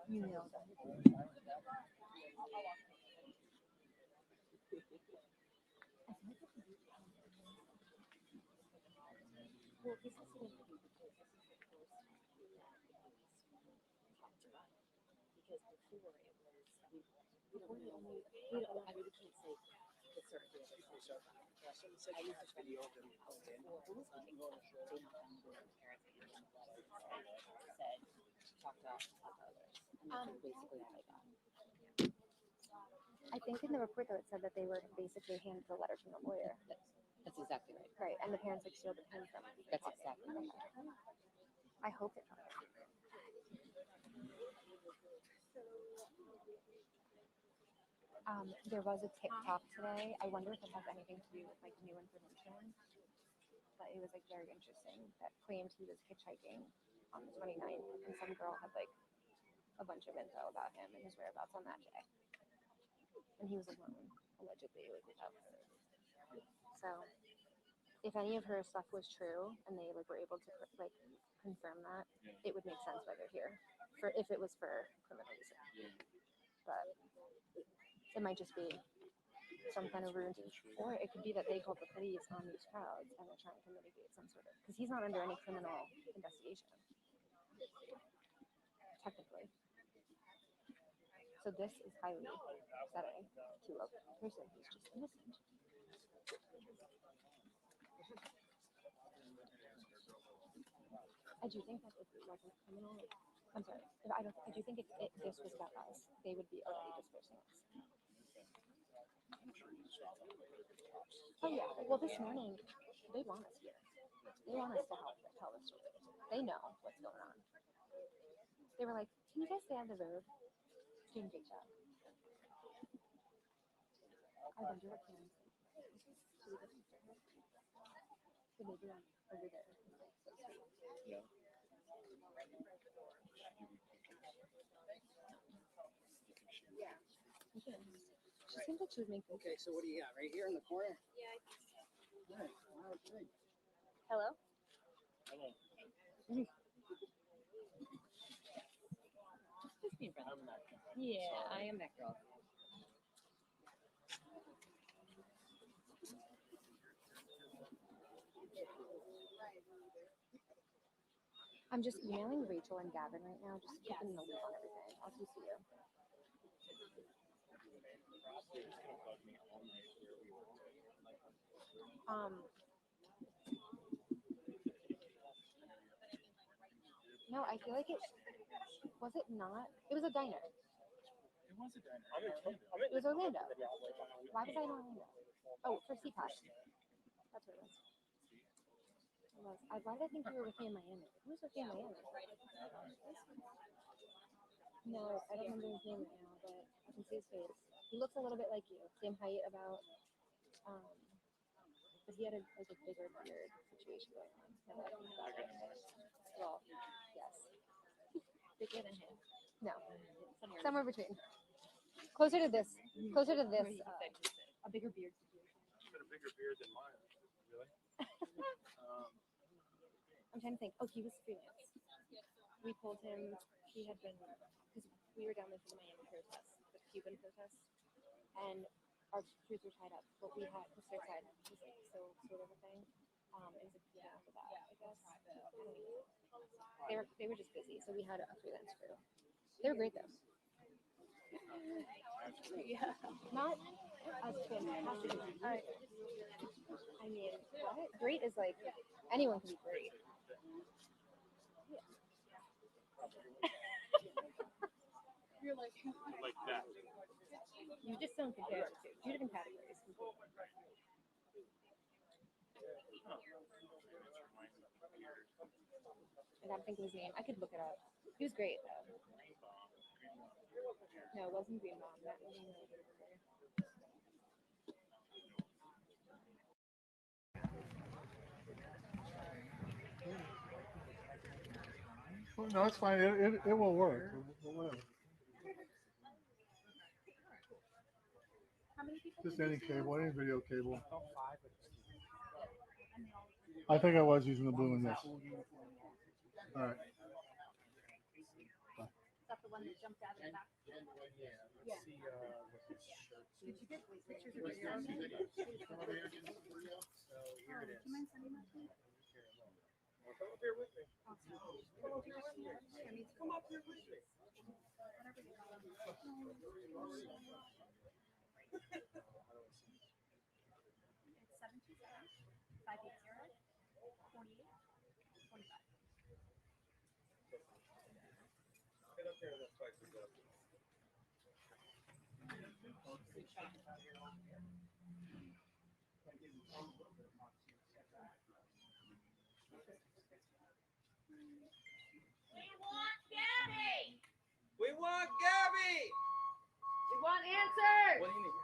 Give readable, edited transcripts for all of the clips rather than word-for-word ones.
You know that. Well, this is sort of because of course because before it was, I mean, before we only, we don't, I really can't say the sort of thing. I used to try to before it was like, they not found their parents and said, talked about others. And that's basically all I got. I think in the report though it said that they were basically handed the letter from the lawyer. That's exactly right. Right, and the parents like sealed the pen from it. That's exactly right. I hope it's not. There was a TikTok today. I wonder if it has anything to do with like new information. But it was like very interesting that claimed he was hitchhiking on the 29th and some girl had like a bunch of info about him and his whereabouts on that day. And he was alone, allegedly, like without her. So if any of her stuff was true and they like were able to like confirm that, it would make sense why they're here. For if it was for criminal reason. But it might just be some kind of rude, or it could be that they called the police on these crowds and they're trying to mitigate some sort of, because he's not under any criminal investigation, technically. So this is highly upsetting to a person who's just innocent. I do think that if it wasn't criminal, I'm sorry, if I do think if this was about us, they would be already dispersing us. Oh yeah, well this morning, they want us here. They want us to help tell the story. They know what's going on. They were like, can you guys stay on the road? Doing a great job. I wonder what parents think. So maybe I'm over there. So sweet. Yeah. She seems like she was making. Okay, so what do you got? Right here in the corner? Yeah. Right. Okay. Hello? Hello. Just being friendly. Yeah, I am that girl. I'm just emailing Rachel and Gavin right now, just to keep them in the loop on everything. I'll CC you. No, I feel like it was it not. It was a diner. It was a diner. It was Orlando. Why was I in Orlando? Oh, for CPAS. That's what it was. It was. Why did I think you were with me in Miami? Who was with me in Miami? No, I don't remember his name right now, but I can see his face. He looks a little bit like you. Same height, about. But he had a like a bigger beard situation going on. Well, yes. Bigger than him. No, somewhere between. Closer to this. Closer to this. A bigger beard situation. He's got a bigger beard than mine. Really? I'm trying to think. Oh, he was freelance. We pulled him. He had been because we were down there for the Miami protest, the Cuban protest, and our crews were tied up. But we had the third side was like so sort of a thing. It was a good after that, I guess. They were just busy, so we had a freelance crew. They were great though. Yeah, not as fantastic. I mean, what? Great is like anyone can be great. You're like that. You just don't compare it to 2 different categories. I gotta think of his name. I could look it up. He was great though. No, it wasn't Green Bomb. That was No, it's fine. It will work. Whatever. Just any cable, any video cable. I think I was using the blue in this. All right. Is that the one one that jumped out of the back. Yeah. Yeah. See, what his shirt. Did you get pictures of What's your that? own? So here it is. Do you mind sending that to me? Well, come up here with me. Awesome. Come up here with me. Yeah, me too. Come up here with me. Whatever you call them. It's 727-580-4825. Get up here and let's fight this up. We want Gabby. We want answers. What do you need?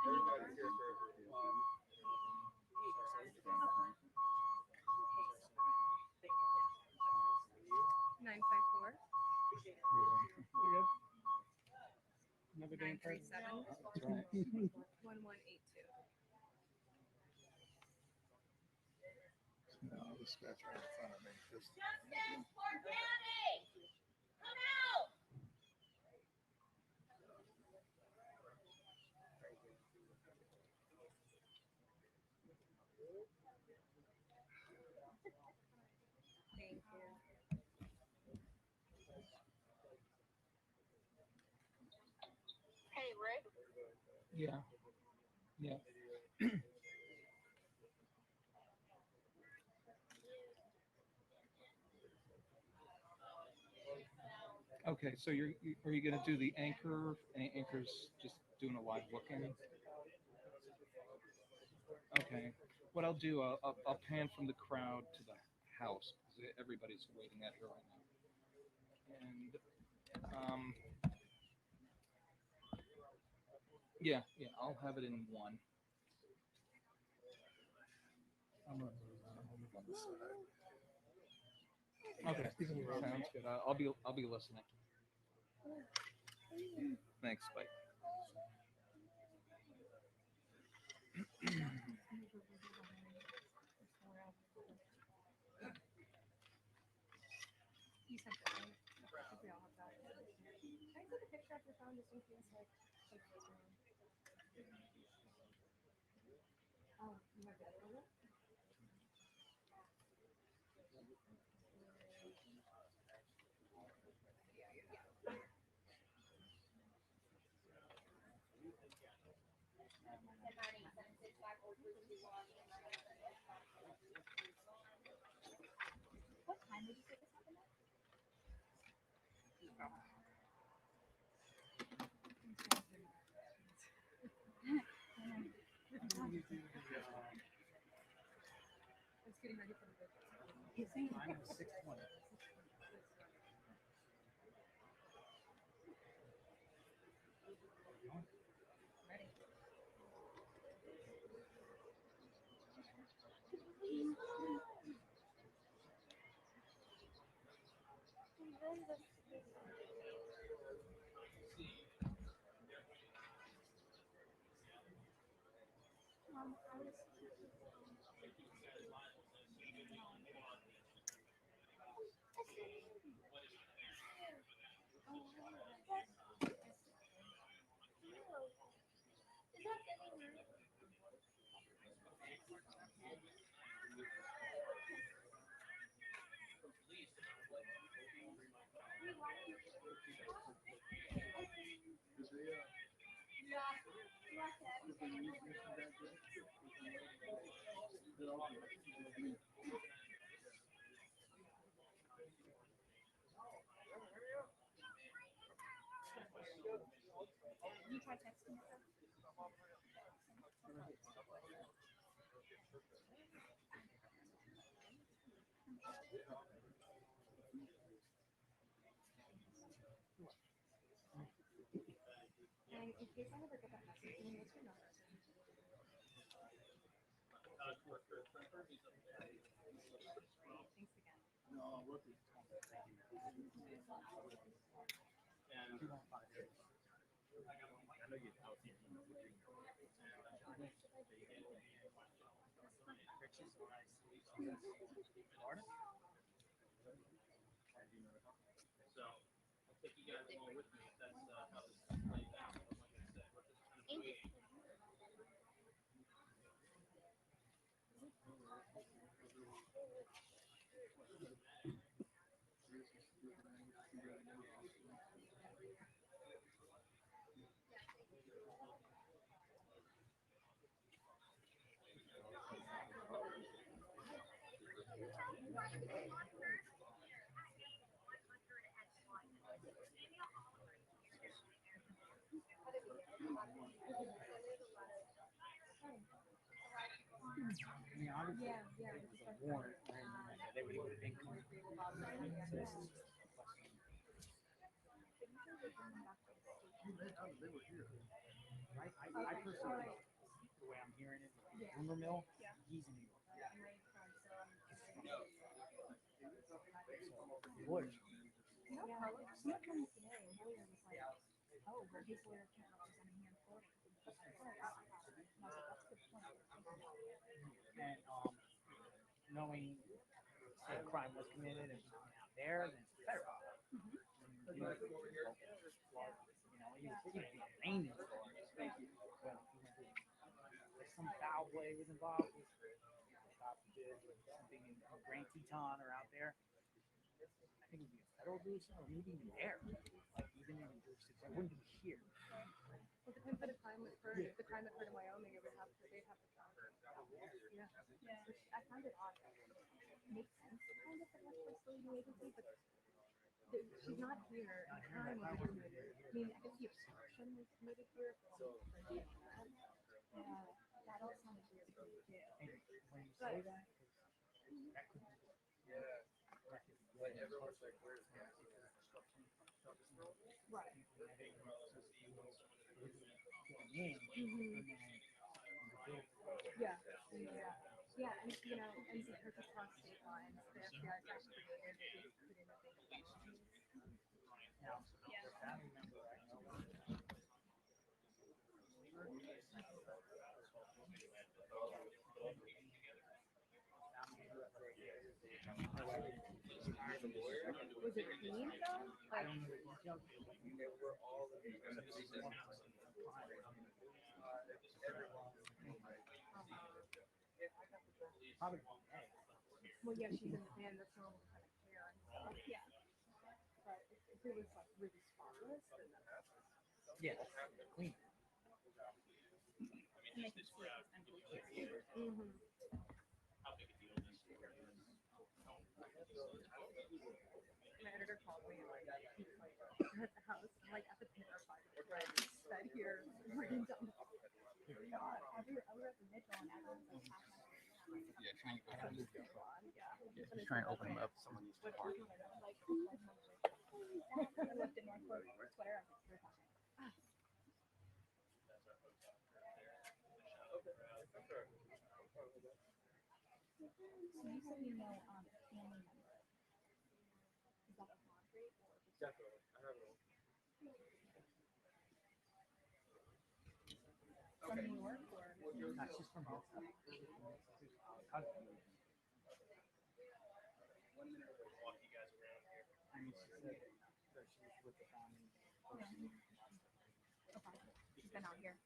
Everybody's here for a review. 954 Another day in prison. 937 That's right. 1182. No, the scratch right in front of me. Just Thank you. Hey, Rick. Yeah. Yeah. Okay, so are you gonna do the anchor? Anchor's just doing a live booking. Okay. What I'll do, I'll pan from the crowd to the house because everybody's waiting at her right now. And yeah, I'll have it in one. I'm gonna move on the side. Okay, sounds good. I'll be listening. Thanks, Spike. You sent that, right? I think we all have that. Can I take a picture of your phone just in case, like, something goes wrong? Oh, you have it over? What time did you say this happened at? I was getting ready for the video. Mine was 620. Ready. I was you try texting her? And in case I ever get that message, can you what's your number? Thanks again. No, look at And I know you're healthy and you know what you're doing. Florida? So I'll take you guys along with me if that's how this plays out. But like I said, we're just kind of waiting. I mean, obviously, it was a warrant, right? They would have been coming. So this is just a question. I personally, the way I'm hearing it, rumor mill, he's in New York. Would. Yeah, someone told me today, a lawyer was like, oh, well, his lawyer can't represent him here in Florida. And I was like, that's a good point. And knowing say a crime was committed and not out there, then it's federal. You know, he was arraigned in Florida. But he went to, like some foul play was involved with something in Grand Teton or out there. I think it would be a federal jurisdiction or maybe even there. Like even in a jurisdiction, it wouldn't be here. Well, it depends on the crime occurred. If the crime occurred in Wyoming, they'd have to charge it. Yeah. Which I find it odd. It makes sense kind of for the legal agency, but she's not here, and the crime was committed. I mean, I guess the obstruction was committed here for doing that. That all sounds weird to me too. And when you say that, that could be Right. Yeah. Yeah, and you know, and because it's across state lines, the FBI got created to put in a big election. now, I remember I know Was it clean though? I Like, don't know the details. Probably well, yeah, she's in the band. That's normal kind of care and stuff. Yeah. But if it was like really spotless, then that's yeah, clean. mm-hmm. How big a deal this story is. My editor called me and like he was like at the house, like at the Pinter side, right? Said here, written down. God, I was at the Mitchell and everyone was like, Yeah, trying to open them. yeah. Just trying to open them up. Someone used to park. Like, I lived in Northport, Twitter. I was like, so you said you know a family member. Is that a Laundrie or just Definitely. I have it. from New York or? Not just from both. Walk you guys around here. I mean, she said that she was with the family. Okay. She's been out here.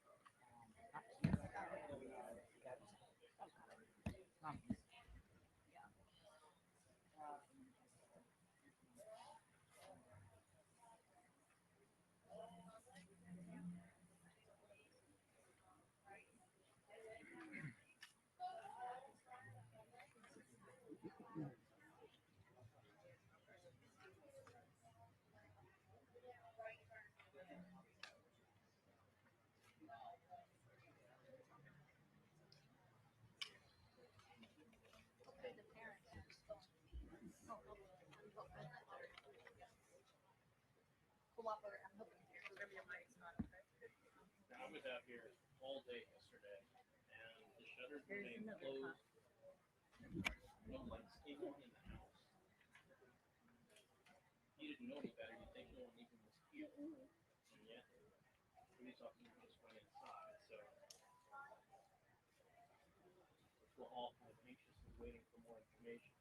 I was out here all day yesterday, and the shutters remained closed. No lights came on in the house. You didn't know any better. You think no one even was here. And yet, police officers just went inside. So we're all kind of anxiously waiting for more information.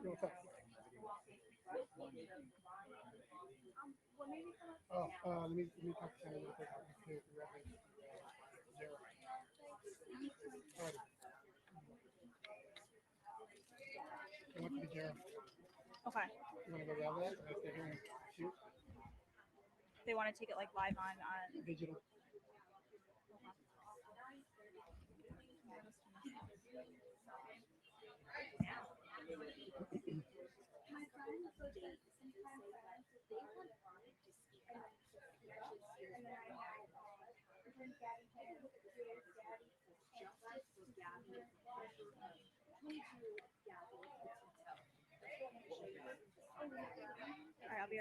What's up? Oh, let me talk to Shannon real quick. Alrighty. I want you to Jared. Okay. You want to go grab that? Or stay here and shoot? They want to take it like live on Digital. All right, I'll be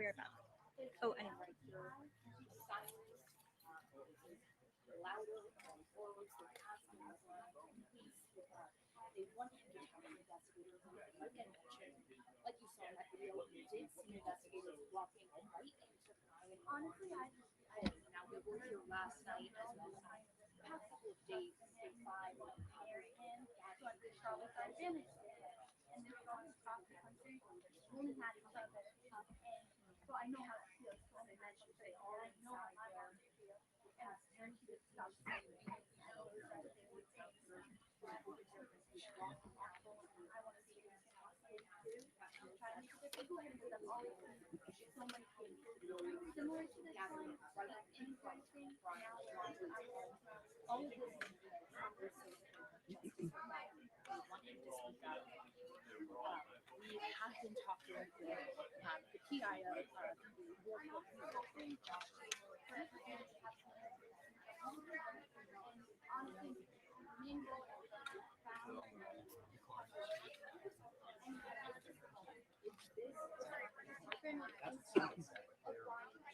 right back. Oh, anyway.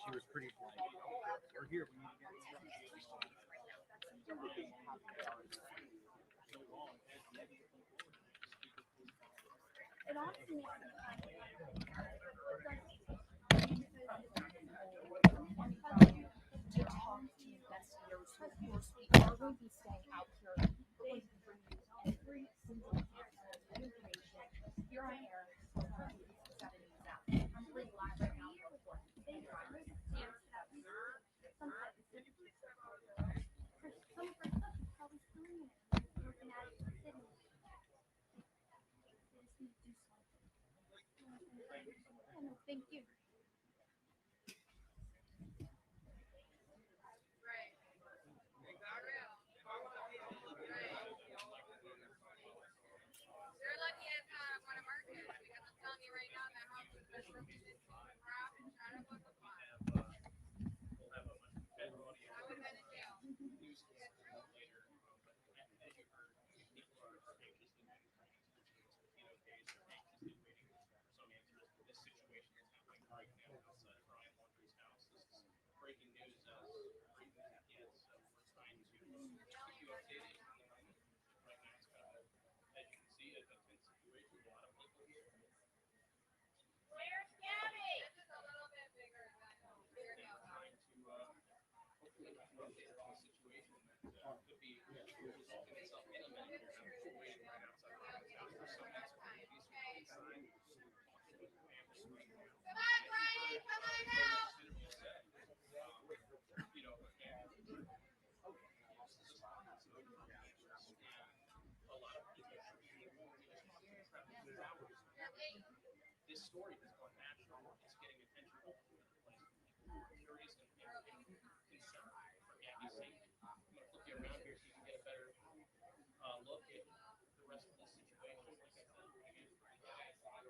She was pretty polite. We're here. We need to get instructions. To talk to investigators who, of course, we are going to be staying out here. We're going to be bringing you every single piece of information here on air. I'm pretty live right now. Thank you. Breaking news right now, so we're trying to keep you updated. Right now, it's kind of, as you can see, a tense situation. A lot of people here. Where's Gabby? This is a little bit bigger than here we go. Trying to hopefully keep you updated on the situation that could be resolving itself any minute. We're waiting right outside the house. So that's why we inside. Come on, Brian, come on out. You know, and a lot of people this story has gone national. It's getting attention all over the place. People are curious and concerned for Gabby's safety. I'm going to flip you around here so you can get a better look at the rest of the situation. Like I said,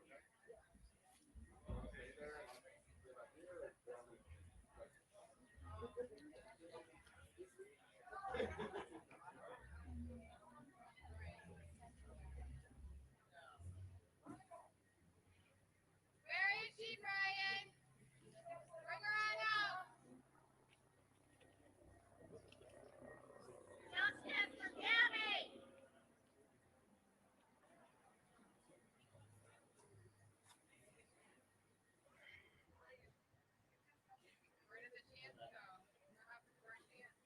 again, Where is she, Brian? Bring her on out. Justice for Gabby. Where did the chance go? What happened to our chance?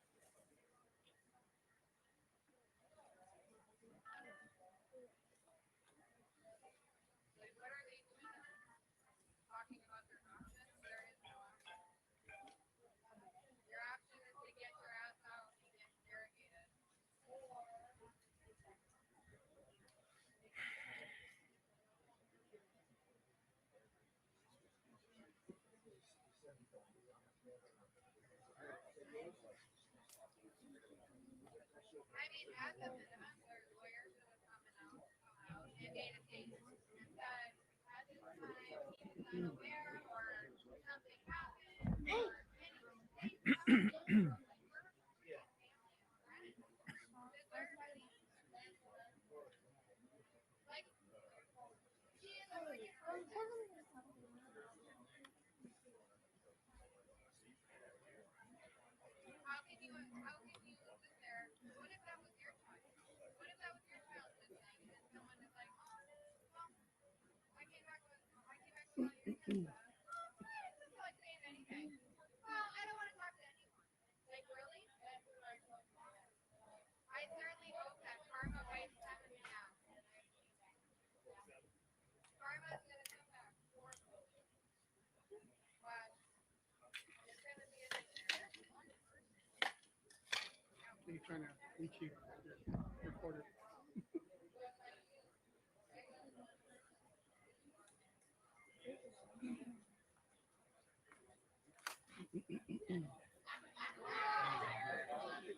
Like, what are they doing? Talking about their options? There is no option. Your option is to get your ass out and get interrogated. I mean, at the minimum, their lawyer should have come out and made a statement and said, at this time, he was unaware or something happened or anything. Say something. Like, we're family and friends. This third party, like, she is a freaking person. How can you sit there? What if that was your child? What if that was your child missing and someone is like, oh, well, I came back to tell your son. This is like saying anything. Well, I don't want to talk to anyone. Like, really? I certainly hope that karma bites them in the ass. Karma is going to come back fourfold. But it's going to be a He's trying to reach you. Recorder.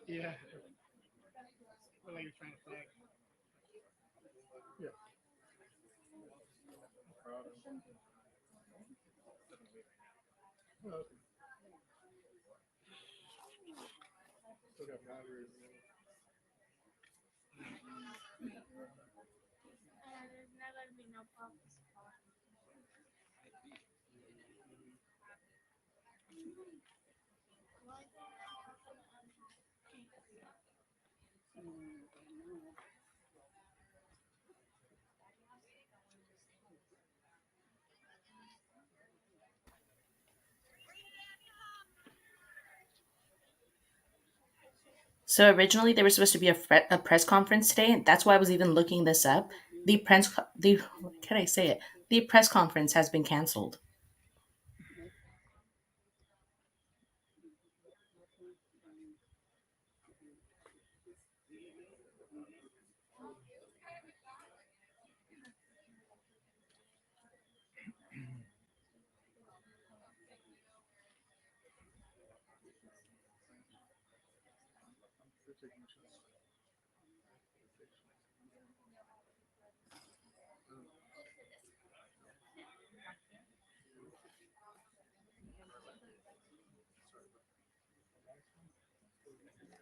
Yeah. Well, like you're trying to flag. Yeah. Oh, okay. Still got batteries. There's never gonna be no problems. So originally there was supposed to be a press conference today. That's why I was even looking this up. The can I say it? The press conference has been canceled.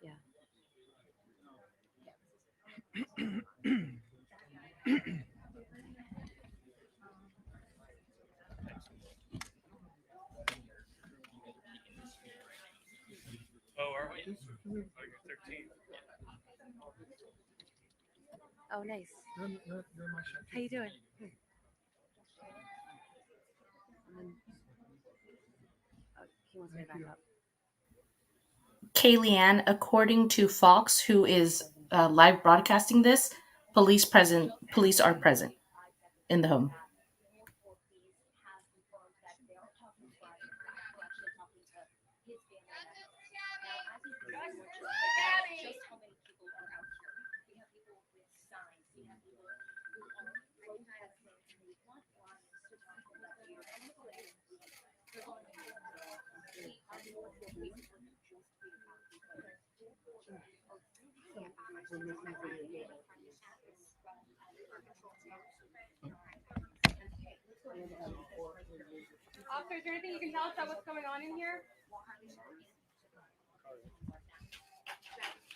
Yeah. Oh, are we? Oh, you're 13. Oh, nice. You're my shot. How you doing? Oh, he wants me to back up. Kayleigh, according to Fox, who is live broadcasting this, police are present in the home. Officer, is there anything you can tell us about what's going on in here?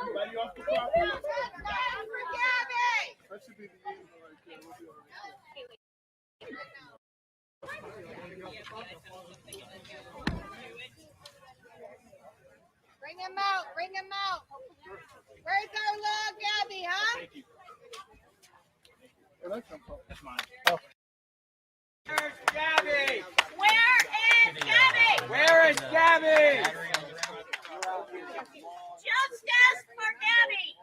Everybody off the property. Touchdown for Gabby! That should be the end right there. We'll be all right. Bring him out, bring him out. Where's our little Gabby, huh? Thank you. Where'd that come from? That's mine. Where's Gabby? Where is Gabby? Where is Gabby? Justice for Gabby.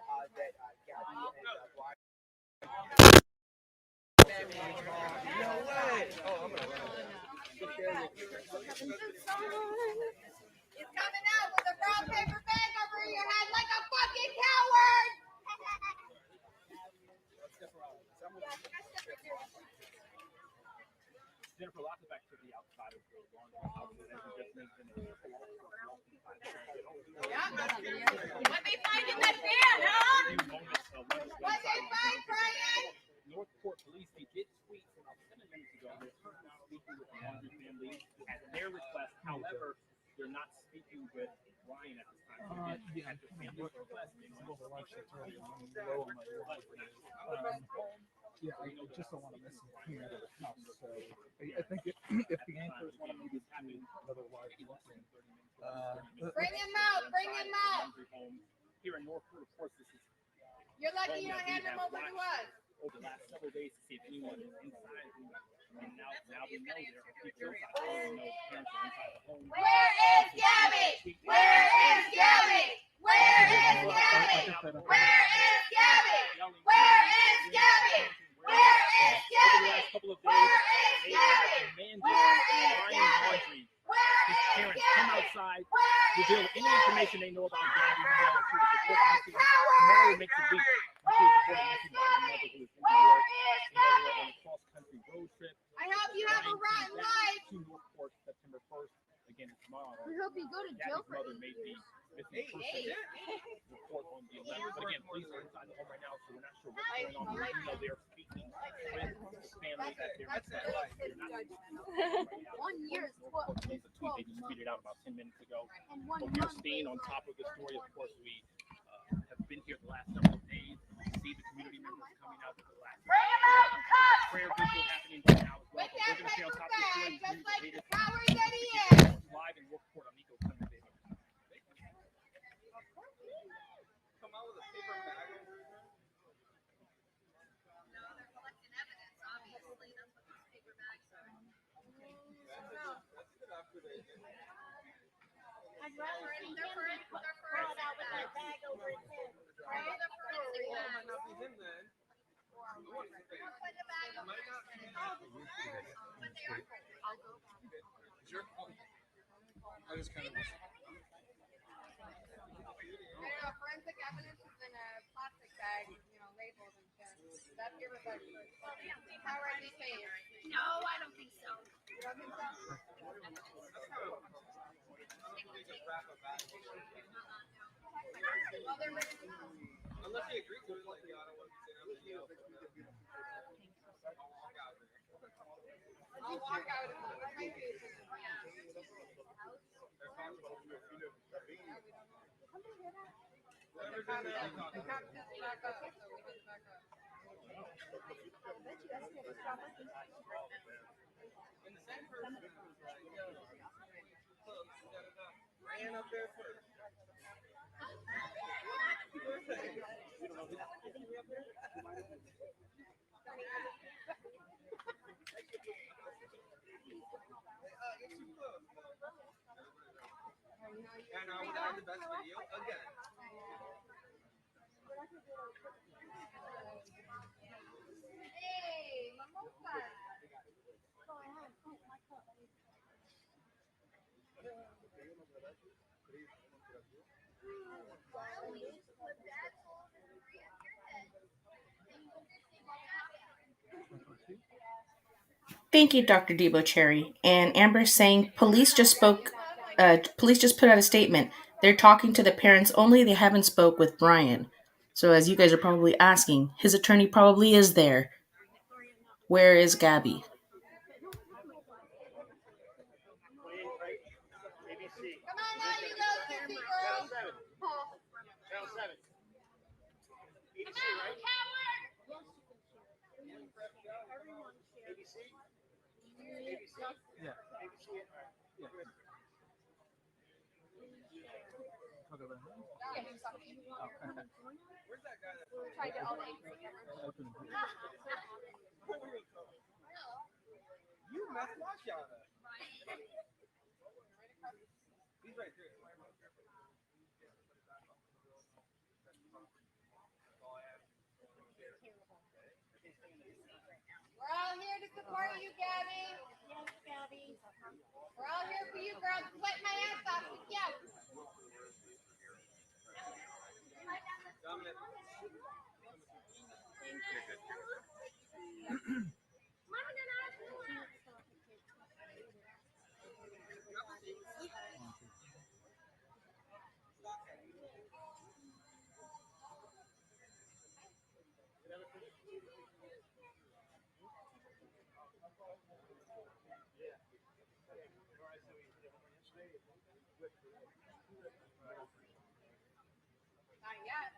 He's coming out with a brown paper bag over your head like a fucking coward. Jennifer, lots of activity outside of the laundry house. As you just mentioned, What they find in that van, huh? What they find, Brian? Northport Police, they did tweet about 7 minutes ago. They're currently speaking with the Laundrie family at their request. However, they're not speaking with Ryan at this time. So Yeah, at the family's request, they want to speak with yeah, I just don't want to miss him coming out of the house. So I think if the anchors want to maybe do another live lesson, Bring him out, bring him out. Here in Northport, of course, this is You're lucky you don't hand him over to us. over the last several days to see if anyone is inside. And now we know there are people outside. We know parents are inside the home. Where is Gabby? Where is Gabby? Where is Gabby? Where is Gabby? Where is Gabby? Where is Gabby? Couple of days, Where is they Gabby? demanded Where is Ryan Gabby? Laundrie, Where his is parents, come Gabby? outside, Where reveal is any information they know about Gabby. Gabby? Tomorrow makes a week. She was reported missing by her mother, who is in New Where York. is They were on Gabby? a cross-country road trip. I hope you have a rotten life. To Northport, September 1st. Again, tomorrow. We hope you go to jail Gabby's for mother made the missing person report on the 11th. But again, police are inside the home right now, so we're not sure what's going on. We do know they're speaking with the family at their request. They're not 1 year is 12. It's a tweet they just tweeted out about 10 minutes ago. And 1 But we're month. staying on top of the story. Of course, we have been here the last several days. We see the community members coming out for the last prayer ritual happening right now as well. With But we're that going to stay on paper top of the story. bag, just like the Latest coward that he is. live in Northport on Nico Clemens. Come out with a paper bag. I'd rather see him be crawled out with that bag over his head. I just kind of. Forensic evidence is in a plastic bag, labeled and shit. That's everybody. How are you saying? No, I don't think so. You don't think so? Well, they're ready to go. Unless he agrees to it, like the auto one. I'll walk out. Ran up there first. And I would have the best video again. Hey, Mamoka. Thank you, Dr. Debo Cherry. And Amber saying police just put out a statement. They're talking to the parents only. They haven't spoke with Brian. So as you guys are probably asking, his attorney probably is there. Where is Gabby? Come on now, you little sissy girl. Channel 7. Yeah. Talk about him? Try to get all the eggs together. You must watch out. He's right there. We're all here to support you, Gabby. Yes, Gabby. We're all here for you, girl. I'm sweating my ass off with you. Not yet.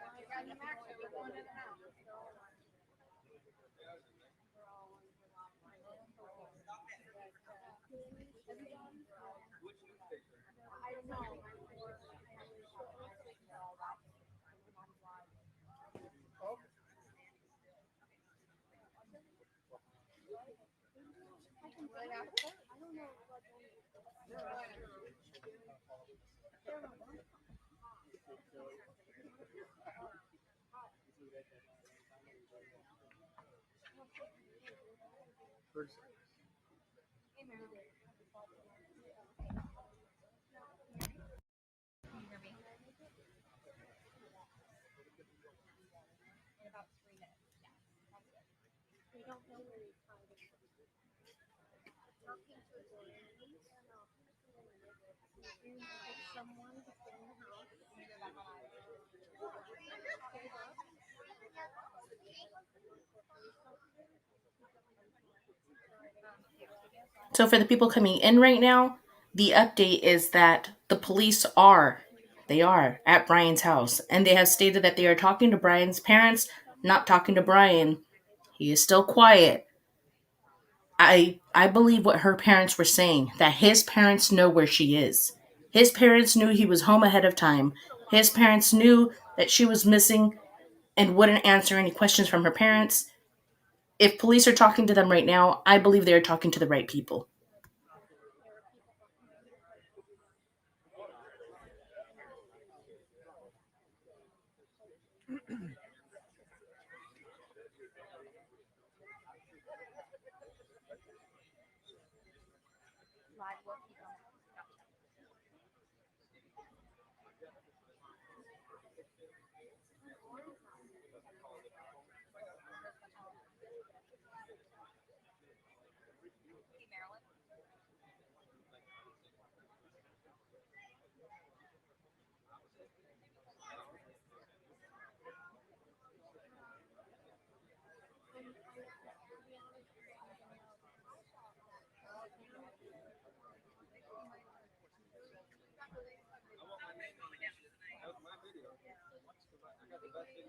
I got him action. We're going in the house. I don't know. Right after? I don't know. In about 3 minutes. Yeah. We don't know where he's from. Talking to his friends. Someone who's in the house. So for the people coming in right now, the update is that the police are at Brian's house, and they have stated that they are talking to Brian's parents, not talking to Brian. He is still quiet. I believe what her parents were saying, that his parents know where she is. His parents knew he was home ahead of time. His parents knew that she was missing and wouldn't answer any questions from her parents. If police are talking to them right now, I believe they are talking to the right people. Live work. Gotcha.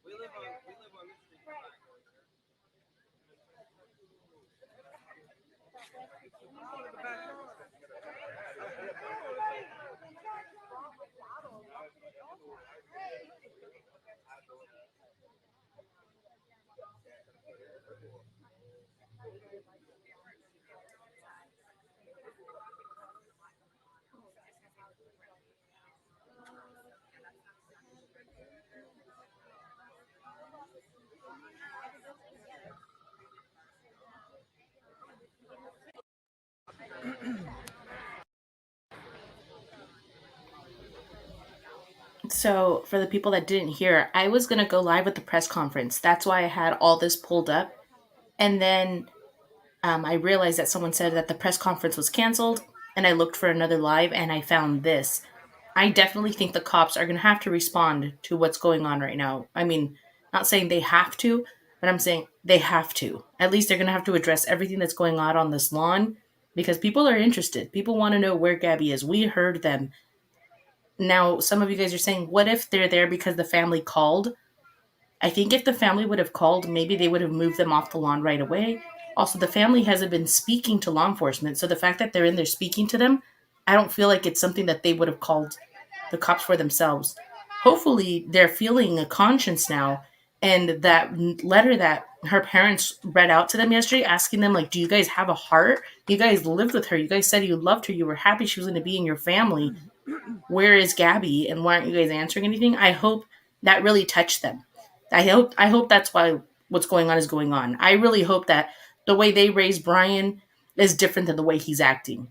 We live on this street. So, for the people that didn't hear, I was going to go live with the press conference. That's why I had all this pulled up. And then I realized that someone said that the press conference was canceled. And I looked for another live and I found this. I definitely think the cops are going to have to respond to what's going on right now. I mean, not saying they have to, but I'm saying they have to. At least they're going to have to address everything that's going on this lawn because people are interested. People want to know where Gabby is. We heard them. Now, some of you guys are saying, what if they're there because the family called? I think if the family would have called, maybe they would have moved them off the lawn right away. Also, the family hasn't been speaking to law enforcement, so the fact that they're in there speaking to them, I don't feel like it's something that they would have called the cops for themselves. Hopefully, they're feeling a conscience now, and that letter that her parents read out to them yesterday, asking them, like, do you guys have a heart? You guys lived with her. You guys said you loved her. You were happy she was going to be in your family. Where is Gabby? And why aren't you guys answering anything? I hope that really touched them. I hope that's why what's going on is going on. I really hope that the way they raised Brian is different than the way he's acting.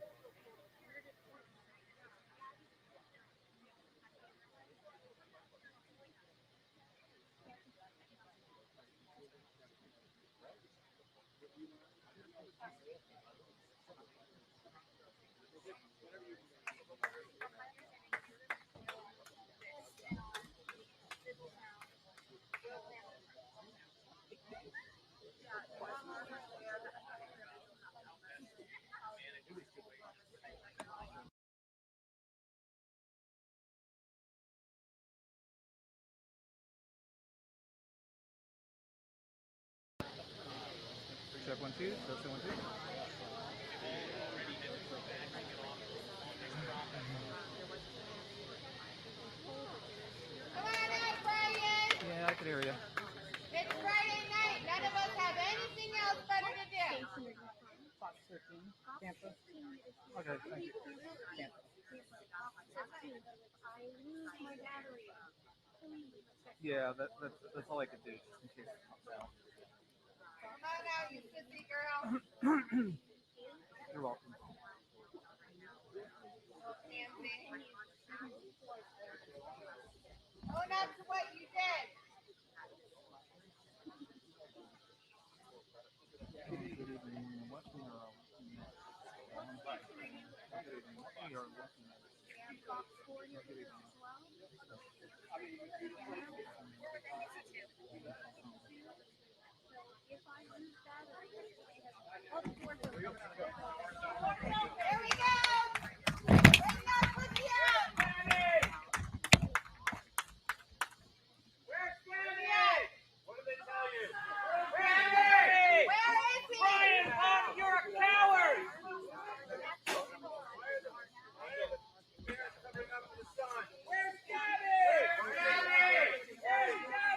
Check 1 2. Testing 1 2. Come on out, Brian. Yeah, I can hear you. It's Friday night. None of us have anything else better to do. Okay, thank you. Yeah, that's all I could do, just in case it comes out. Come on out, you sissy girl. You're welcome. Nancy. Own up to what you did. Good evening. What we are looking at. Good evening. What we are looking at. Good evening. Here we go. Bring that pussy out. Where's Gabby? What did they tell you? Gabby! Where is he? Brian, you're a coward! Where's Gabby? Where's Gabby? Where's Gabby?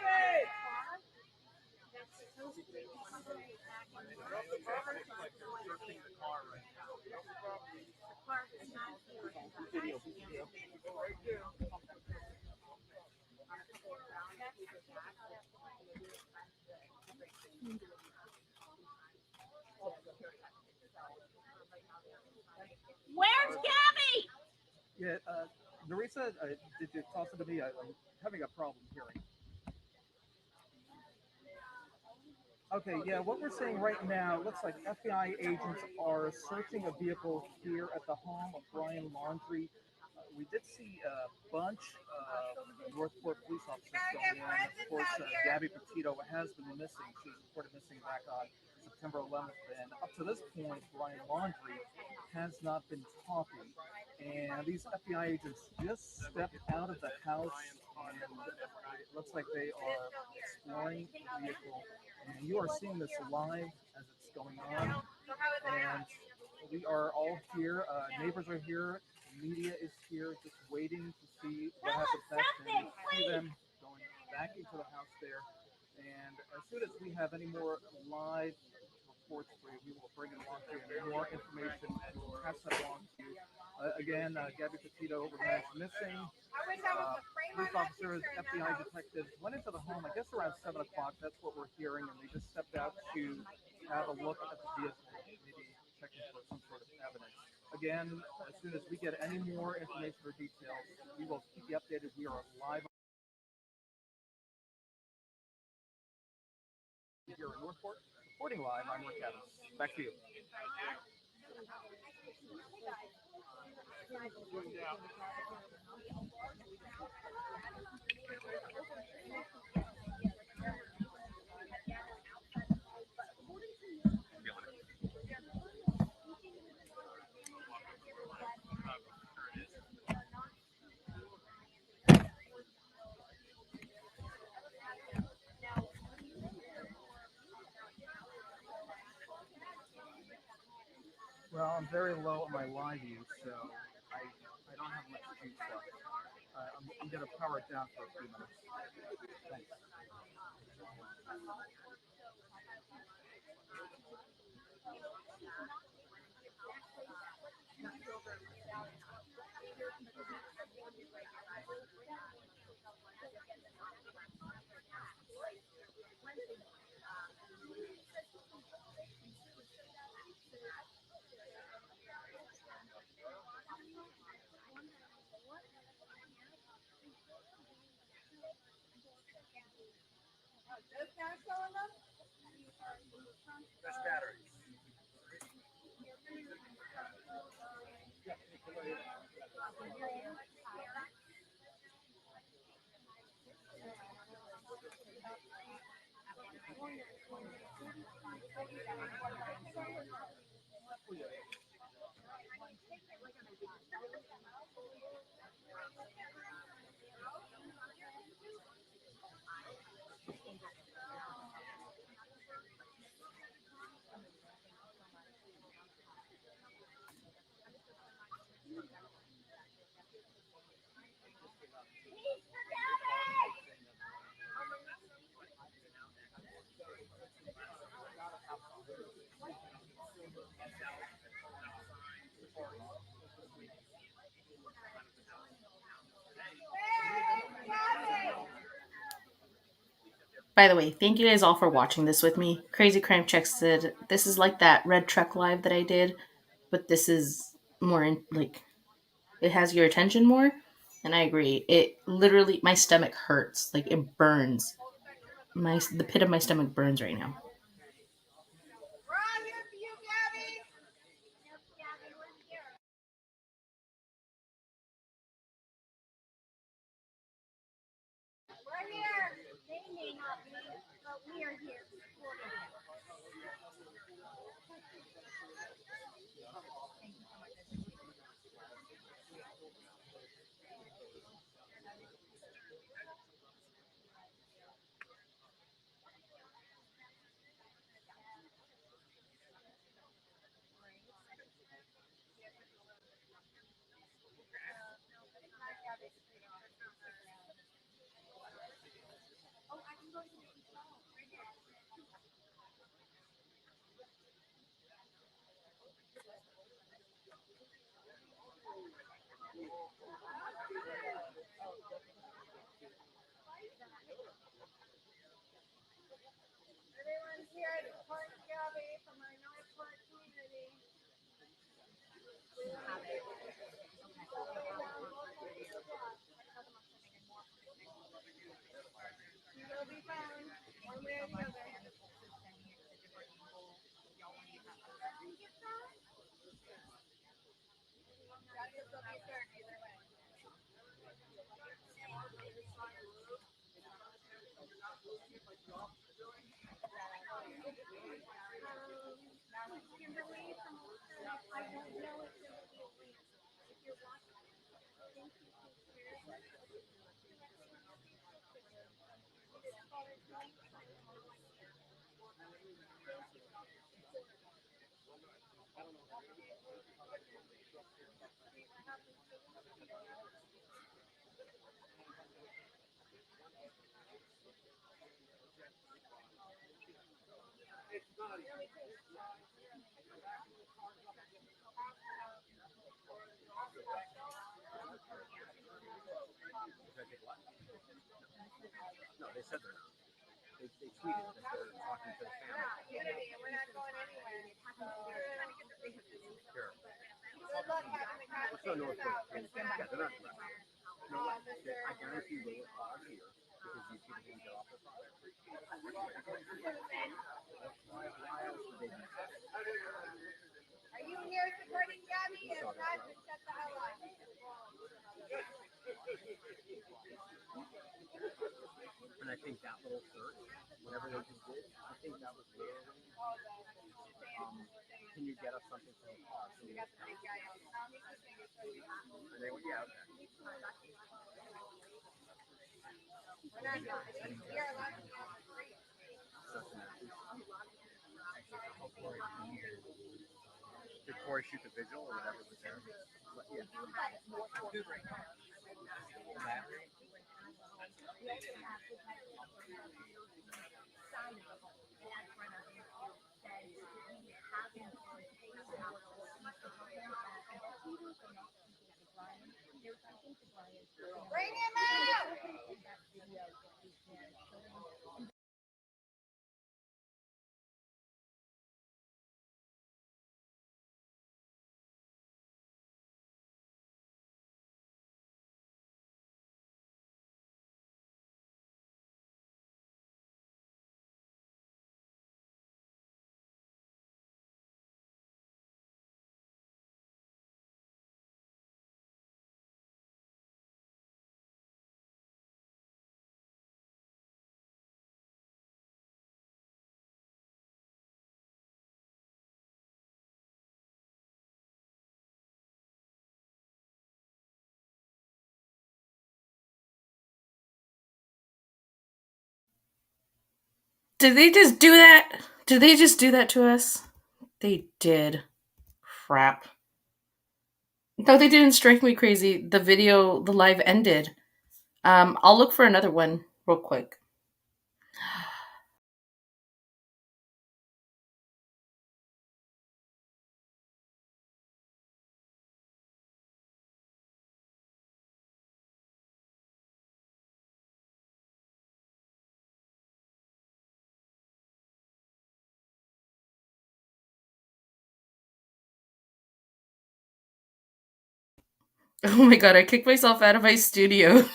Where's Gabby? Yeah, Nerissa, did you toss it to me? I'm having a problem hearing. Okay, yeah, what we're seeing right now, it looks like FBI agents are searching a vehicle here at the home of Brian Laundrie. We did see a bunch of Northport police officers going in. Of course, Gabby Petito has been missing. She was reported missing back on September 11th, and up to this point, Brian Laundrie has not been talking. And these FBI agents just stepped out of the house, and it looks like they are exploring the vehicle. And you are seeing this live as it's going on. And we are all here. Neighbors are here. Media is here, just waiting to see what happens next. And you see them going back into the house there. And as soon as we have any more live reports for you, we will bring it along to you. And more information, and we'll pass that along to you. Again, Gabby Petito remains missing. Police officers, FBI detectives went into the home, I guess around 7 o'clock. That's what we're hearing. And they just stepped out to have a look at the vehicle, maybe checking for some sort of evidence. Again, as soon as we get any more information or details, we will keep you updated. We are live here in Northport. Reporting live, I'm Rick Adams. Back to you. Well, I'm very low on my live view, so I don't have much juice left. I'm going to power it down for a few minutes. Thanks. Best batteries. By the way, thank you guys all for watching this with me. Crazy Crime Check said this is like that Red Truck live that I did, but this is more like it has your attention more. And I agree. It literally, my stomach hurts. Like it burns. The pit of my stomach burns right now. We're here. They may not be, but we are here. Everyone's here at Park Gabby from our Northport community. You will be found one way or the other. Gabby will be served either way. No, they said they're not. They tweeted that they're talking to the family. We're not going anywhere. Sure. Good luck having the What's the North Korea? conversation. Yeah, they're not threatening. No, I guarantee they will pause here because these people didn't get off their phone. Are you here supporting Gabby? If not, then shut the hell up. And I think that little search, whatever they just did, I think that was literally, can you get us something from the car? So we have to take and they went, yeah, okay. We're not going. We are allowed to go on the street. Did Corey shoot the vigil or whatever was there? Yeah. I'm good right now. Bring him out! Did they just do that? Did they just do that to us? They did. Crap. No, they didn't strike me crazy. The live ended. I'll look for another one real quick. Oh my god, I kicked myself out of my studio.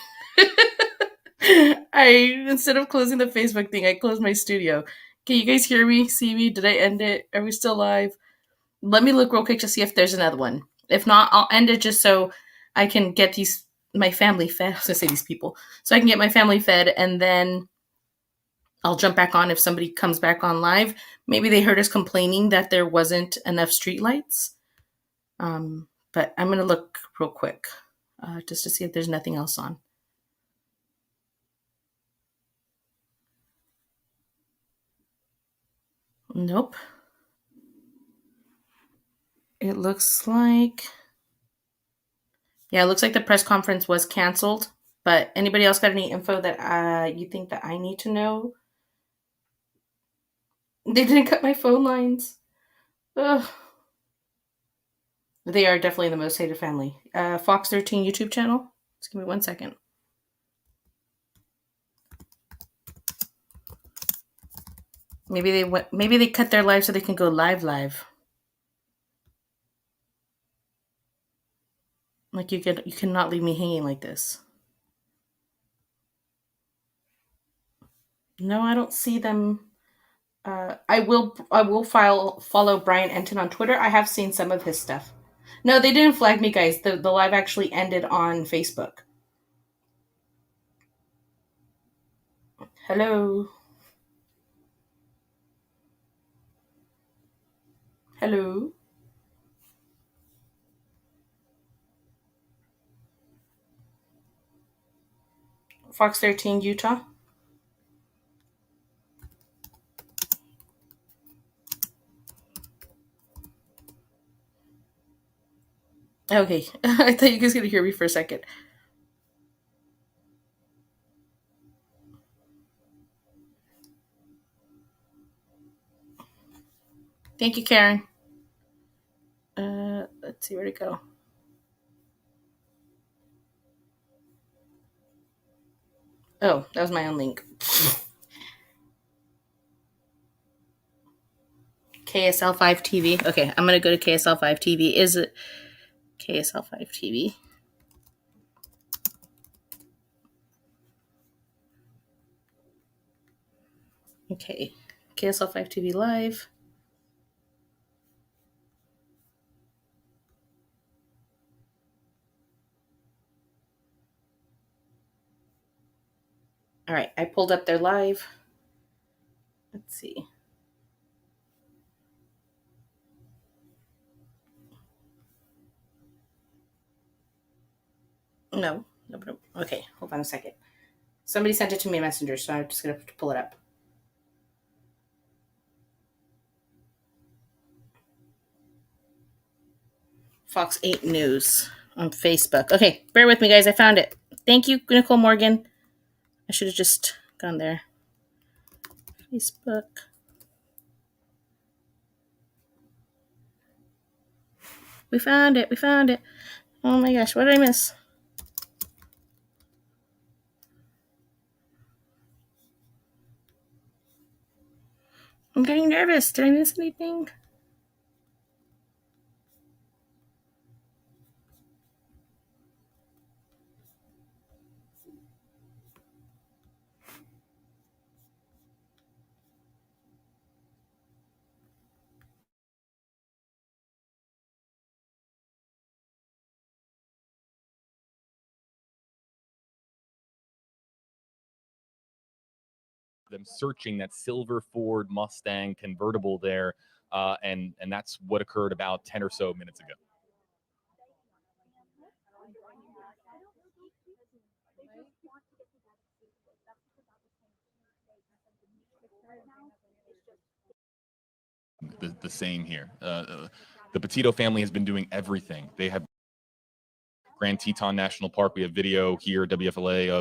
Instead of closing the Facebook thing, I closed my studio. Can you guys hear me? See me? Did I end it? Are we still live? Let me look real quick to see if there's another one. If not, I'll end it just so I can get my family fed. I was gonna say these people. So I can get my family fed, and then I'll jump back on if somebody comes back on live. Maybe they heard us complaining that there wasn't enough streetlights. But I'm gonna look real quick just to see if there's nothing else on. Nope. It looks like... Yeah, it looks like the press conference was canceled. But anybody else got any info that you think that I need to know? They didn't cut my phone lines. Ugh. They are definitely the most hated family. Fox 13 YouTube channel. Just give me 1 second. Maybe they cut their live so they can go live. Like you cannot leave me hanging like this. No, I don't see them. I will follow Brian Enton on Twitter. I have seen some of his stuff. No, they didn't flag me, guys. The live actually ended on Facebook. Hello. Hello. Fox 13, Utah. Okay, I thought you guys could hear me for a second. Thank you, Karen. Let's see where to go. Oh, that was my own link. KSL5 TV. Okay, I'm gonna go to KSL5 TV. Is it KSL5 TV? Okay, KSL5 TV live. All right, I pulled up their live. Let's see. No. Okay, hold on a second. Somebody sent it to me in Messenger, so I'm just gonna pull it up. Fox 8 News on Facebook. Okay, bear with me, guys. I found it. Thank you, Nicole Morgan. I should have just gone there. Facebook. We found it. Oh my gosh, what did I miss? I'm getting nervous. Did I miss anything? Them searching that silver Ford Mustang convertible there, and that's what occurred about 10 or so minutes ago. The same here. The Petito family has been doing everything. They have Grand Teton National Park. We have video here, WFLA,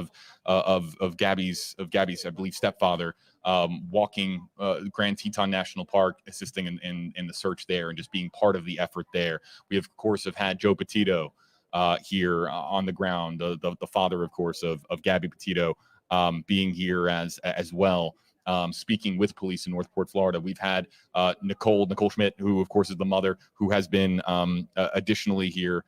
of Gabby's, I believe, stepfather walking Grand Teton National Park, assisting in the search there and just being part of the effort there. We of course have had Joe Petito here on the ground, the father, of course, of Gabby Petito, being here as well. Speaking with police in Northport, Florida. We've had Nicole Schmidt, who of course is the mother, who has been additionally here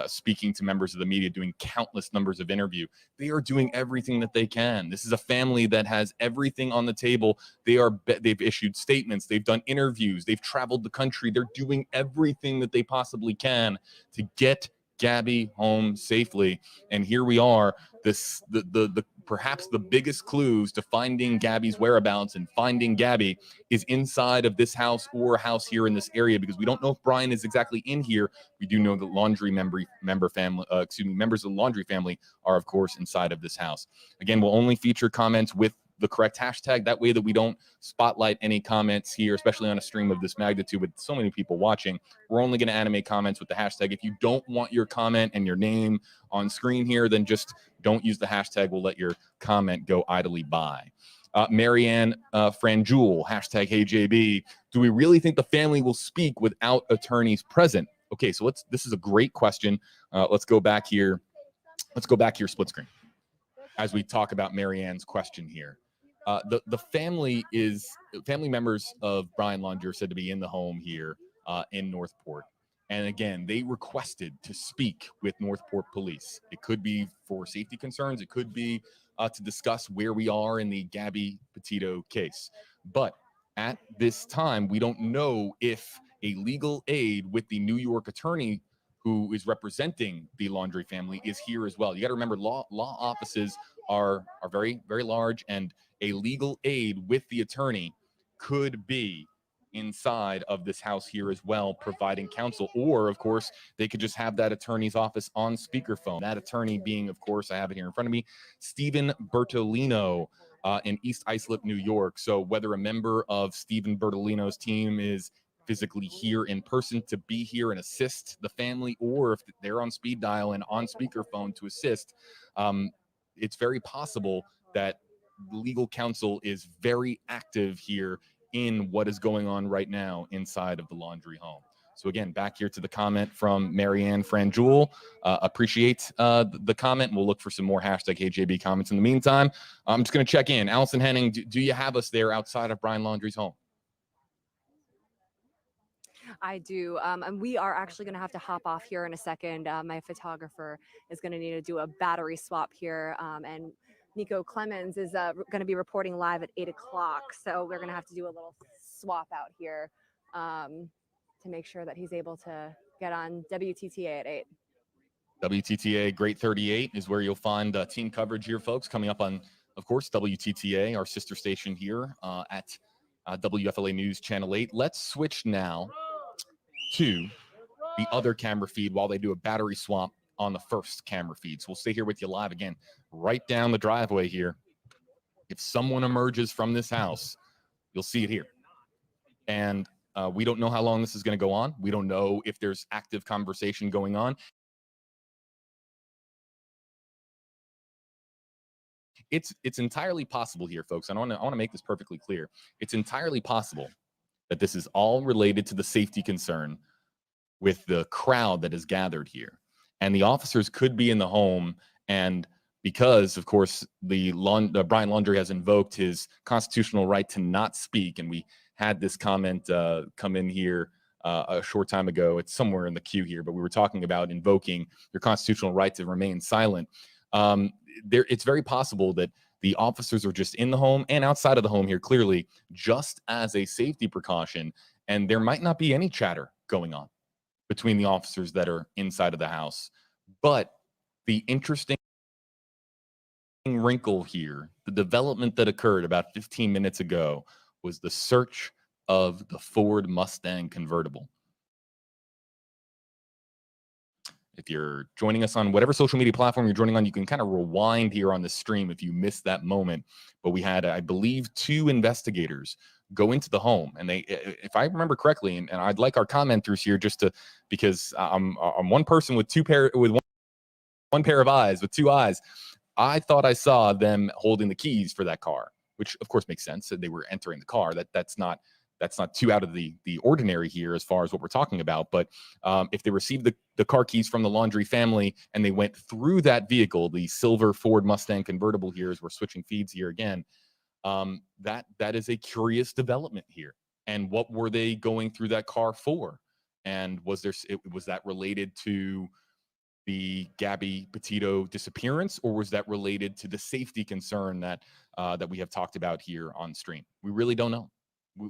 speaking to members of the media, doing countless numbers of interview. They are doing everything that they can. This is a family that has everything on the table. They've issued statements, they've done interviews, they've traveled the country. They're doing everything that they possibly can to get Gabby home safely. And here we are. The perhaps the biggest clues to finding Gabby's whereabouts and finding Gabby is inside of this house or a house here in this area, because we don't know if Brian is exactly in here. We do know that members of the Laundrie family are, of course, inside of this house. Again, we'll only feature comments with the correct hashtag. That way that we don't spotlight any comments here, especially on a stream of this magnitude with so many people watching. We're only going to animate comments with the hashtag. If you don't want your comment and your name on screen here, then just don't use the hashtag. We'll let your comment go idly by. Marianne Franjul, hashtag HeyJB. Do we really think the family will speak without attorneys present? Okay, so this is a great question. Let's go back here. Split screen, as we talk about Marianne's question here. The family members of Brian Laundrie are said to be in the home here in Northport. And again, they requested to speak with Northport police. It could be for safety concerns. It could be to discuss where we are in the Gabby Petito case. But at this time, we don't know if a legal aid with the New York attorney who is representing the Laundrie family is here as well. You got to remember, law offices are very, very large, and a legal aid with the attorney could be inside of this house here as well, providing counsel. Or, of course, they could just have that attorney's office on speakerphone. That attorney being, of course, I have it here in front of me, Stephen Bertolino in East Islip, New York. So whether a member of Stephen Bertolino's team is physically here in person to be here and assist the family, or if they're on speed dial and on speakerphone to assist, it's very possible that legal counsel is very active here in what is going on right now inside of the Laundrie home. So again, back here to the comment from Marianne Franjul. Appreciate the comment. We'll look for some more hashtag HJB comments in the meantime. I'm just going to check in. Allison Henning, do you have us there outside of Brian Laundrie's home? I do. And we are actually going to have to hop off here in a second. My photographer is going to need to do a battery swap here. And Nico Clemens is going to be reporting live at 8 o'clock. So we're going to have to do a little swap out here to make sure that he's able to get on WTTA at 8. WTTA Great 38 is where you'll find team coverage here, folks, coming up on, of course, WTTA, our sister station here at WFLA News Channel 8. Let's switch now to the other camera feed while they do a battery swap on the first camera feed. So we'll stay here with you live again, right down the driveway here. If someone emerges from this house, you'll see it here. And we don't know how long this is going to go on. We don't know if there's active conversation going on. It's entirely possible here, folks. I want to make this perfectly clear. It's entirely possible that this is all related to the safety concern with the crowd that is gathered here. And the officers could be in the home, and because, of course, Brian Laundrie has invoked his constitutional right to not speak, and we had this comment come in here a short time ago. It's somewhere in the queue here, but we were talking about invoking your constitutional right to remain silent. It's very possible that the officers are just in the home and outside of the home here, clearly, just as a safety precaution, and there might not be any chatter going on between the officers that are inside of the house. But the interesting wrinkle here, the development that occurred about 15 minutes ago, was the search of the Ford Mustang convertible. If you're joining us on whatever social media platform you're joining on, you can kind of rewind here on the stream if you missed that moment. But we had, I believe, 2 investigators go into the home, and they, if I remember correctly, and I'd like our commenters here just to, because I'm one person with one pair of eyes, with 2 eyes. I thought I saw them holding the keys for that car, which of course makes sense. That they were entering the car. That's not too out of the ordinary here as far as what we're talking about. But if they received the car keys from the Laundrie family and they went through that vehicle, the silver Ford Mustang convertible here, as we're switching feeds here again, that is a curious development here. And what were they going through that car for? And was that related to the Gabby Petito disappearance, or was that related to the safety concern that we have talked about here on stream? We really don't know.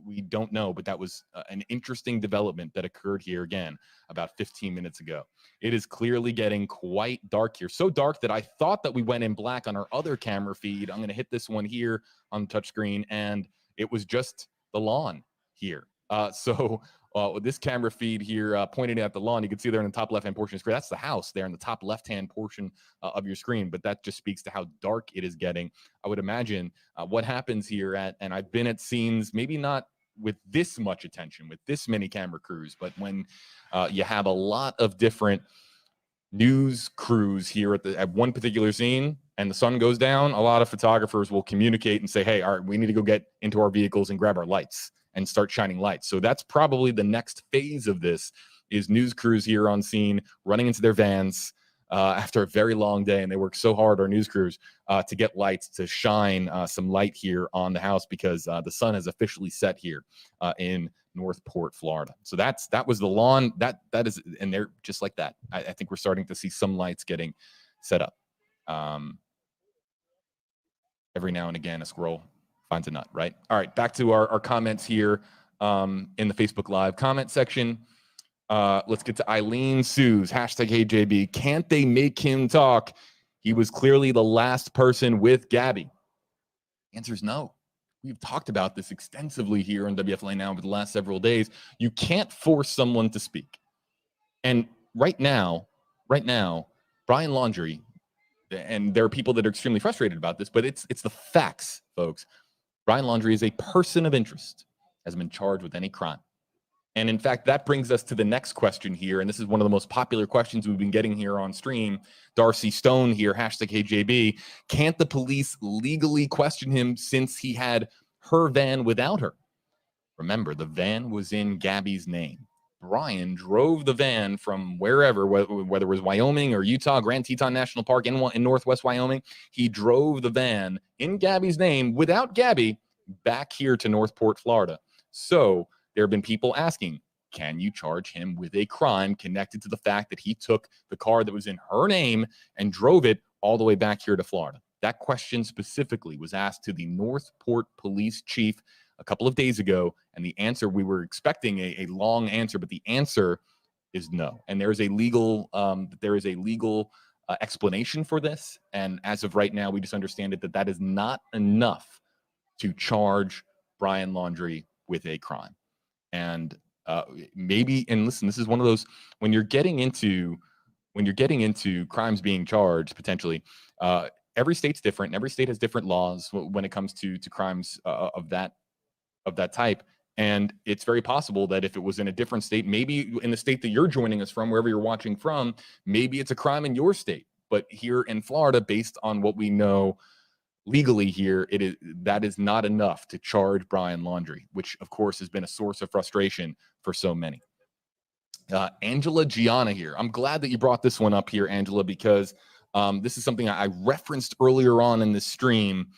We don't know, but that was an interesting development that occurred here again about 15 minutes ago. It is clearly getting quite dark here. So dark that I thought that we went in black on our other camera feed. I'm going to hit this one here on the touchscreen, and it was just the lawn here. This camera feed here pointed at the lawn, you can see there in the top left-hand portion of the screen. That's the house there in the top left-hand portion of your screen, but that just speaks to how dark it is getting. I would imagine what happens here and I've been at scenes, maybe not with this much attention, with this many camera crews, but when you have a lot of different news crews here at one particular scene and the sun goes down, a lot of photographers will communicate and say, hey, all right, we need to go get into our vehicles and grab our lights and start shining lights. So that's probably the next phase of this, is news crews here on scene running into their vans after a very long day. And they work so hard, our news crews, to get lights, to shine some light here on the house, because the sun has officially set here in Northport, Florida. So that was the lawn. That is, and they're just like that. I think we're starting to see some lights getting set up. Every now and again, a squirrel finds a nut, right? All right, back to our comments here in the Facebook Live comment section. Let's get to Eileen Sue's hashtag HJB. Can't they make him talk? He was clearly the last person with Gabby. The answer is no. we've talked about this extensively here on WFLA now over the last several days. You can't force someone to speak. And right now, Brian Laundrie, and there are people that are extremely frustrated about this, but it's the facts, folks. Brian Laundrie is a person of interest, hasn't been charged with any crime. And in fact, that brings us to the next question here. And this is one of the most popular questions we've been getting here on stream. Darcy Stone here, #HJB. Can't the police legally question him since he had her van without her? Remember, the van was in Gabby's name. Brian drove the van from wherever, whether it was Wyoming or Utah, Grand Teton National Park in Northwest Wyoming. He drove the van in Gabby's name without Gabby back here to Northport, Florida. So there have been people asking, can you charge him with a crime connected to the fact that he took the car that was in her name and drove it all the way back here to Florida? That question specifically was asked to the Northport police chief a couple of days ago, and the answer, we were expecting a long answer, but the answer is no. And there is a legal explanation for this, and as of right now, we just understand it that is not enough to charge Brian Laundrie with a crime. And maybe, and listen, this is one of those, when you're getting into crimes being charged potentially, every state's different, and every state has different laws when it comes to crimes of that type. And it's very possible that if it was in a different state, maybe in the state that you're joining us from, wherever you're watching from, maybe it's a crime in your state. But here in Florida, based on what we know legally here, that is not enough to charge Brian Laundrie, which of course has been a source of frustration for so many. Angela Gianna here. I'm glad that you brought this one up here, Angela, because this is something I referenced earlier on in this stream.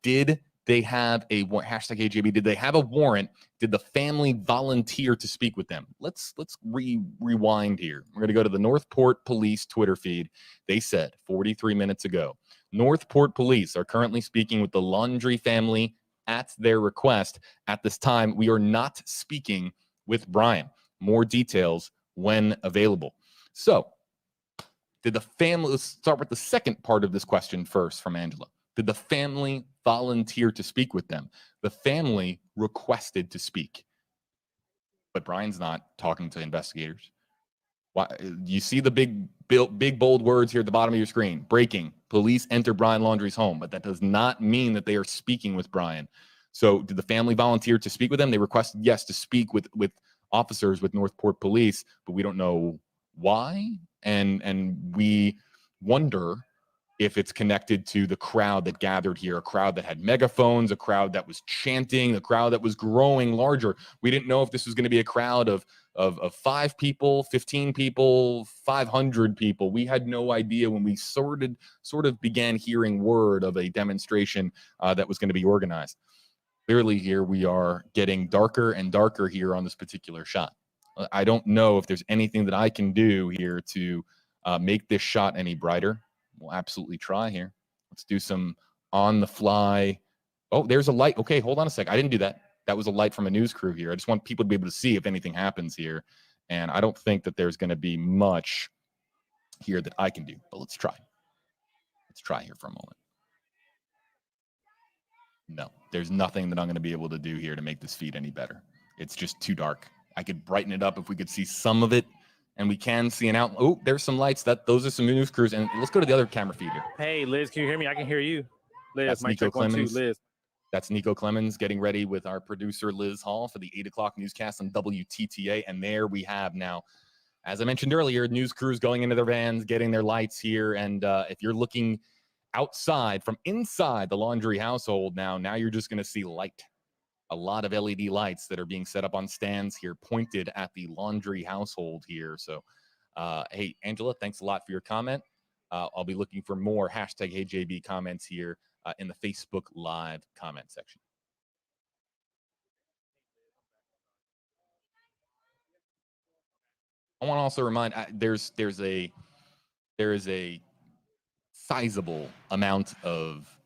Did they have a #HJB? Did they have a warrant? Did the family volunteer to speak with them? Let's rewind here. We're going to go to the Northport Police Twitter feed. They said 43 minutes ago, Northport Police are currently speaking with the Laundrie family at their request. At this time, we are not speaking with Brian. More details when available. So, did the family, let's start with the second part of this question first from Angela. Did the family volunteer to speak with them? The family requested to speak. But Brian's not talking to investigators. Why, you see the big bold words here at the bottom of your screen. Breaking. Police enter Brian Laundrie's home. But that does not mean that they are speaking with Brian. So did the family volunteer to speak with them? They requested, yes, to speak with officers with Northport Police, but we don't know why. And we wonder if it's connected to the crowd that gathered here, a crowd that had megaphones, a crowd that was chanting, a crowd that was growing larger. We didn't know if this was going to be a crowd of 5 people, 15 people, 500 people. We had no idea when we sort of began hearing word of a demonstration that was going to be organized. Clearly here we are getting darker and darker here on this particular shot. I don't know if there's anything that I can do here to make this shot any brighter. We'll absolutely try here. Let's do some on the fly. Oh, there's a light. Okay, hold on a sec. I didn't do that. That was a light from a news crew here. I just want people to be able to see if anything happens here. And I don't think that there's going to be much here that I can do, but let's try. Let's try here for a moment. No, there's nothing that I'm going to be able to do here to make this feed any better. It's just too dark. I could brighten it up if we could see some of it. And we can see an out. Oh, there's some lights. Those are some news crews. And let's go to the other camera feed here. Hey, Liz, can you hear me? I can hear you. Liz, that's Mike Nico check 1, 2, Clemens. Liz. That's Nico Clemens getting ready with our producer Liz Hall for the 8 o'clock newscast on WTTA. And there we have now, as I mentioned earlier, news crews going into their vans, getting their lights here. And if you're looking outside from inside the Laundrie household now you're just going to see light. A lot of LED lights that are being set up on stands here pointed at the Laundrie household here. So, hey, Angela, thanks a lot for your comment. I'll be looking for more #HJB comments here in the Facebook Live comment section. I want to also remind there is a sizable amount of,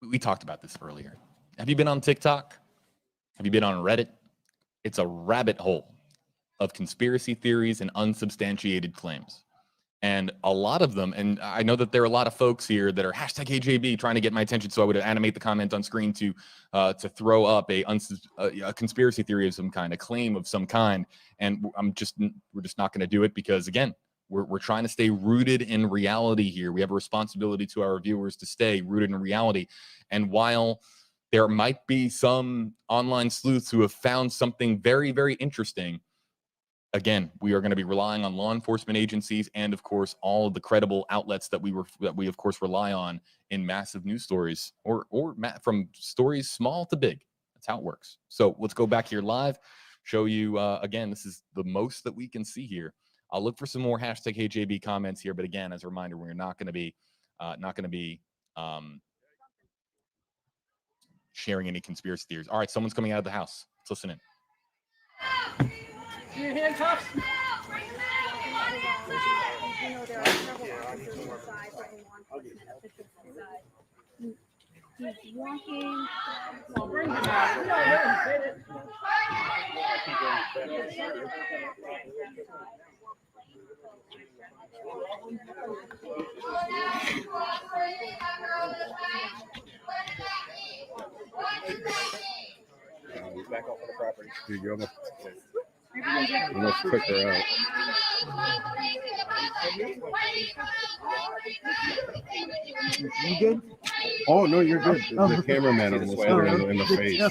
we talked about this earlier. Have you been on TikTok? Have you been on Reddit? It's a rabbit hole of conspiracy theories and unsubstantiated claims. And a lot of them, and I know that there are a lot of folks here that are hashtag AJB trying to get my attention, so I would animate the comment on screen to throw up a conspiracy theory of some kind, a claim of some kind, and we're just not going to do it because, again, we're trying to stay rooted in reality here. We have a responsibility to our viewers to stay rooted in reality, and while there might be some online sleuths who have found something very, very interesting, again, we are going to be relying on law enforcement agencies and, of course, all of the credible outlets that we of course rely on in massive news stories or from stories small to big. That's how it works. So let's go back here live, show you again. This is the most that we can see here. I'll look for some more hashtag HJB comments here, but again, as a reminder, we're not going to be sharing any conspiracy theories. All right, someone's coming out of the house. Let's listen in. Your handcuffs? He's walking. Bring him out. We don't let him fit it. He's back off on the property. Dude, you almost took her out. You good? Oh, no, you're good. The cameraman almost hit her in the face.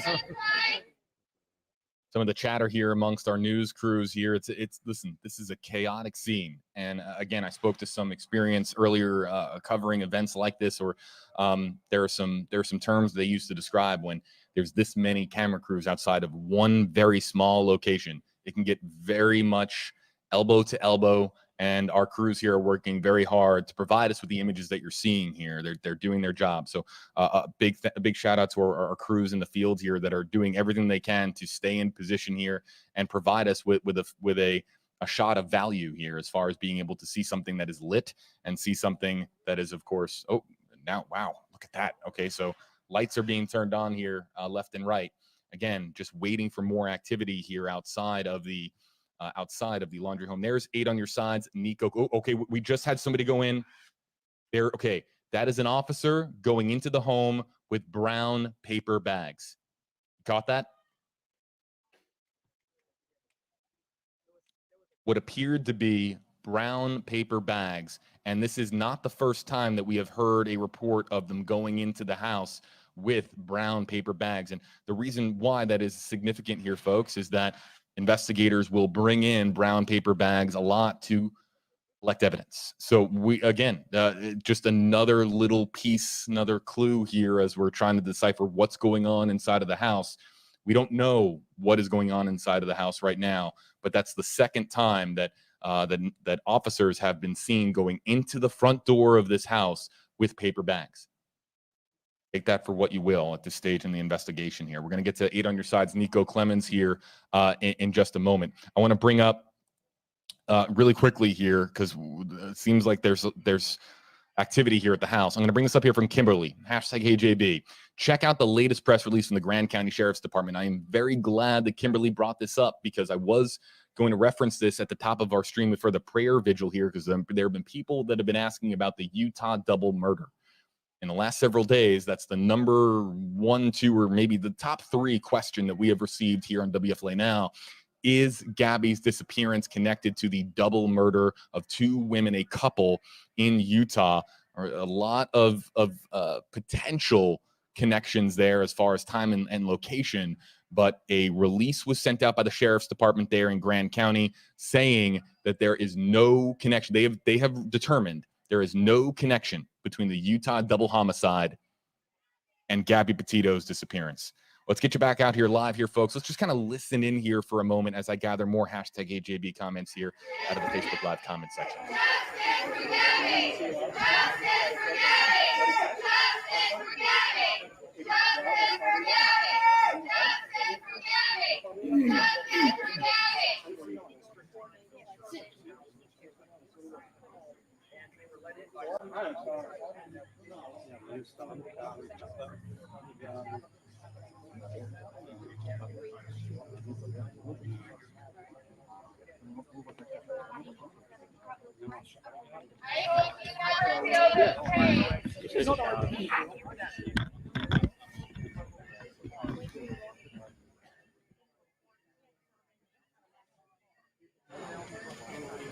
Some of the chatter here amongst our news crews here. Listen, this is a chaotic scene. And again, I spoke to some experience earlier covering events like this, or there are some terms they use to describe when there's this many camera crews outside of one very small location. It can get very much elbow to elbow, and our crews here are working very hard to provide us with the images that you're seeing here. They're doing their job. So a big shout out to our crews in the field here that are doing everything they can to stay in position here and provide us with a shot of value here, as far as being able to see something that is lit and see something that is, of course, oh, now, wow, look at that. Okay, so lights are being turned on here left and right. Again, just waiting for more activity here outside of the Laundrie home. There's 8 on your sides. Nico. Oh, okay, we just had somebody go in there. Okay, that is an officer going into the home with brown paper bags. Got that? What appeared to be brown paper bags. And this is not the first time that we have heard a report of them going into the house with brown paper bags. And the reason why that is significant here, folks, is that investigators will bring in brown paper bags a lot to collect evidence. So we, again, just another little piece, another clue here as we're trying to decipher what's going on inside of the house. We don't know what is going on inside of the house right now, but that's the second time that that officers have been seen going into the front door of this house with paper bags. Take that for what you will at this stage in the investigation here. We're going to get to 8 on your sides. Nico Clemens here in just a moment. I want to bring up really quickly here, because it seems like there's activity here at the house. I'm going to bring this up here from Kimberly, hashtag HJB. Check out the latest press release from the Grand County Sheriff's Department. I am very glad that Kimberly brought this up, because I was going to reference this at the top of our stream for the prayer vigil here, because there have been people that have been asking about the Utah double murder. In the last several days, that's the number 1, 2, or maybe the top 3 question that we have received here on WFLA Now. Is Gabby's disappearance connected to the double murder of 2 women, a couple in Utah? Or a lot of potential connections there as far as time and location. But a release was sent out by the Sheriff's Department there in Grand County saying that there is no connection. They have determined there is no connection between the Utah double homicide and Gabby Petito's disappearance. Let's get you back out here live here, folks. Let's just kind of listen in here for a moment as I gather more hashtag AJB comments here out of the Facebook Live comment section.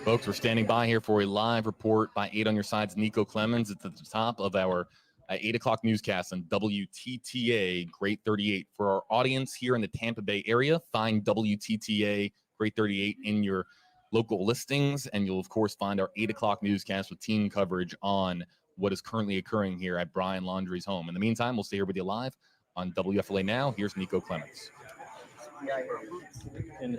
Folks, we're standing by here for a live report by 8 on Your Side's Nico Clemens. It's at the top of our 8 o'clock newscast on WTTA Great 38. For our audience here in the Tampa Bay area, find WTTA Great 38 in your local listings, and you'll, of course, find our 8 o'clock newscast with team coverage on what is currently occurring here at Brian Laundrie's home. In the meantime, we'll stay here with you live on WFLA Now. Here's Nico Clemens. And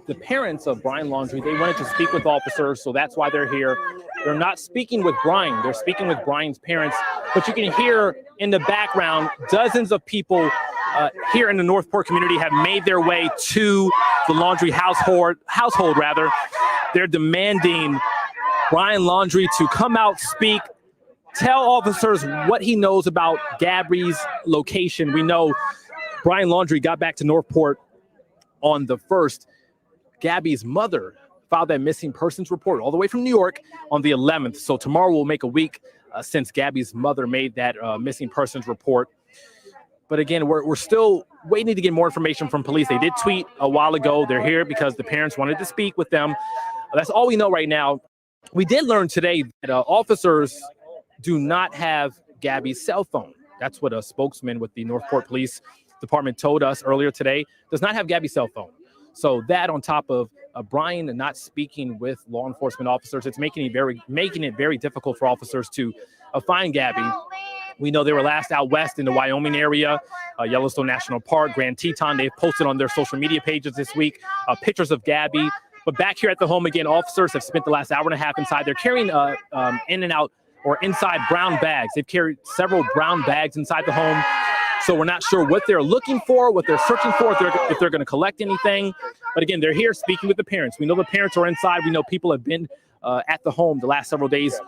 the parents of Brian Laundrie, they wanted to speak with officers, so that's why they're here. They're not speaking with Brian. They're speaking with Brian's parents. But you can hear in the background, dozens of people here in the Northport community have made their way to the Laundrie household. They're demanding Brian Laundrie to come out, speak, tell officers what he knows about Gabby's location. We know Brian Laundrie got back to Northport on the 1st. Gabby's mother filed that missing persons report all the way from New York on the 11th. So tomorrow will make a week since Gabby's mother made that missing persons report. But again, we're still waiting to get more information from police. They did tweet a while ago. They're here because the parents wanted to speak with them. That's all we know right now. We did learn today that officers do not have Gabby's cell phone. That's what a spokesman with the Northport Police Department told us earlier today. Does not have Gabby's cell phone. So that, on top of Brian not speaking with law enforcement officers, it's making it very difficult for officers to find Gabby. We know they were last out west in the Wyoming area, Yellowstone National Park, Grand Teton. They've posted on their social media pages this week pictures of Gabby. But back here at the home again, officers have spent the last hour and a half inside. They're carrying in and out or inside brown bags. They've carried several brown bags inside the home. So we're not sure what they're looking for, what they're searching for, if they're going to collect anything. But again, they're here speaking with the parents. We know the parents are inside. We know people have been at the home the last several days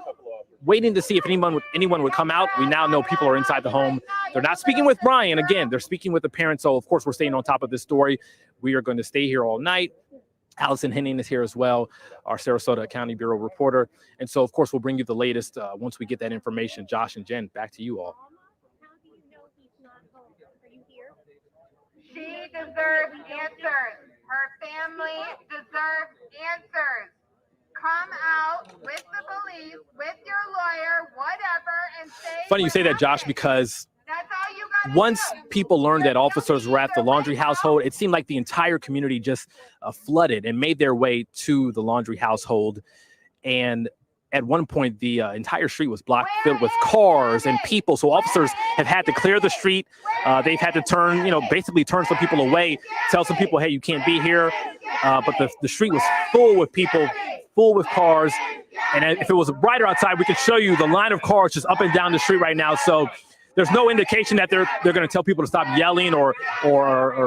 waiting to see if anyone would come out. We now know people are inside the home. They're not speaking with Brian. Again, they're speaking with the parents. So, of course, we're staying on top of this story. We are going to stay here all night. Allison Henning is here as well, our Sarasota County Bureau reporter. And so, of course, we'll bring you the latest once we get that information. Josh and Jen, back to you all. She deserves answers. Her family deserves answers. Come out with the police, with your lawyer, whatever, and say. Funny you say that, Josh, because once people learned that officers were at the Laundrie household, it seemed like the entire community just flooded and made their way to the Laundrie household. And at one point, the entire street was blocked, filled with cars and people. So officers have had to clear the street. They've had to basically turn some people away, tell some people, hey, you can't be here. But the street was full with people, full with cars. And if it was brighter outside, we could show you the line of cars just up and down the street right now. So there's no indication that they're going to tell people to stop yelling or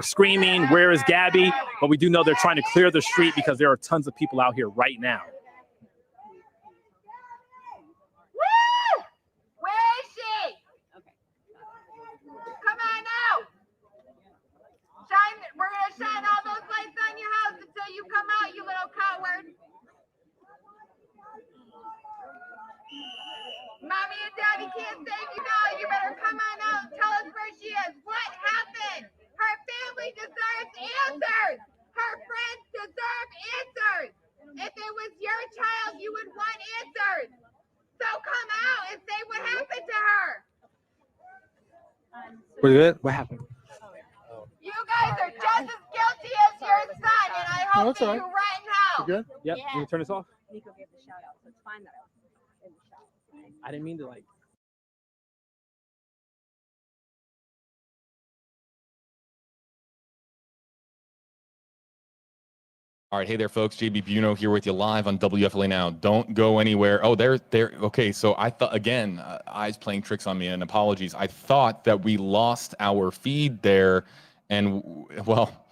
screaming, where is Gabby? But we do know they're trying to clear the street because there are tons of people out here right now. We're going to shine all those lights on your house until you come out, you little coward. Mommy and Daddy can't save you now. You better come on out and tell us where she is. What happened? Her family deserves answers. Her friends deserve answers. If it was your child, you would want answers. So come out and say what happened to her. Pretty good. What happened? You guys are just as guilty as your son, and I hope that you run out. You good? Yep. Yeah. You can turn this off? Nico gave the shout out, so it's fine that I was in the shout. I didn't mean to like. All right, hey there, folks. JB Buno here with you live on WFLA Now. Don't go anywhere. Oh, there. Okay, so I thought, again, eyes playing tricks on me, and apologies. I thought that we lost our feed there, and, well,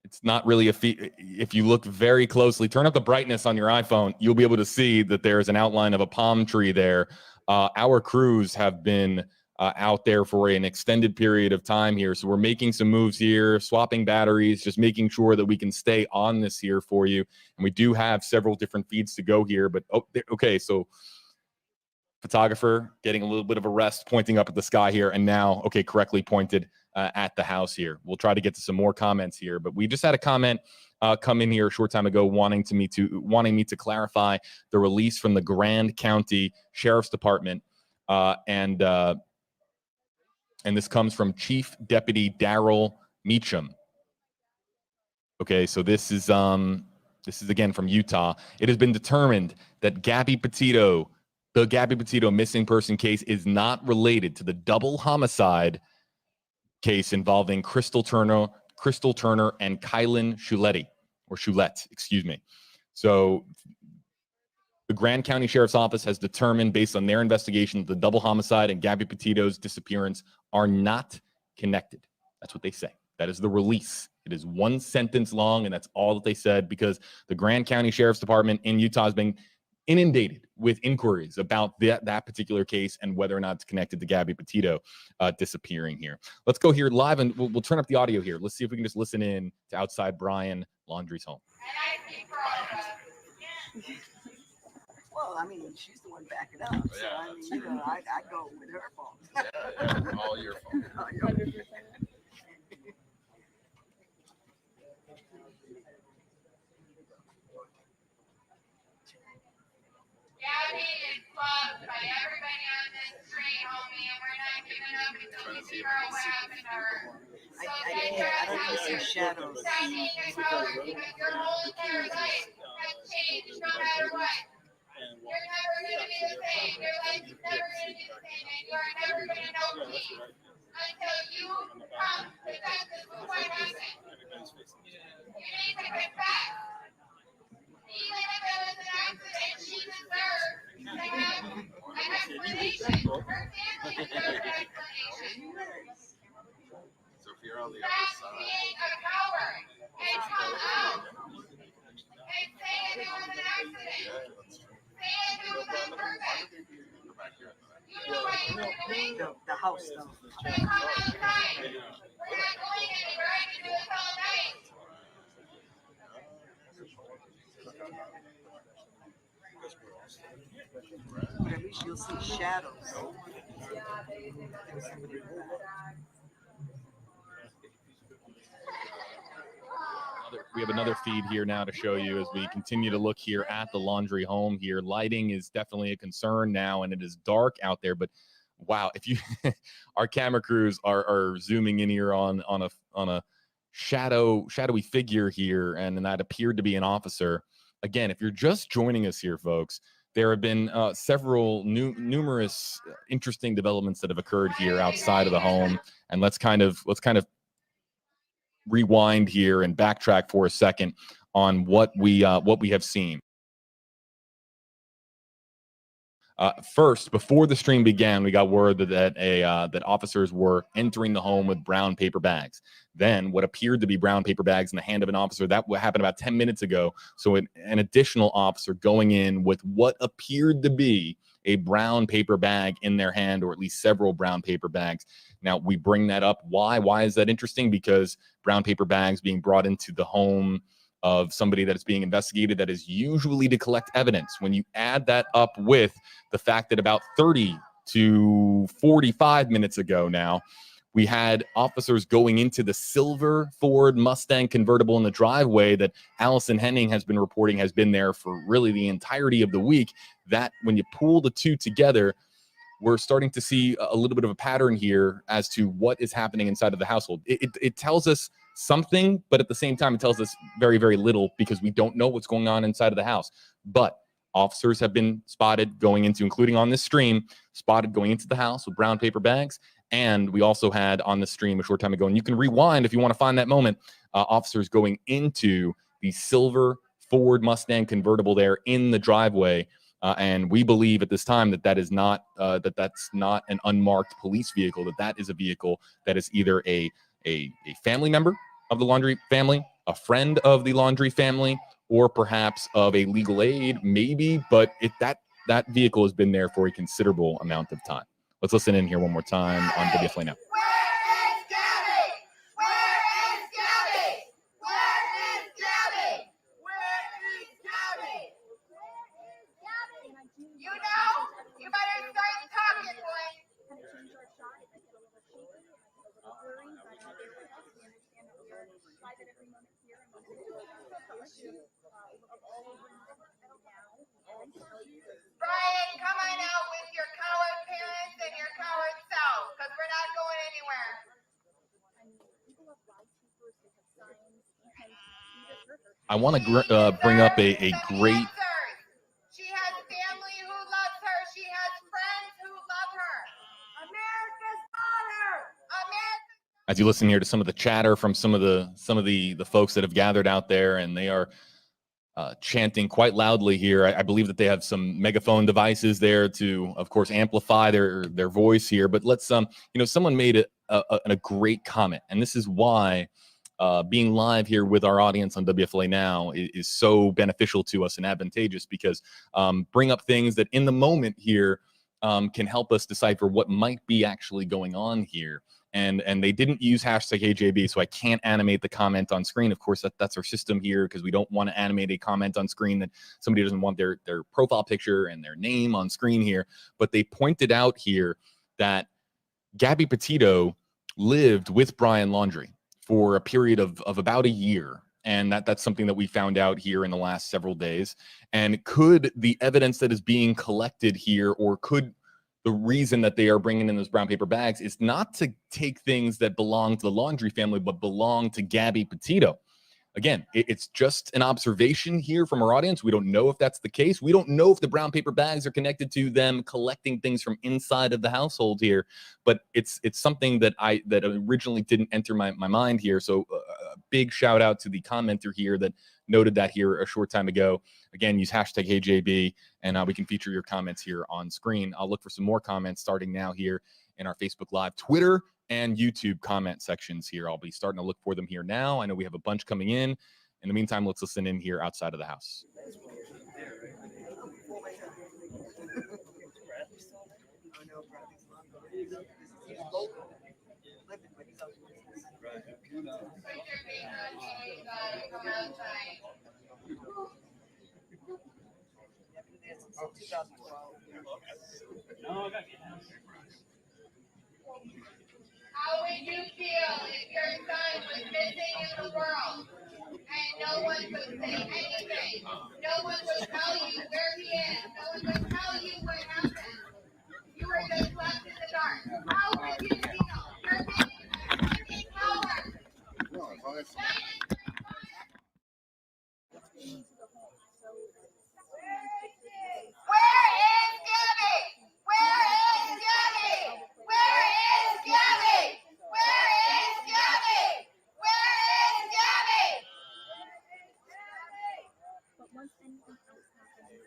it's not really a feed. If you look very closely, turn up the brightness on your iPhone, you'll be able to see that there's an outline of a palm tree there. Our crews have been out there for an extended period of time here. So we're making some moves here, swapping batteries, just making sure that we can stay on this here for you. And we do have several different feeds to go here. But okay, so photographer getting a little bit of a rest, pointing up at the sky here, and now, okay, correctly pointed at the house here. We'll try to get to some more comments here, but we just had a comment come in here a short time ago wanting me to clarify the release from the Grand County Sheriff's Department, and this comes from Chief Deputy Daryl Meacham. Okay, so this is again from Utah. It has been determined that the Gabby Petito missing person case is not related to the double homicide case involving Crystal Turner and Kylan Choulette, excuse me. So the Grand County Sheriff's Office has determined, based on their investigation, that the double homicide and Gabby Petito's disappearance are not connected. That's what they say. That is the release. It is one sentence long, and that's all that they said, because the Grand County Sheriff's Department in Utah has been inundated with inquiries about that particular case and whether or not it's connected to Gabby Petito disappearing here. Let's go here live, and we'll turn up the audio here. Let's see if we can just listen in to outside Brian Laundrie's home. Well, I mean, she's the one backing up. So, I mean, you know, I go with her fault. Yeah, all your fault. 100%. Gabby is loved by everybody on this street, homie, and we're not giving up until we figure out what happened to her. So I don't see shadows. Stacking your colors, because your whole entire life has changed no matter what. You're never going to be the same. Your life is never going to be the same, and you are never going to know peace until you come to senses with what happened. You need to confess. Even if it was an accident, she deserves to have an explanation. Her family deserves an explanation. So if you're on the Stop being a coward and come out and say if it was an accident. Say if it was on purpose. You know what you were doing? The house, though. Then come outside. We're not going anywhere. I can do this all night. But at least you'll see shadows. We have another feed here now to show you as we continue to look here at the Laundrie home here. Lighting is definitely a concern now, and it is dark out there, but wow, if you our camera crews are zooming in here on a shadowy figure here, and that appeared to be an officer. Again, if you're just joining us here, folks, there have been several numerous interesting developments that have occurred here outside of the home, and let's kind of rewind here and backtrack for a second on what we have seen. First, before the stream began, we got word that officers were entering the home with brown paper bags. Then, what appeared to be brown paper bags in the hand of an officer, that happened about 10 minutes ago. So, an additional officer going in with what appeared to be a brown paper bag in their hand, or at least several brown paper bags. Now, we bring that up. Why? Why is that interesting? Because brown paper bags being brought into the home of somebody that is being investigated, that is usually to collect evidence. When you add that up with the fact that about 30 to 45 minutes ago now, we had officers going into the silver Ford Mustang convertible in the driveway that Allison Henning has been reporting has been there for really the entirety of the week. That when you pull the two together, we're starting to see a little bit of a pattern here as to what is happening inside of the household. It tells us something, but at the same time, it tells us very, very little, because we don't know what's going on inside of the house. But officers have been spotted going into, including on this stream, spotted going into the house with brown paper bags. And we also had on the stream a short time ago, and you can rewind if you want to find that moment, officers going into the silver Ford Mustang convertible there in the driveway. And we believe at this time that is not that's not an unmarked police vehicle, that is a vehicle that is either a family member of the Laundrie family, a friend of the Laundrie family, or perhaps of a legal aid, maybe. But that vehicle has been there for a considerable amount of time. Let's listen in here one more time on WFLA Now. You know, you better start talking, boy. Brian, come on out with your coward parents and your coward self, because we're not going anywhere. I want to bring up a great. She has family who loves her. She has friends who love her. America's father. America. As you listen here to some of the chatter from some of the folks that have gathered out there, and they are chanting quite loudly here. I believe that they have some megaphone devices there to, of course, amplify their voice here. But let's someone made a great comment, and this is why being live here with our audience on WFLA Now is so beneficial to us and advantageous, because bring up things that in the moment here can help us decipher what might be actually going on here. And they didn't use hashtag AJB, so I can't animate the comment on screen. Of course, that's our system here, because we don't want to animate a comment on screen that somebody doesn't want their profile picture and their name on screen here. But they pointed out here that Gabby Petito lived with Brian Laundrie for a period of about a year. And that's something that we found out here in the last several days. And could the evidence that is being collected here, or could the reason that they are bringing in those brown paper bags is not to take things that belong to the Laundrie family, but belong to Gabby Petito? Again, it's just an observation here from our audience. We don't know if that's the case. We don't know if the brown paper bags are connected to them collecting things from inside of the household here, but it's something that originally didn't enter my mind here. So a big shout out to the commenter here that noted that here a short time ago. Again, use hashtag HeyJB, and we can feature your comments here on screen. I'll look for some more comments starting now here in our Facebook Live, Twitter, and YouTube comment sections here. I'll be starting to look for them here now. I know we have a bunch coming in. In the meantime, let's listen in here outside of the house. How would you feel if your son was missing in the world and no one would say anything? No one would tell you where he is. No one would tell you what happened. You were just left in the dark. How would you feel? You're being a fucking coward. Where is Gabby? Where is Gabby? Where is Gabby? Where is Gabby? Where is Gabby? But once anything else happens,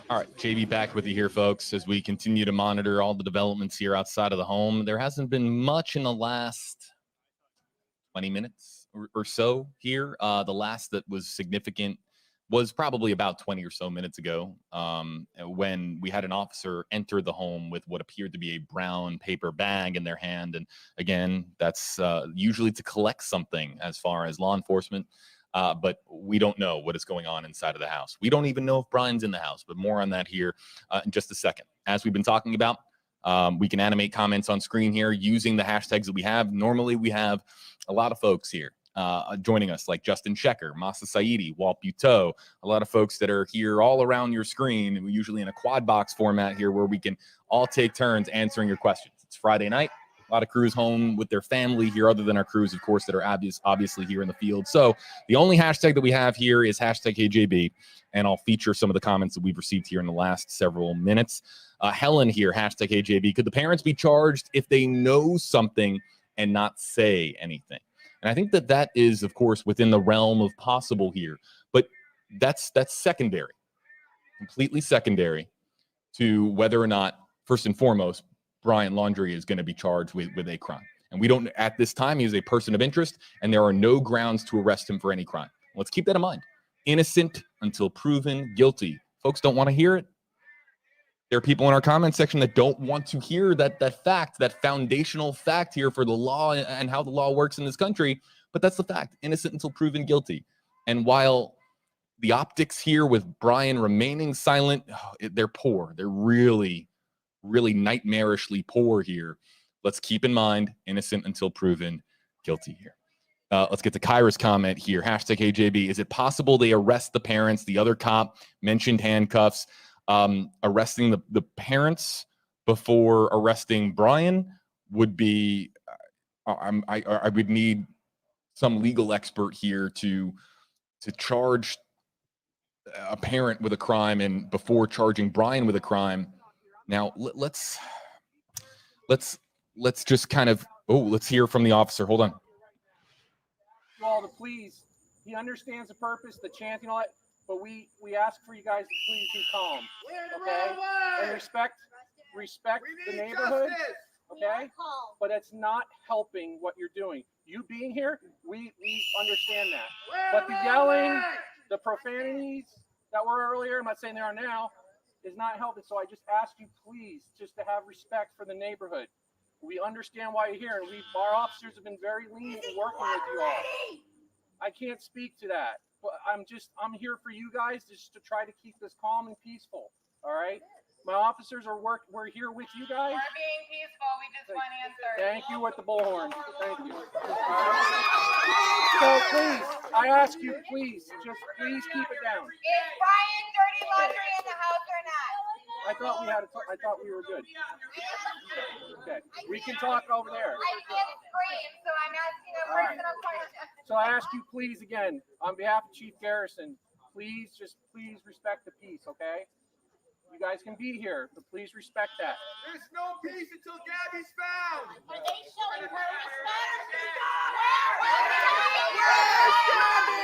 All right, JB back with you here, folks, as we continue to monitor all the developments here outside of the home. There hasn't been much in the last 20 minutes or so here. The last that was significant was probably about 20 or so minutes ago, when we had an officer enter the home with what appeared to be a brown paper bag in their hand. And again, that's usually to collect something as far as law enforcement. But we don't know what is going on inside of the house. We don't even know if Brian's in the house, but more on that here in just a second. As we've been talking about, we can animate comments on screen here using the hashtags that we have. Normally, we have a lot of folks here joining us, like Justin Checker, Masa Saidi, Walt Buteau, a lot of folks that are here all around your screen. We're usually in a quad box format here where we can all take turns answering your questions. It's Friday night. A lot of crews home with their family here, other than our crews, of course, that are obviously here in the field. So the only hashtag that we have here is hashtag KJB, and I'll feature some of the comments that we've received here in the last several minutes. Helen here, hashtag KJB. Could the parents be charged if they know something and not say anything? And I think that that is, of course, within the realm of possible here. But that's secondary, completely secondary to whether or not, first and foremost, Brian Laundrie is going to be charged with a crime. And we don't, at this time, he is a person of interest, and there are no grounds to arrest him for any crime. Let's keep that in mind. Innocent until proven guilty. Folks don't want to hear it. There are people in our comment section that don't want to hear that fact, that foundational fact here for the law and how the law works in this country. But that's the fact. Innocent until proven guilty. And while the optics here with Brian remaining silent, they're poor. They're really, really nightmarishly poor here. Let's keep in mind, innocent until proven guilty here. Let's get to Kyra's comment here. Hashtag KJB. Is it possible they arrest the parents? The other cop mentioned handcuffs. Arresting the parents before arresting Brian would be, I would need some legal expert here to charge a parent with a crime and before charging Brian with a crime. Now let's just kind of, let's hear from the officer. Hold on. All to please, he understands the purpose, the chanting, all that. But we ask for you guys to please be calm, okay? And respect the neighborhood, okay? But it's not helping what you're doing. You being here, we understand that. But the yelling, the profanities that were earlier, I'm not saying they are now, is not helping. So I just ask you, please, just to have respect for the neighborhood. We understand why you're here, and our officers have been very lenient in working with you all. I can't speak to that. But I'm here for you guys just to try to keep this calm and peaceful. All right. My officers we're here with you guys. We're being peaceful. We just want answers. Thank you with the bullhorn. Thank you. So please, I ask you, please keep it down. Is Brian dirty laundry in the house or not? I thought we were good. Okay. We can talk over there. I can't scream, so I'm asking a personal question. So I ask you, please, again, on behalf of Chief Garrison, please respect the peace, okay? You guys can be here, but please respect that. There's no peace until Gabby's found. Are they showing her respect? Where's Gabby?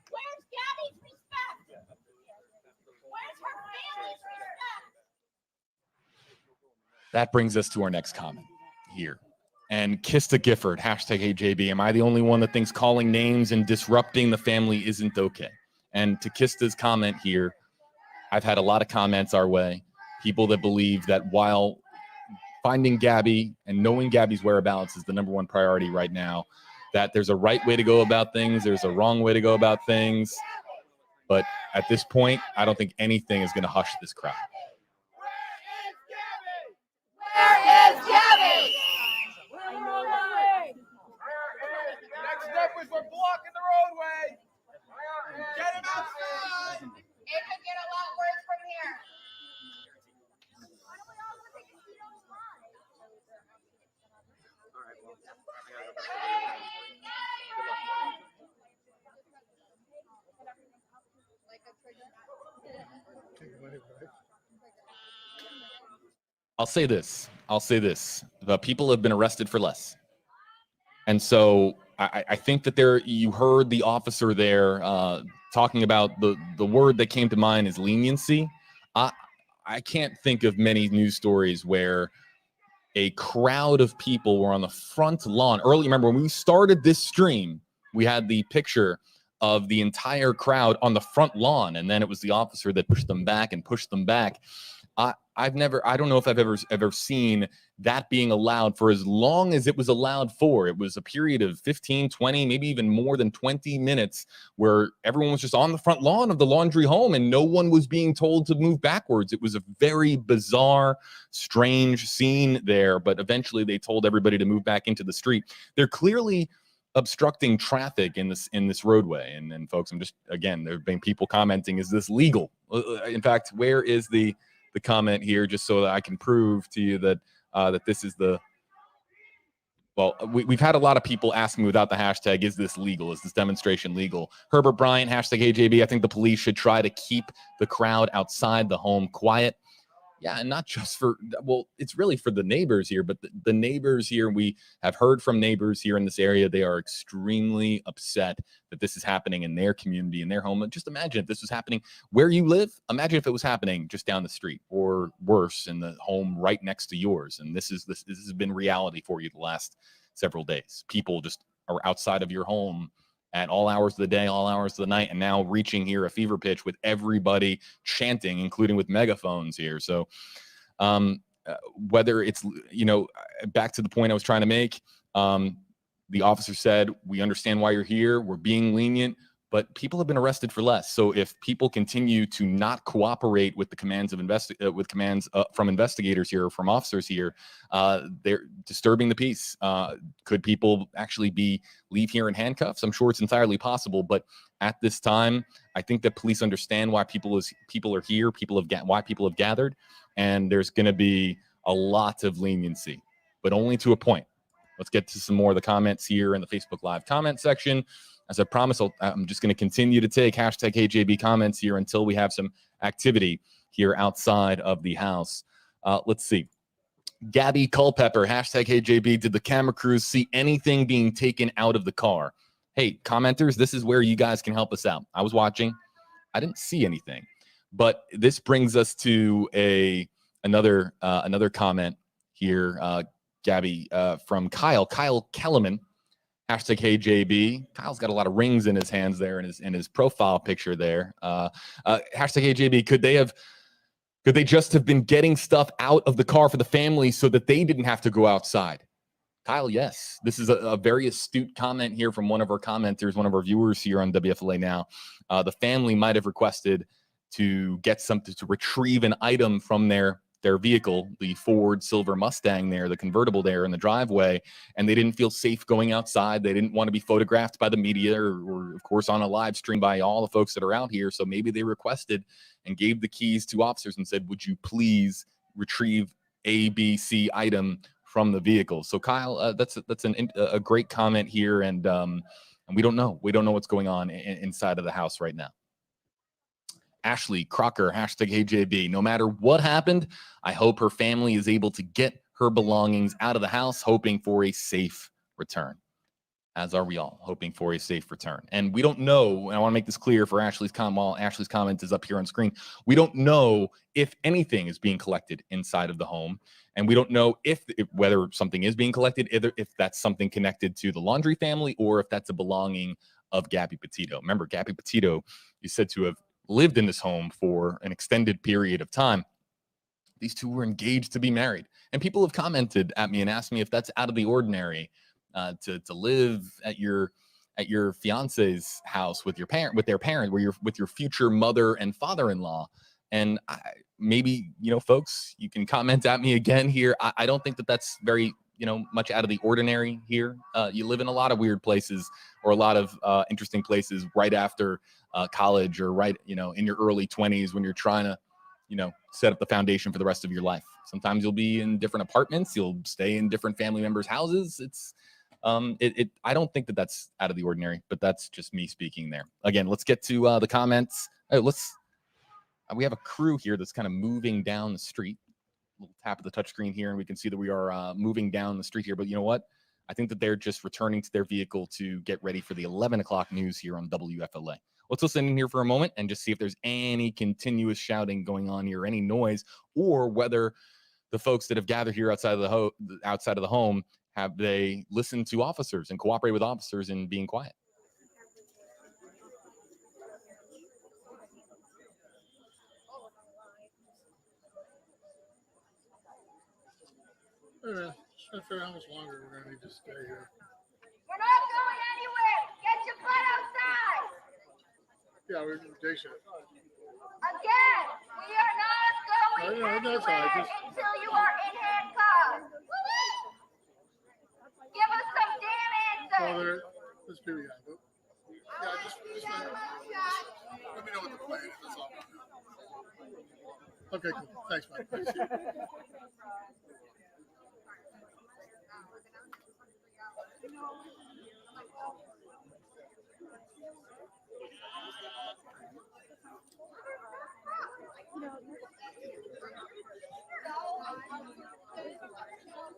Where's Gabby's respect? Where's her family's respect? That brings us to our next comment here. And Kista Gifford, hashtag AJB. Am I the only one that thinks calling names and disrupting the family isn't okay? And to Kista's comment here, I've had a lot of comments our way. People that believe that while finding Gabby and knowing Gabby's whereabouts is the #1 priority right now, that there's a right way to go about things, there's a wrong way to go about things. But at this point, I don't think anything is going to hush this crowd. Where is Gabby? Next step is we're blocking the roadway. Get him outside. It could get a lot worse from here. I'll say this. The people have been arrested for less. And so I think that you heard the officer there talking about the word that came to mind is leniency. I can't think of many news stories where a crowd of people were on the front lawn. Remember, when we started this stream, we had the picture of the entire crowd on the front lawn, and then it was the officer that pushed them back and pushed them back. I don't know if I've ever seen that being allowed for as long as it was allowed for. It was a period of 15, 20, maybe even more than 20 minutes where everyone was just on the front lawn of the Laundrie home and no one was being told to move backwards. It was a very bizarre, strange scene there, but eventually they told everybody to move back into the street. They're clearly obstructing traffic in this roadway. And folks, I'm just, again, there have been people commenting, is this legal? In fact, where is the comment here, just so that I can prove to you that that this is the, well, we've had a lot of people asking without the hashtag, is this legal? Is this demonstration legal? Herbert Bryant, hashtag AJB, I think the police should try to keep the crowd outside the home quiet. Yeah, and not just for, well, it's really for the neighbors here, but the neighbors here, we have heard from neighbors here in this area. They are extremely upset that this is happening in their community, in their home. And just imagine if this was happening where you live. Imagine if it was happening just down the street, or worse, in the home right next to yours. And this has been reality for you the last several days. People just are outside of your home at all hours of the day, all hours of the night, and now reaching here a fever pitch with everybody chanting, including with megaphones here. So whether it's, back to the point I was trying to make, the officer said, we understand why you're here. We're being lenient, but people have been arrested for less. So if people continue to not cooperate with the commands of from investigators here, or from officers here, they're disturbing the peace. Could people actually leave here in handcuffs? I'm sure it's entirely possible, but at this time, I think that police understand why people are here. Why people have gathered, and there's going to be a lot of leniency, but only to a point. Let's get to some more of the comments here in the Facebook Live comment section. As I promised, I'm just going to continue to take hashtag AJB comments here until we have some activity here outside of the house. Let's see. Gabby Culpepper, hashtag AJB, did the camera crews see anything being taken out of the car? Hey, commenters, this is where you guys can help us out. I was watching. I didn't see anything. But this brings us to another comment here, Gabby, from Kyle Kellerman. Hashtag HeyJB. Kyle's got a lot of rings in his hands there in his profile picture there. Hashtag HeyJB. Could they just have been getting stuff out of the car for the family so that they didn't have to go outside? Kyle, yes. This is a very astute comment here from one of our commenters, one of our viewers here on WFLA Now. The family might have requested to get something, to retrieve an item from their vehicle, the Ford Silver Mustang there, the convertible there in the driveway, and they didn't feel safe going outside. They didn't want to be photographed by the media or of course, on a live stream by all the folks that are out here. So maybe they requested and gave the keys to officers and said, would you please retrieve ABC item from the vehicle? So Kyle, that's a great comment here, and we don't know what's going on inside of the house right now. Ashley Crocker, hashtag HeyJB. No matter what happened, I hope her family is able to get her belongings out of the house, hoping for a safe return. As are we all, hoping for a safe return. And we don't know, and I want to make this clear for Ashley's comment, while Ashley's comment is up here on screen, we don't know if anything is being collected inside of the home. And we don't know whether something is being collected, either if that's something connected to the Laundrie family or if that's a belonging of Gabby Petito. Remember, Gabby Petito is said to have lived in this home for an extended period of time. These two were engaged to be married. And people have commented at me and asked me if that's out of the ordinary to live at your fiance's house with their parent, with your future mother and father-in-law. And maybe, folks, you can comment at me again here. I don't think that that's very, much out of the ordinary here. You live in a lot of weird places, or a lot of interesting places right after college, or right, in your early 20s when you're trying to, set up the foundation for the rest of your life. Sometimes you'll be in different apartments. You'll stay in different family members' houses. It's I don't think that that's out of the ordinary, but that's just me speaking there. Again, let's get to the comments. We have a crew here that's kind of moving down the street. A little tap of the touchscreen here, and we can see that we are moving down the street here. But you know what? I think that they're just returning to their vehicle to get ready for the 11 o'clock news here on WFLA. Let's listen in here for a moment and just see if there's any continuous shouting going on here, any noise, or whether the folks that have gathered here outside of the home, have they listened to officers and cooperate with officers in being quiet. Trying to figure out how much longer we're gonna need to stay here. We're not going anywhere. Get your butt outside. Yeah, we're in day shift. Again, we are not going anywhere until you are in handcuffs. Give us some damn answers. Well, Let's do it. Yeah, just let me know what the plan is. That's all. Okay, cool. Thanks, Mike. Thanks.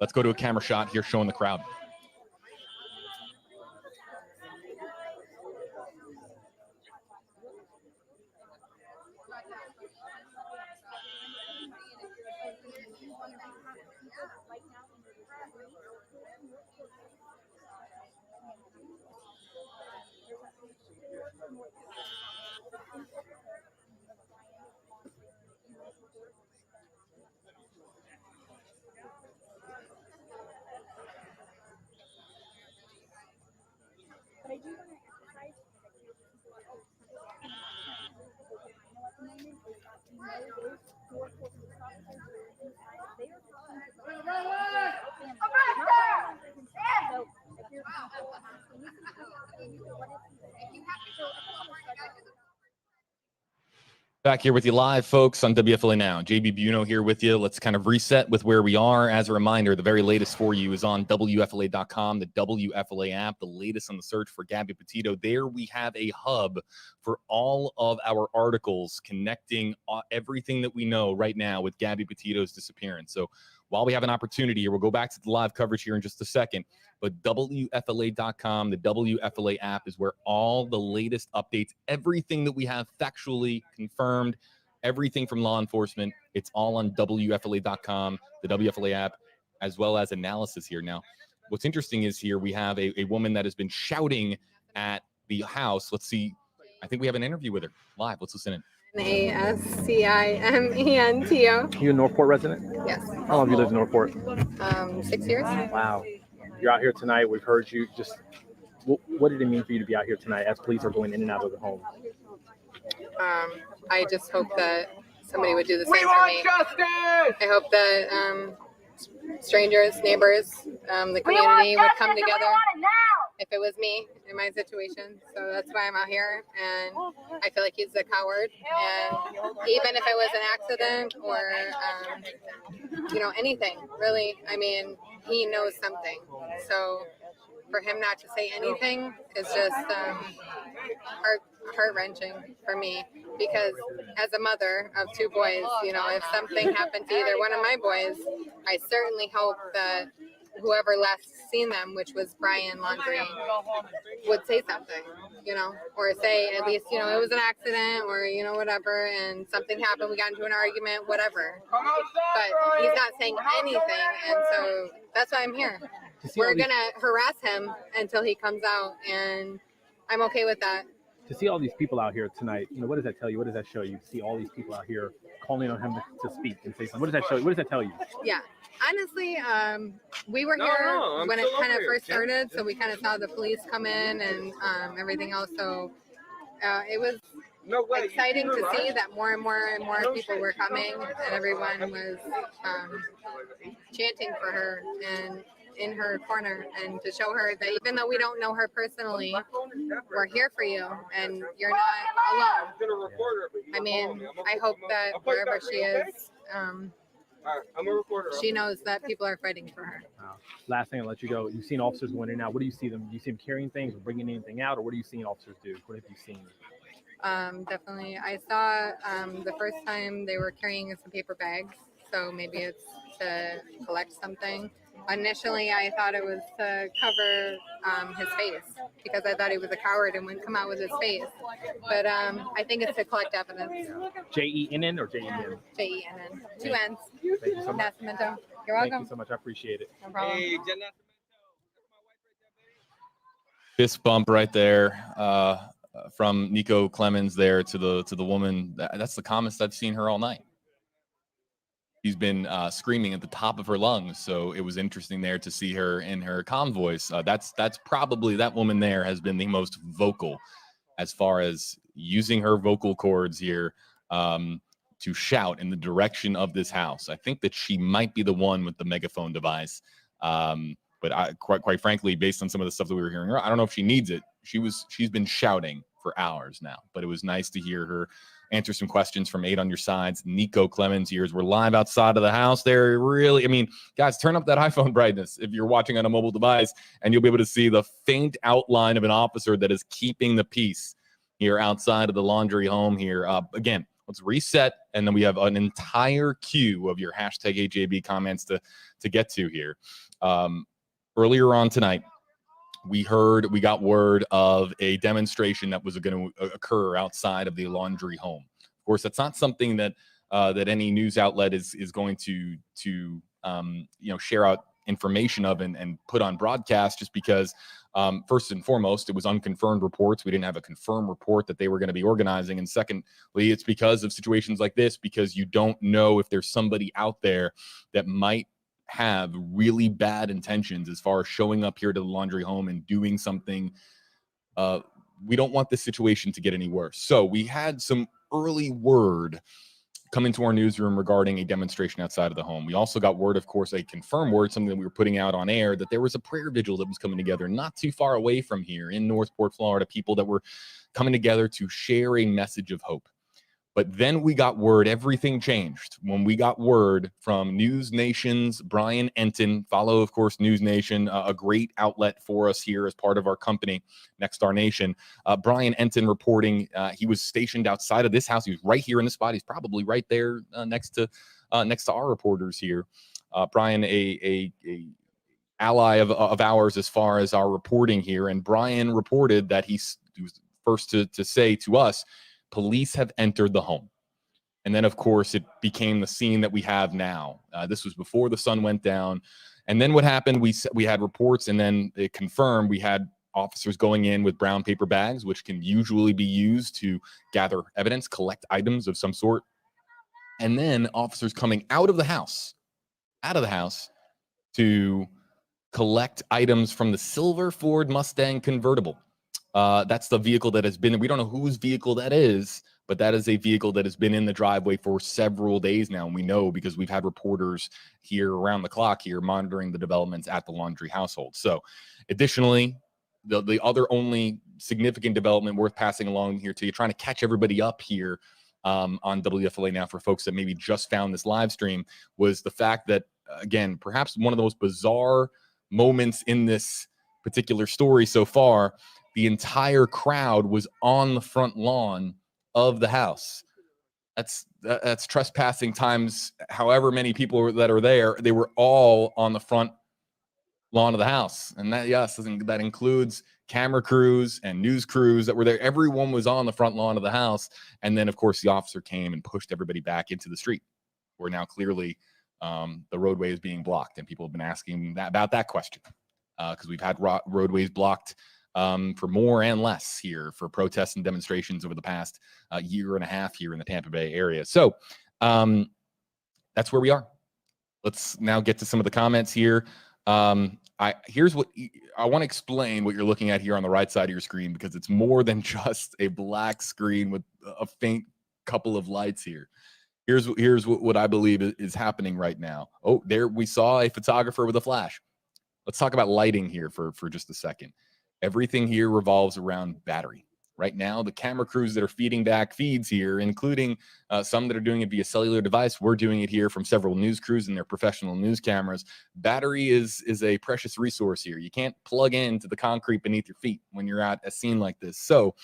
Let's go to a camera shot here showing the crowd. But I do want to emphasize that Back here with you live, folks, on WFLA Now. JB Buno here with you. Let's kind of reset with where we are. As a reminder, the very latest for you is on WFLA.com, the WFLA app, the latest on the search for Gabby Petito. There we have a hub for all of our articles connecting everything that we know right now with Gabby Petito's disappearance. So while we have an opportunity here, we'll go back to the live coverage here in just a second. But WFLA.com, the WFLA app is where all the latest updates, everything that we have factually confirmed, everything from law enforcement, it's all on WFLA.com, the WFLA app, as well as analysis here. Now, what's interesting is here we have a woman that has been shouting at the house. Let's see. I think we have an interview with her live. Let's listen in. Ascimento. You a Northport resident? Yes. How long have you lived in Northport? 6 years. Wow. You're out here tonight. We've heard you. Just what did it mean for you to be out here tonight as police are going in and out of the home? I just hope that somebody would do the same for me. Justice! I hope that strangers, neighbors, the community would come together if it was me in my situation. So that's why I'm out here, and I feel like he's a coward. And even if it was an accident or anything, really, I mean, he knows something. So for him not to say anything is just heart-wrenching for me, because as a mother of two boys, if something happened to either one of my boys, I certainly hope that whoever last seen them, which was Brian Laundrie, would say something, or say at least, it was an accident or, whatever, and something happened, we got into an argument, whatever. But he's not saying anything, and so that's why I'm here. We're going to harass him until he comes out, and I'm okay with that. To see all these people out here tonight, what does that tell you? What does that show you? To see all these people out here calling on him to speak and say something. What does that show you? What does that tell you? Yeah. Honestly, we were here when it kind of first started, so we kind of saw the police come in and everything else. So it was exciting to see that more and more and more people were coming, and everyone was chanting for her and in her corner, and to show her that even though we don't know her personally, we're here for you and you're not alone. I mean, I hope that wherever she is, she knows that people are fighting for her. Last thing, I'll let you go. You've seen officers going in and out. What do you see them? Do you see them carrying things or bringing anything out, or what are you seeing officers do? What have you seen? Definitely. I saw the first time they were carrying some paper bags, so maybe it's to collect something. Initially, I thought it was to cover his face, because I thought he was a coward and wouldn't come out with his face. But I think it's to collect evidence. J-E-N-N or J-E-N? J-E-N-N. 2 N's. Thank you so much. Nascimento. You're welcome. Thank you so much. I appreciate it. No problem. Fist bump right there from Nico Clemens there to the woman. That's the calmest I've seen her all night. She's been screaming at the top of her lungs, so it was interesting there to see her in her calm voice. That's probably, that woman there has been the most vocal as far as using her vocal cords here to shout in the direction of this house. I think that she might be the one with the megaphone device. But quite frankly, based on some of the stuff that we were hearing, I don't know if she needs it. She's been shouting for hours now, but it was nice to hear her answer some questions from 8 on Your Sides. Nico Clemens here. We're live outside of the house. There, really, I mean, guys, turn up that iPhone brightness if you're watching on a mobile device, and you'll be able to see the faint outline of an officer that is keeping the peace here outside of the Laundrie home here. Again, let's reset, and then we have an entire queue of your hashtag AJB comments to get to here. Earlier on tonight, we got word of a demonstration that was going to occur outside of the Laundrie home. Of course, that's not something that any news outlet is going to share out information of and put on broadcast, just because first and foremost, it was unconfirmed reports. We didn't have a confirmed report that they were going to be organizing. And secondly, it's because of situations like this, because you don't know if there's somebody out there that might have really bad intentions as far as showing up here to the Laundrie home and doing something. We don't want this situation to get any worse. So we had some early word come into our newsroom regarding a demonstration outside of the home. We also got word, of course, a confirmed word, something that we were putting out on air, that there was a prayer vigil that was coming together not too far away from here in Northport, Florida, people that were coming together to share a message of hope. But then we got word, everything changed when we got word from News Nation's Brian Enton. Follow, of course, News Nation, a great outlet for us here as part of our company, Next Star Nation. Brian Enton reporting he was stationed outside of this house. He was right here in the spot. He's probably right there next to our reporters here. Brian, a ally of ours as far as our reporting here. And Brian reported that he was first to say to us, police have entered the home. And then, of course, it became the scene that we have now. This was before the sun went down. And then what happened, we had reports, and then it confirmed we had officers going in with brown paper bags, which can usually be used to gather evidence, collect items of some sort. And then officers coming out of the house to collect items from the silver Ford Mustang convertible. That's the vehicle that has been, we don't know whose vehicle that is, but that is a vehicle that has been in the driveway for several days now. And we know because we've had reporters here around the clock here monitoring the developments at the Laundrie household. So additionally, the other only significant development worth passing along here to you, trying to catch everybody up here on WFLA now for folks that maybe just found this live stream, was the fact that, again, perhaps one of the most bizarre moments in this particular story so far, the entire crowd was on the front lawn of the house. That's trespassing times however many people that are there. They were all on the front lawn of the house. And that includes camera crews and news crews that were there. Everyone was on the front lawn of the house. And then, of course, the officer came and pushed everybody back into the street, where now clearly the roadway is being blocked. And people have been asking about that question because we've had roadways blocked for more and less here for protests and demonstrations over the past year and a half here in the Tampa Bay area. So that's where we are. Let's now get to some of the comments here. Here's what I want to explain what you're looking at here on the right side of your screen, because it's more than just a black screen with a faint couple of lights here. Here's what I believe is happening right now. Oh, there we saw a photographer with a flash. Let's talk about lighting here for just a second. Everything here revolves around battery. Right now, the camera crews that are feeding back feeds here, including some that are doing it via cellular device. We're doing it here from several news crews and their professional news cameras. Battery is a precious resource here. You can't plug into the concrete beneath your feet when you're at a scene like this. So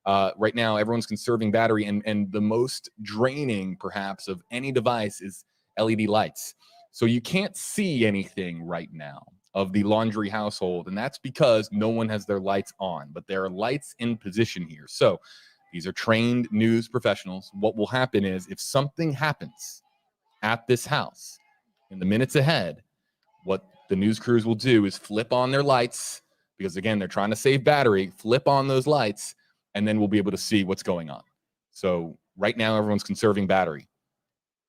right now, everyone's conserving battery, and the most draining, perhaps, of any device is LED lights. So you can't see anything right now of the Laundrie household, and that's because no one has their lights on, but there are lights in position here. So these are trained news professionals. What will happen is, if something happens at this house in the minutes ahead, what the news crews will do is flip on their lights, because again, they're trying to save battery, flip on those lights, and then we'll be able to see what's going on. So right now, everyone's conserving battery,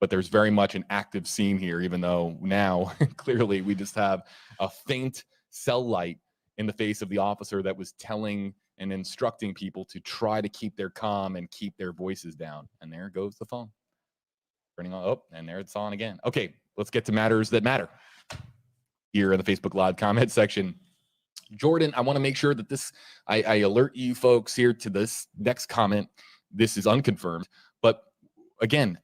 but there's very much an active scene here, even though now clearly we just have a faint cell light in the face of the officer that was telling and instructing people to try to keep their calm and keep their voices down. And there goes the phone. Turning on, oh, and there it's on again. Okay, let's get to matters that matter. here in the Facebook Live comment section. Jordan, I want to make sure that I alert you folks here to this next comment. This is unconfirmed, but again,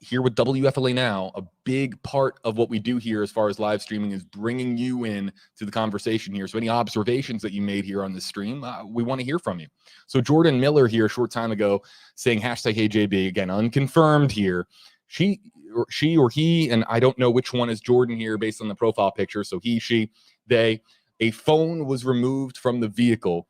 here with WFLA Now, a big part of what we do here as far as live streaming is bringing you in to the conversation here. So any observations that you made here on this stream, we want to hear from you. So Jordan Miller here a short time ago saying #HeyJB, again, unconfirmed here. She or he, and I don't know which one is Jordan here based on the profile picture. So he, she, they, a phone was removed from the vehicle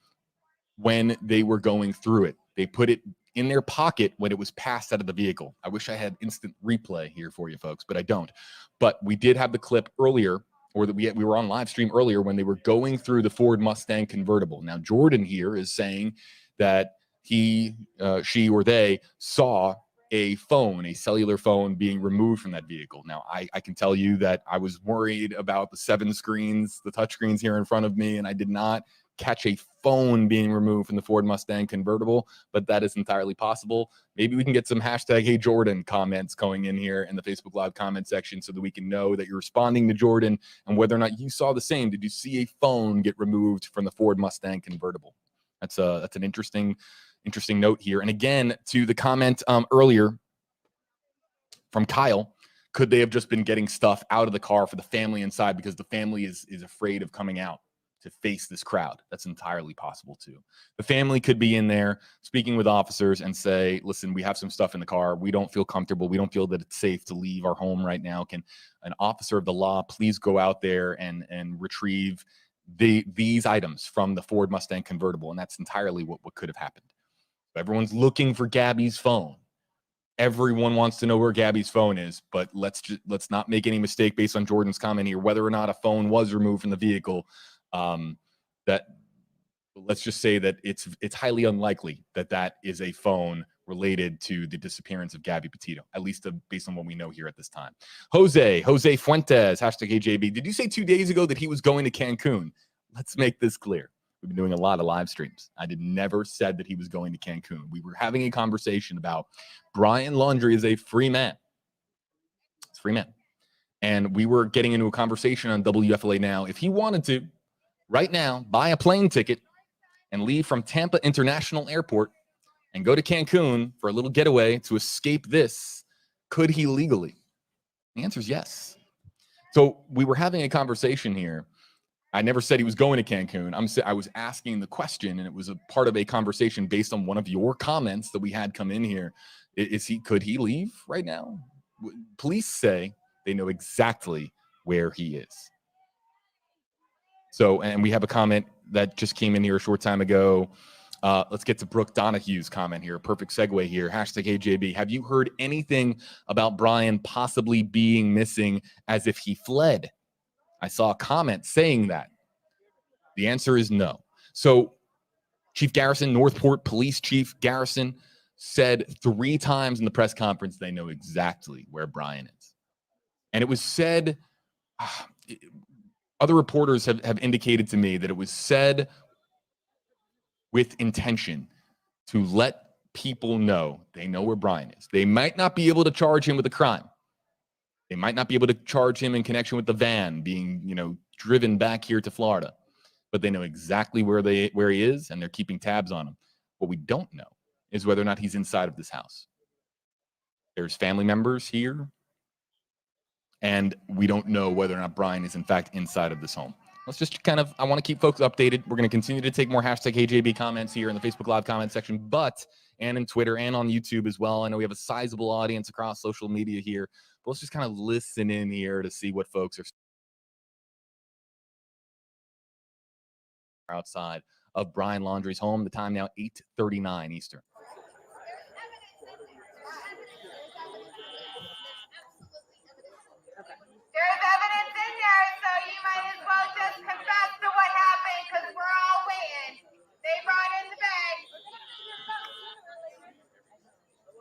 when they were going through it. They put it in their pocket when it was passed out of the vehicle. I wish I had instant replay here for you folks, but I don't. But we did have the clip earlier, or that we were on live stream earlier when they were going through the Ford Mustang convertible. Now, Jordan here is saying that he, she, or they saw a phone, a cellular phone being removed from that vehicle. Now, I can tell you that I was worried about the 7 screens, the touch screens here in front of me, and I did not catch a phone being removed from the Ford Mustang convertible, but that is entirely possible. Maybe we can get some #HeyJordan comments going in here in the Facebook Live comment section so that we can know that you're responding to Jordan and whether or not you saw the same. Did you see a phone get removed from the Ford Mustang convertible? That's an interesting note here. And again, to the comment earlier from Kyle, could they have just been getting stuff out of the car for the family inside because the family is afraid of coming out to face this crowd? That's entirely possible too. The family could be in there speaking with officers and say, listen, we have some stuff in the car. We don't feel comfortable. We don't feel that it's safe to leave our home right now. Can an officer of the law please go out there and retrieve these items from the Ford Mustang convertible? And that's entirely what could have happened. Everyone's looking for Gabby's phone. Everyone wants to know where Gabby's phone is, but let's not make any mistake based on Jordan's comment here, whether or not a phone was removed from the vehicle. That let's just say that it's highly unlikely that is a phone related to the disappearance of Gabby Petito, at least based on what we know here at this time. Jose Fuentes, #HeyJB. Did you say 2 days ago that he was going to Cancun? Let's make this clear. We've been doing a lot of live streams. I never said that he was going to Cancun. We were having a conversation about Brian Laundrie is a free man. It's a free man. And we were getting into a conversation on WFLA Now. If he wanted to, right now, buy a plane ticket and leave from Tampa International Airport and go to Cancun for a little getaway to escape this, could he legally? The answer is yes. So we were having a conversation here. I never said he was going to Cancun. I was asking the question, and it was a part of a conversation based on one of your comments that we had come in here. Could he leave right now? Police say they know exactly where he is. So, and we have a comment that just came in here a short time ago. Let's get to Brooke Donahue's comment here. Perfect segue here. #HeyJB. Have you heard anything about Brian possibly being missing as if he fled? I saw a comment saying that. The answer is no. So Chief Garrison, Northport Police Chief Garrison, said 3 times in the press conference they know exactly where Brian is. And it was said, other reporters have indicated to me that it was said with intention to let people know they know where Brian is. They might not be able to charge him with a crime. They might not be able to charge him in connection with the van being, driven back here to Florida, but they know exactly where he is, and they're keeping tabs on him. What we don't know is whether or not he's inside of this house. There's family members here, and we don't know whether or not Brian is in fact inside of this home. Let's just I want to keep folks updated. We're going to continue to take more #HeyJB comments here in the Facebook Live comment section, and in Twitter and on YouTube as well. I know we have a sizable audience across social media here, but let's just kind of listen in here to see what folks are outside of Brian Laundrie's home. The time now 8:39 Eastern. There's evidence in there, so you might as well just confess to what happened, because we're all waiting. They brought in the bag.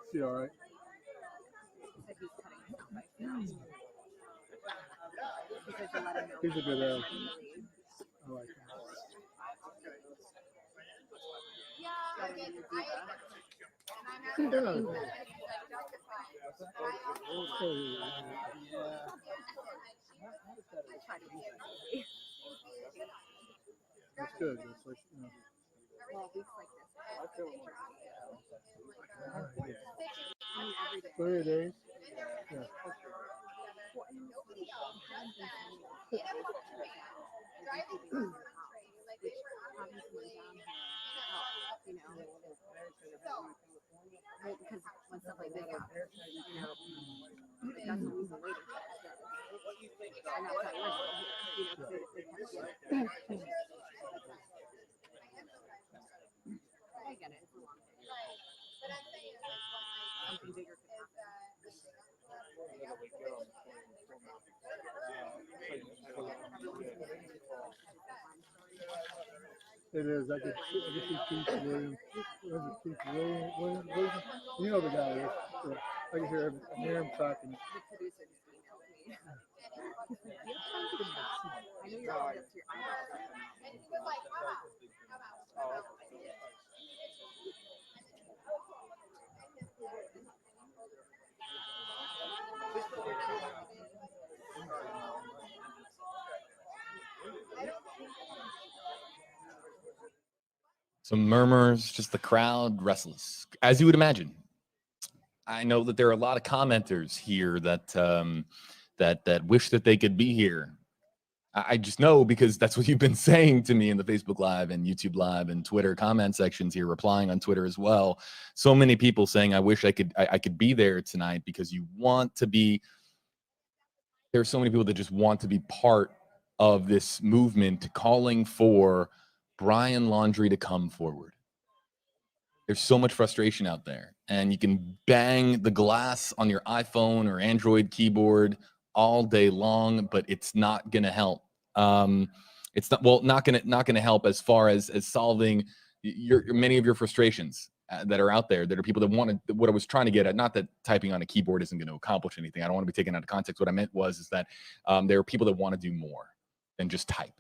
Is he all right? He's a good I like him. try to be easy. That's good. That's like, you know. Well, weeks like this. I feel it. I mean, every day. 30 days. Yeah. Well, and you haven't been saying it. Like, including your house, which having someone down here helps, you know. Well, because when stuff like this happens, you know, like that's the reason waiting for us. And that's why we're still here, you know, because they kept you. I get it. It's a long day. Something bigger could happen. It is. I just see Keith Williams. Keith Williams. You know the guy. Yeah. I can hear him talking. The producer just emailed me. I know you're all up to your eyebrows right now. And he was like, Some murmurs, just the crowd restless, as you would imagine. I know that there are a lot of commenters here that that wish that they could be here. I just know because that's what you've been saying to me in the Facebook Live and YouTube Live and Twitter comment sections here, replying on Twitter as well. So many people saying, I wish I could be there tonight because you want to be. There's so many people that just want to be part of this movement calling for Brian Laundrie to come forward. There's so much frustration out there, and you can bang the glass on your iPhone or Android keyboard all day long, but it's not going to help. It's not going to help as far as solving many of your frustrations that are out there. That are people that wanted what I was trying to get at. Not that typing on a keyboard isn't going to accomplish anything. I don't want to be taken out of context. What I meant is that there are people that want to do more than just type.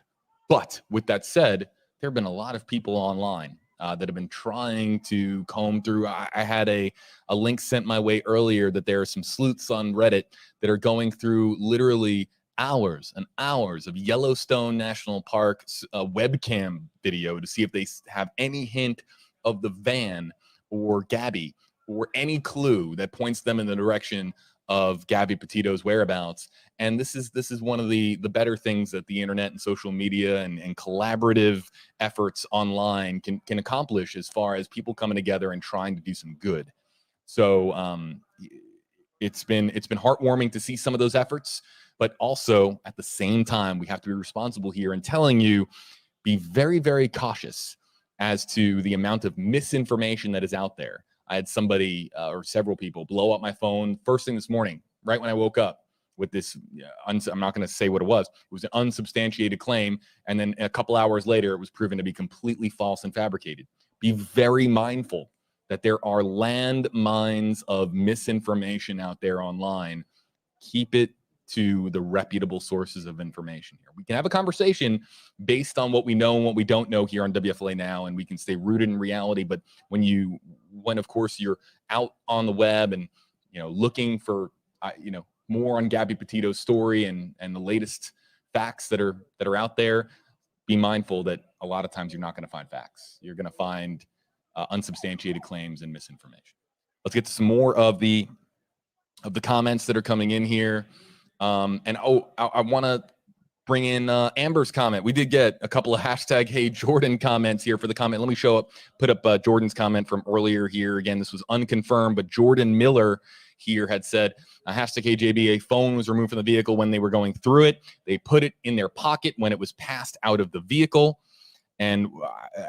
But with that said, there have been a lot of people online that have been trying to comb through. I had a link sent my way earlier that there are some sleuths on Reddit that are going through literally hours and hours of Yellowstone National Park webcam video to see if they have any hint of the van or Gabby or any clue that points them in the direction of Gabby Petito's whereabouts. And this is one of the better things that the internet and social media and collaborative efforts online can accomplish as far as people coming together and trying to do some good. So it's been heartwarming to see some of those efforts, but also at the same time, we have to be responsible here and telling you, be very, very cautious as to the amount of misinformation that is out there. I had somebody or several people blow up my phone first thing this morning, right when I woke up, with this, I'm not going to say what it was. It was an unsubstantiated claim. And then a couple hours later, it was proven to be completely false and fabricated. Be very mindful that there are landmines of misinformation out there online. Keep it to the reputable sources of information here. We can have a conversation based on what we know and what we don't know here on WFLA Now, and we can stay rooted in reality. But when of course you're out on the web and looking for more on Gabby Petito's story and the latest facts that are out there, be mindful that a lot of times you're not going to find facts. You're going to find unsubstantiated claims and misinformation. Let's get to some more of the comments that are coming in here. I want to bring in Amber's comment. We did get a couple of hashtag Hey Jordan comments here for the comment. Let me put up Jordan's comment from earlier here. Again, this was unconfirmed, but Jordan Miller here had said, hashtag HJB, a phone was removed from the vehicle when they were going through it. They put it in their pocket when it was passed out of the vehicle. And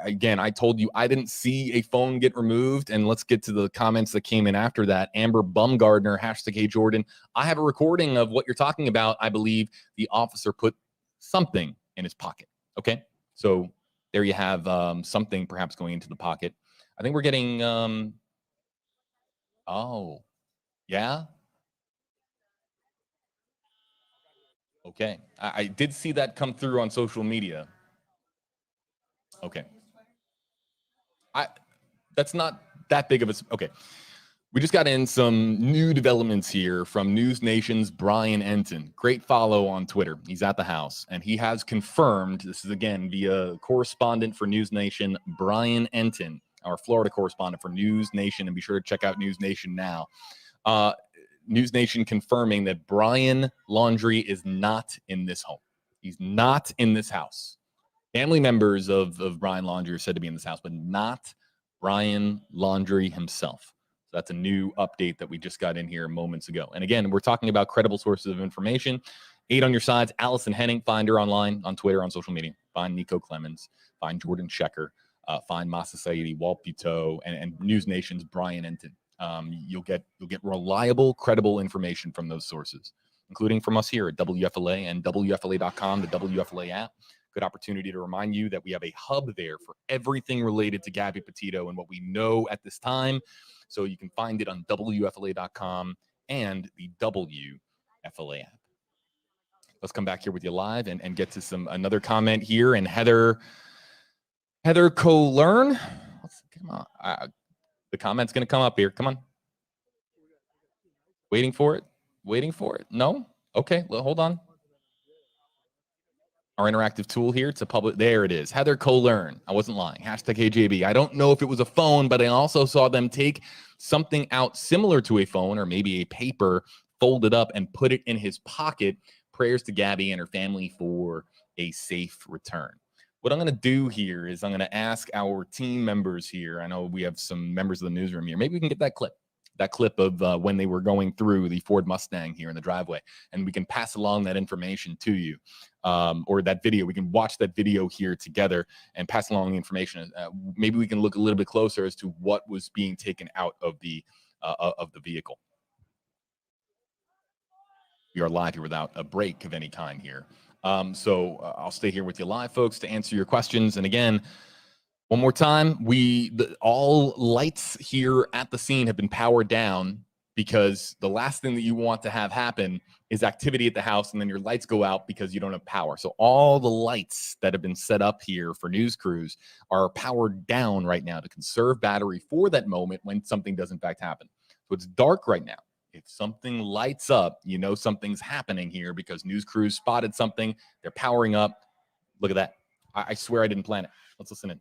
again, I told you I didn't see a phone get removed. And let's get to the comments that came in after that. Amber Bumgardner, hashtag Hey Jordan. I have a recording of what you're talking about. I believe the officer put something in his pocket. Okay, so there you have something perhaps going into the pocket. I think we're getting, oh, yeah. Okay, I did see that come through on social media. Okay. That's not that big of a, okay. We just got in some new developments here from News Nation's Brian Enton. Great follow on Twitter. He's at the house, and he has confirmed, this is again via correspondent for News Nation, Brian Enton, our Florida correspondent for News Nation, and be sure to check out News Nation now. News Nation confirming that Brian Laundrie is not in this home. He's not in this house. Family members of Brian Laundrie are said to be in this house, but not Brian Laundrie himself. That's a new update that we just got in here moments ago. And again, we're talking about credible sources of information. 8 on your sides. Allison Henning, find her online, on Twitter, on social media. Find Nico Clemens. Find Jordan Shecker. Find Masa Saidi, Walt Petito, and News Nation's Brian Enton. You'll get reliable, credible information from those sources, including from us here at WFLA and WFLA.com, the WFLA app. Good opportunity to remind you that we have a hub there for everything related to Gabby Petito and what we know at this time. So you can find it on WFLA.com and the WFLA app. Let's come back here with you live and get to another comment here. And Heather Colern. Come on. The comment's going to come up here. Come on. Waiting for it. No? Okay, well, hold on. Our interactive tool here. It's a public. There it is. Heather Colern. I wasn't lying. #KJB. I don't know if it was a phone, but I also saw them take something out similar to a phone or maybe a paper, fold it up and put it in his pocket. Prayers to Gabby and her family for a safe return. What I'm going to do here is I'm going to ask our team members here. I know we have some members of the newsroom here. Maybe we can get that clip of when they were going through the Ford Mustang here in the driveway, and we can pass along that information to you, or that video. We can watch that video here together and pass along the information. Maybe we can look a little bit closer as to what was being taken out of the vehicle. We are live here without a break of any kind here. So I'll stay here with you live, folks, to answer your questions. And again, one more time, all lights here at the scene have been powered down, because the last thing that you want to have happen is activity at the house and then your lights go out because you don't have power. So all the lights that have been set up here for news crews are powered down right now to conserve battery for that moment when something does in fact happen. So it's dark right now. If something lights up, you know something's happening here because news crews spotted something. They're powering up. Look at that. I swear I didn't plan it. Let's listen in.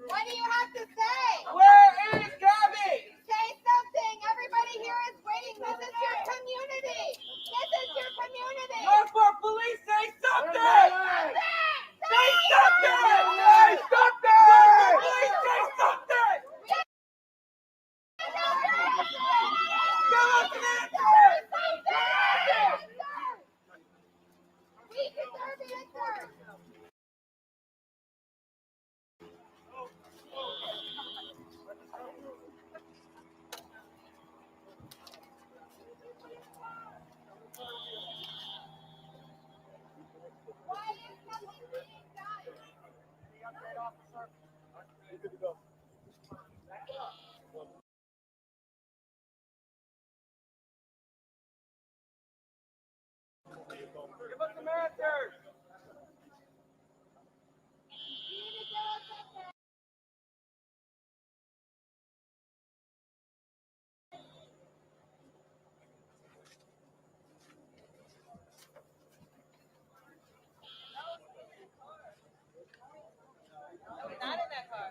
What do you have to say? Where is Gabby? Say something. Everybody here is waiting. This is your community. This is your community. Norfolk police, say something! Say something! Say something! Norfolk police, say something! Give us an answer! We deserve the answer. Give us some answers! Not in that car.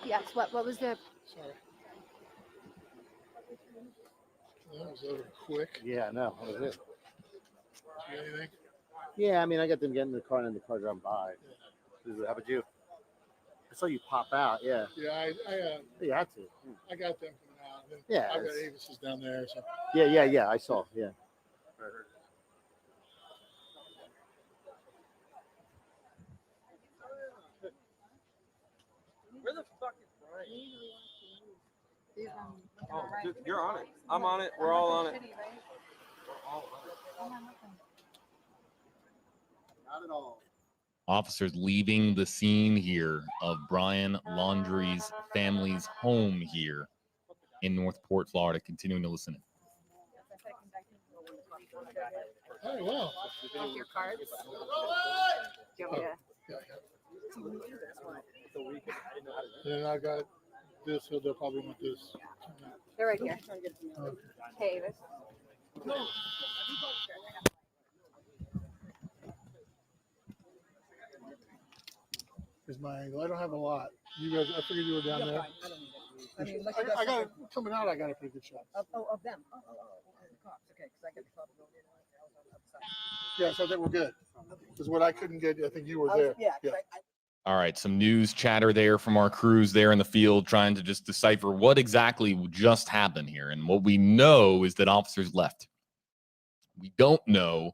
Yes, what was the... Sorry. That was a little quick. Yeah, no, that was it. See anything? Yeah, I mean, I got them getting in the car and then the car driving by. How about you? I saw you pop out. Yeah. Yeah, You had to. I got them coming out. And then Yeah, I've got it's- Avis's down there. So. Yeah. I saw. Yeah. Where the fuck is Brian? Oh, dude, you're on it. I'm on it. We're all on it. Not at all. Officers leaving the scene here of Brian Laundrie's family's home here in Northport, Florida, continuing to listen in. Oh, wow. Off your cards. Do you want me to? Then I got this, so they'll probably want this. They're right here. Okay. Hey, this. Is my angle. I don't have a lot. You guys, I figured you were down there. I mean, I got it coming out. I got a pretty good shot. of them. Oh, the cops. Okay, because I get the cops going in. I was on the other side. Yeah, so I think we're good. Because what I couldn't get, I think you were there. Yeah. All right, some news chatter there from our crews there in the field trying to just decipher what exactly just happened here. And what we know is that officers left. We don't know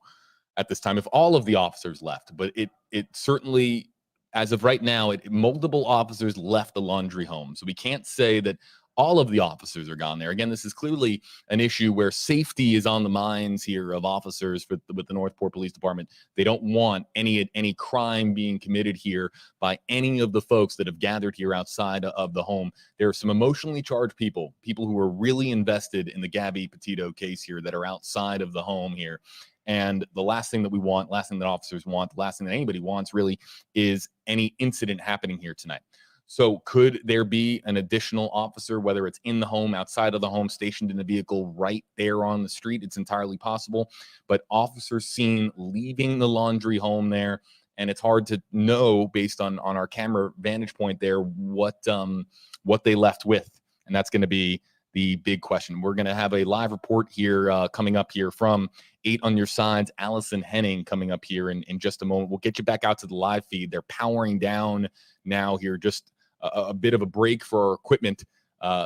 at this time if all of the officers left, but it certainly, as of right now, multiple officers left the Laundrie home. So we can't say that all of the officers are gone there. Again, this is clearly an issue where safety is on the minds here of officers with the Northport Police Department. They don't want any crime being committed here by any of the folks that have gathered here outside of the home. There are some emotionally charged people who are really invested in the Gabby Petito case here that are outside of the home here. And the last thing that we want, last thing that officers want, the last thing that anybody wants really is any incident happening here tonight. So could there be an additional officer, whether it's in the home, outside of the home, stationed in a vehicle right there on the street? It's entirely possible. But officers seen leaving the Laundrie home there, and it's hard to know based on our camera vantage point there what they left with. And that's going to be the big question. We're going to have a live report here coming up here from 8 on your sides. Allison Henning coming up here in just a moment. We'll get you back out to the live feed. They're powering down now here. Just a bit of a break for our equipment.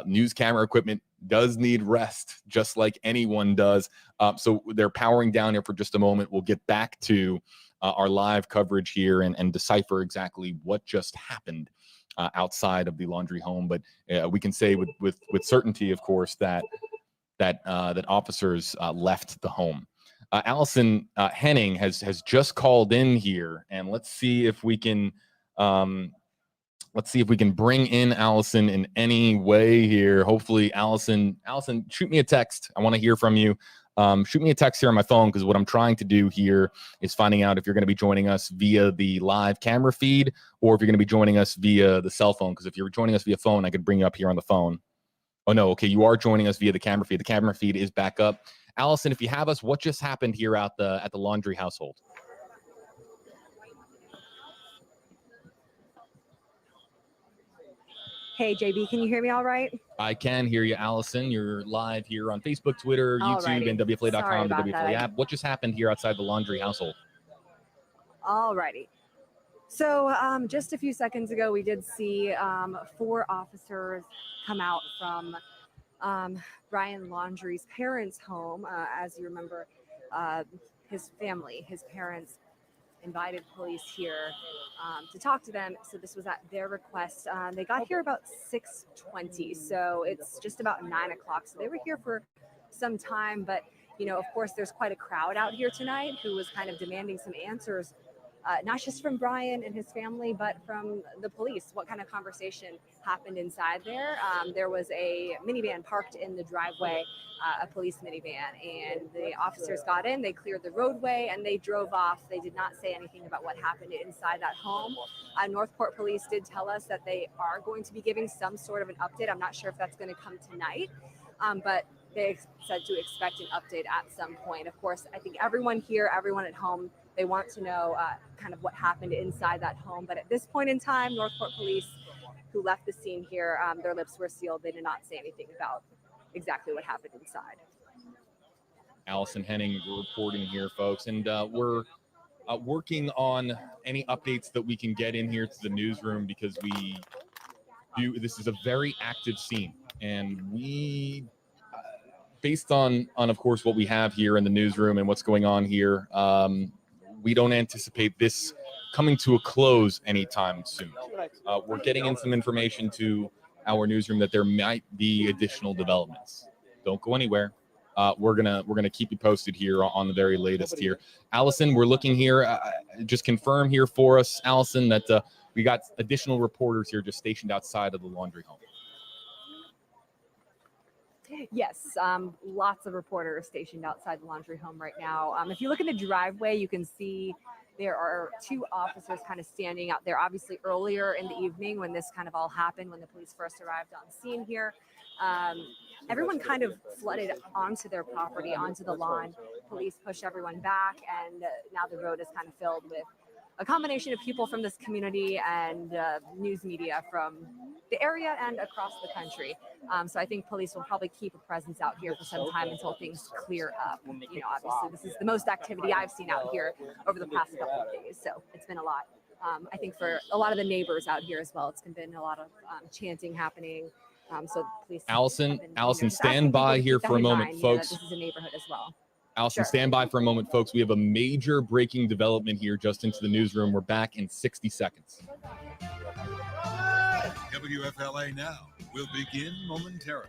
News camera equipment does need rest, just like anyone does. So they're powering down here for just a moment. We'll get back to our live coverage here and decipher exactly what just happened outside of the Laundrie home. But we can say with certainty, of course, that officers left the home. Allison Henning has just called in here, and let's see if we can bring in Allison in any way here. Hopefully, Allison, shoot me a text. I want to hear from you. Shoot me a text here on my phone, because what I'm trying to do here is finding out if you're going to be joining us via the live camera feed or if you're going to be joining us via the cell phone. Because if you're joining us via phone, I could bring you up here on the phone. Oh, no. Okay, you are joining us via the camera feed. The camera feed is back up. Allison, if you have us, what just happened here at the Laundrie household? Hey, JB, can you hear me all right? I can hear you, Allison. You're live here on Facebook, Twitter, YouTube, Alrighty. and WFLA.com, the Sorry about WFLA that. app. What just happened here outside the Laundrie household? Alrighty. So just a few seconds ago, we did see 4 officers come out from Brian Laundrie's parents' home. As you remember, his family, his parents invited police here to talk to them. So this was at their request. They got here about 6:20. So it's just about 9 o'clock. So they were here for some time, but of course, there's quite a crowd out here tonight who was kind of demanding some answers, not just from Brian and his family, but from the police. What kind of conversation happened inside there? There was a minivan parked in the driveway, a police minivan, and the officers got in, they cleared the roadway, and they drove off. They did not say anything about what happened inside that home. Northport Police did tell us that they are going to be giving some sort of an update. I'm not sure if that's going to come tonight, but they said to expect an update at some point. Of course, I think everyone here, everyone at home, they want to know kind of what happened inside that home. But at this point in time, Northport Police, who left the scene here, their lips were sealed. They did not say anything about exactly what happened inside. Allison Henning reporting here, folks. And we're working on any updates that we can get in here to the newsroom, because this is a very active scene, and we, based on of course what we have here in the newsroom and what's going on here, we don't anticipate this coming to a close anytime soon. We're getting in some information to our newsroom that there might be additional developments. Don't go anywhere. We're gonna keep you posted here on the very latest here. Allison, we're looking here. Just confirm here for us, Allison, that we got additional reporters here just stationed outside of the Laundrie home. Yes, lots of reporters stationed outside the Laundrie home right now. If you look in the driveway, you can see there are 2 officers kind of standing out there, obviously earlier in the evening when this kind of all happened, when the police first arrived on scene here. Everyone kind of flooded onto their property, onto the lawn. Police pushed everyone back, and now the road is kind of filled with a combination of people from this community and news media from the area and across the country. So I think police will probably keep a presence out here for some time until things clear up. You know, obviously this is the most activity I've seen out here over the past couple of days. So it's been a lot. I think for a lot of the neighbors out here as well, it's been a lot of chanting happening. So police. Allison, been, stand by here for a moment, folks. This is a neighborhood as well. Allison, stand by for a moment, folks. We have a major breaking development here just into the newsroom. We're back in 60 seconds. WFLA Now will begin momentarily.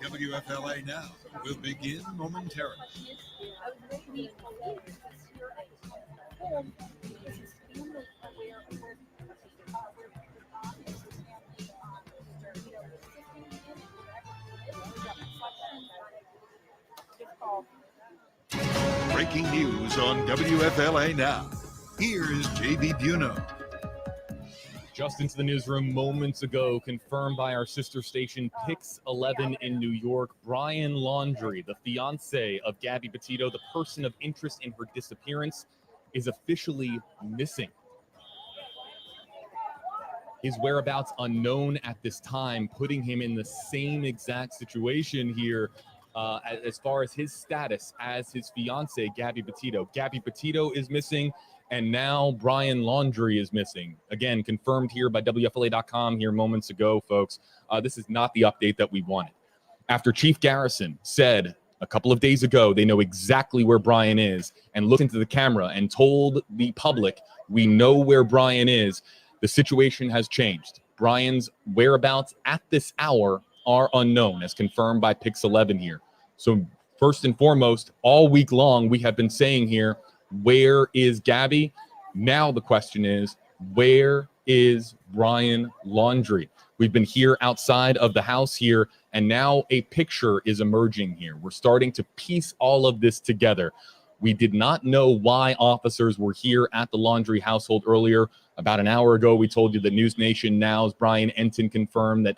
WFLA Now will begin momentarily. Breaking news on WFLA Now. Here is JB Buno. Just into the newsroom moments ago, confirmed by our sister station Pix 11 in New York, Brian Laundrie, the fiance of Gabby Petito, the person of interest in her disappearance, is officially missing. His whereabouts unknown at this time, putting him in the same exact situation here as far as his status as his fiance, Gabby Petito. Gabby Petito is missing, and now Brian Laundrie is missing. Again, confirmed here by WFLA.com here moments ago, folks. This is not the update that we wanted. After Chief Garrison said a couple of days ago they know exactly where Brian is and looked into the camera and told the public, we know where Brian is, the situation has changed. Brian's whereabouts at this hour are unknown, as confirmed by Pix 11 here. So first and foremost, all week long, we have been saying here, where is Gabby? Now the question is, where is Brian Laundrie? We've been here outside of the house here, and now a picture is emerging here. We're starting to piece all of this together. We did not know why officers were here at the Laundrie household earlier. About an hour ago, we told you the News Nation Now's Brian Enton confirmed that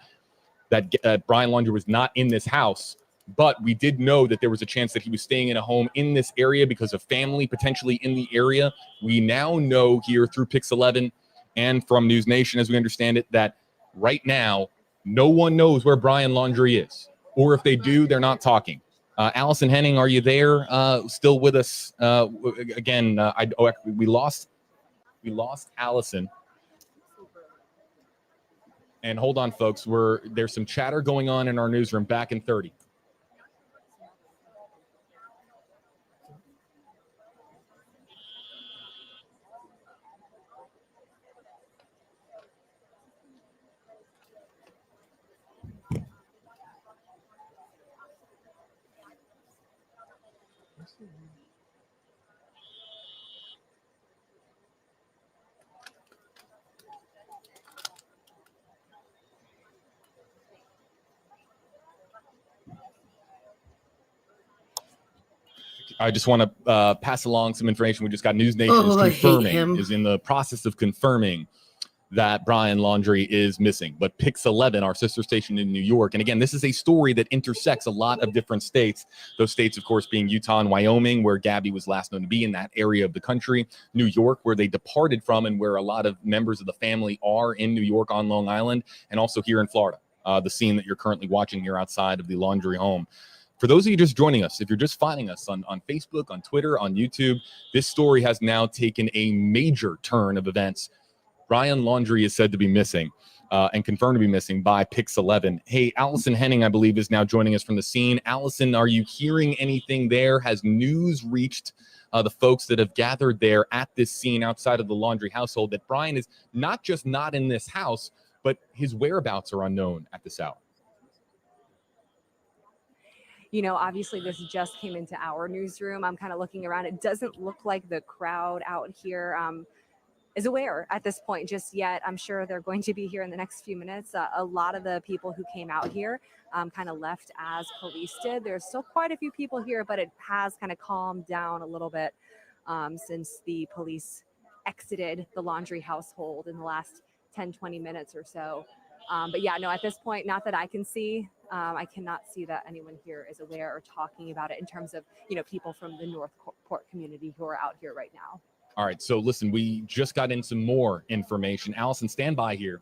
Brian Laundrie was not in this house. But we did know that there was a chance that he was staying in a home in this area because of family potentially in the area. We now know here through Pix 11 and from News Nation, as we understand it, that right now, no one knows where Brian Laundrie is. Or if they do, they're not talking. Allison Henning, are you there? Still with us? Again, we lost Allison. And hold on, folks. There's some chatter going on in our newsroom. Back in 30. I just want to pass along some information. We just got News Nation Oh, I hate him. is in the process of confirming that Brian Laundrie is missing. But Pix 11, our sister station in New York, and again, this is a story that intersects a lot of different states. Those states, of course, being Utah and Wyoming, where Gabby was last known to be in that area of the country. New York, where they departed from and where a lot of members of the family are in New York on Long Island, and also here in Florida, the scene that you're currently watching here outside of the Laundrie home. For those of you just joining us, if you're just finding us on Facebook, on Twitter, on YouTube, this story has now taken a major turn of events. Brian Laundrie is said to be missing and confirmed to be missing by Pix 11. Hey, Allison Henning, I believe, is now joining us from the scene. Allison, are you hearing anything there? Has news reached the folks that have gathered there at this scene outside of the Laundrie household that Brian is not just not in this house, but his whereabouts are unknown at this hour? You know, obviously this just came into our newsroom. I'm kind of looking around. It doesn't look like the crowd out here is aware at this point just yet. I'm sure they're going to be here in the next few minutes. A lot of the people who came out here kind of left as police did. There's still quite a few people here, but it has kind of calmed down a little bit since the police exited the Laundrie household in the last 10, 20 minutes or so. But yeah, no, at this point, not that I can see, I cannot see that anyone here is aware or talking about it in terms of, you know, people from the Northport community who are out here right now. All right, so listen, we just got in some more information. Allison, stand by here.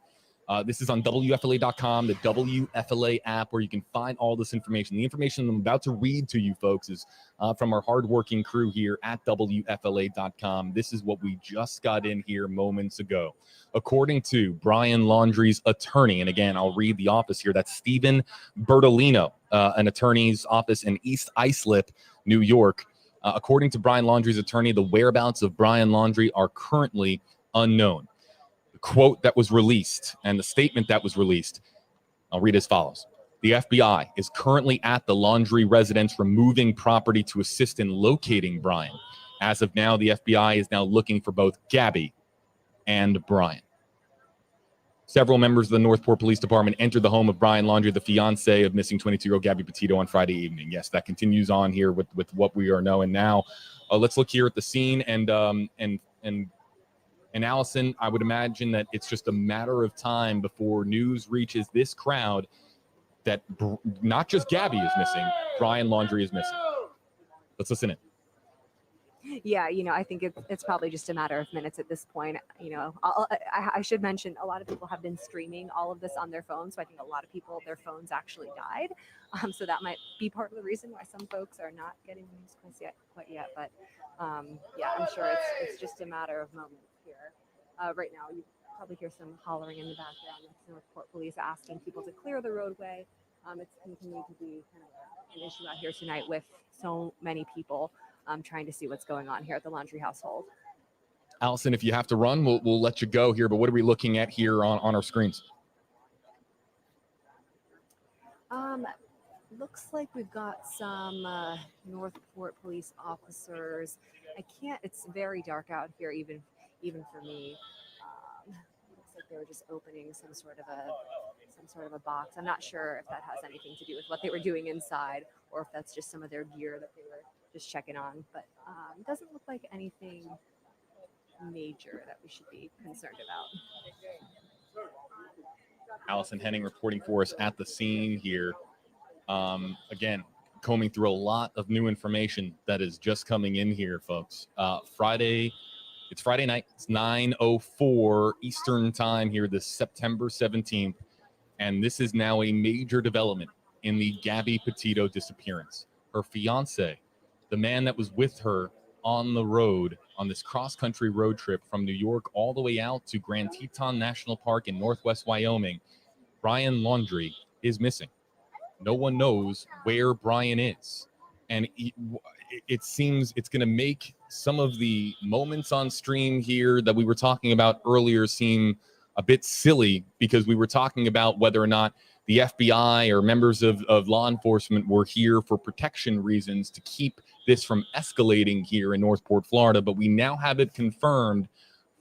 This is on WFLA.com, the WFLA app, where you can find all this information. The information I'm about to read to you folks is from our hardworking crew here at WFLA.com. This is what we just got in here moments ago. According to Brian Laundrie's attorney, and again, I'll read the office here, that's Stephen Bertolino, an attorney's office in East Islip, New York. According to Brian Laundrie's attorney, the whereabouts of Brian Laundrie are currently unknown. The quote that was released and the statement that was released, I'll read as follows. The FBI is currently at the Laundrie residence removing property to assist in locating Brian. As of now, the FBI is now looking for both Gabby and Brian. Several members of the Northport Police Department entered the home of Brian Laundrie, the fiance of missing 22-year-old Gabby Petito, on Friday evening. Yes, that continues on here with what we are knowing now. Let's look here at the scene, and Allison, I would imagine that it's just a matter of time before news reaches this crowd that not just Gabby is missing, Brian Laundrie is missing. Let's listen in. Yeah, you know, I think it's probably just a matter of minutes at this point. You know, I should mention a lot of people have been streaming all of this on their phones. So I think a lot of people, their phones actually died. So that might be part of the reason why some folks are not getting the news quite yet. But yeah, I'm sure it's just a matter of moments here. Right now, you probably hear some hollering in the background. That's Northport Police asking people to clear the roadway. It's continued to be kind of an issue out here tonight with so many people trying to see what's going on here at the Laundrie household. Allison, if you have to run, we'll let you go here. But what are we looking at here on our screens? Looks like we've got some Northport police officers. It's very dark out here, even for me. Looks like they were just opening some sort of a box. I'm not sure if that has anything to do with what they were doing inside, or if that's just some of their gear that they were just checking on. But it doesn't look like anything major that we should be concerned about. Allison Henning reporting for us at the scene here. Again, combing through a lot of new information that is just coming in here, folks. It's Friday night. It's 9:04 Eastern time here, this September 17th. And this is now a major development in the Gabby Petito disappearance. Her fiance, the man that was with her on the road on this cross-country road trip from New York all the way out to Grand Teton National Park in northwest Wyoming, Brian Laundrie, is missing. No one knows where Brian is. And it seems it's going to make some of the moments on stream here that we were talking about earlier seem a bit silly, because we were talking about whether or not the FBI or members of law enforcement were here for protection reasons to keep this from escalating here in Northport, Florida. But we now have it confirmed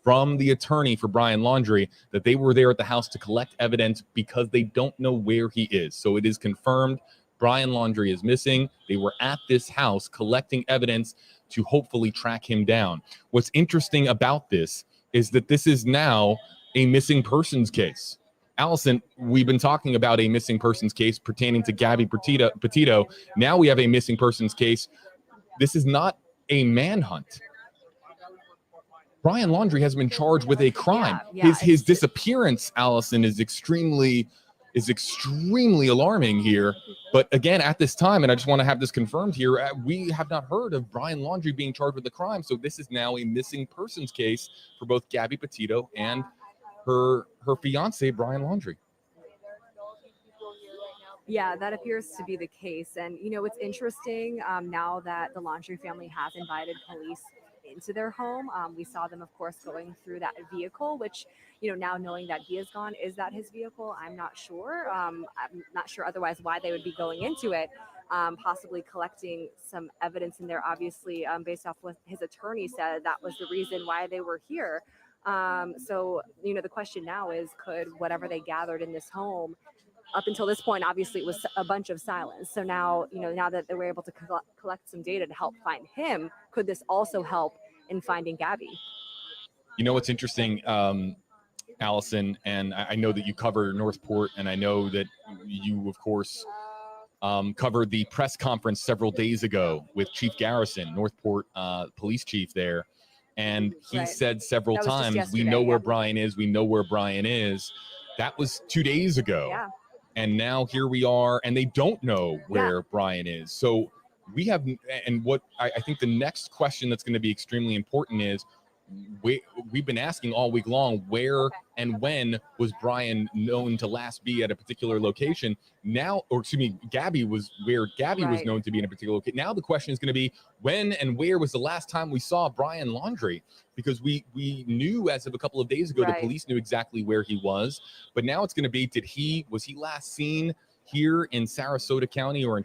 from the attorney for Brian Laundrie that they were there at the house to collect evidence because they don't know where he is. So it is confirmed Brian Laundrie is missing. They were at this house collecting evidence to hopefully track him down. What's interesting about this is that this is now a missing persons case. Allison, we've been talking about a missing persons case pertaining to Gabby Petito. Now we have a missing persons case. This is not a manhunt. Brian Laundrie has been charged with a crime. His disappearance, Allison, is extremely alarming here. But again, at this time, and I just want to have this confirmed here, we have not heard of Brian Laundrie being charged with a crime. So this is now a missing persons case for both Gabby Petito and her fiance, Brian Laundrie. Yeah, that appears to be the case. And, you know, it's interesting now that the Laundrie family has invited police into their home. We saw them, of course, going through that vehicle, which, you know, now knowing that he is gone, is that his vehicle? I'm not sure. I'm not sure otherwise why they would be going into it, possibly collecting some evidence in there, obviously, based off what his attorney said, that was the reason why they were here. So, you know, the question now is, could whatever they gathered in this home up until this point, obviously it was a bunch of silence. So now, you know, now that they were able to collect some data to help find him, could this also help in finding Gabby? You know what's interesting, Allison, and I know that you cover Northport, and I know that you, of course, covered the press conference several days ago with Chief Garrison, Northport police chief there. And he said several times, we know where Brian is. We know where Brian is. That was 2 days ago. Yeah. And now here we are, and they don't know where Brian is. So we have, and what I think the next question that's going to be extremely important is, we've been asking all week long, where and when was Brian known to last be at a particular location? Now, or excuse me, Gabby was where Gabby was known to be in a particular location. Now the question is going to be, when and where was the last time we saw Brian Laundrie? Because we knew as of a couple of days ago, the police knew exactly where he was. But now it's going to be, was he last seen here in Sarasota County or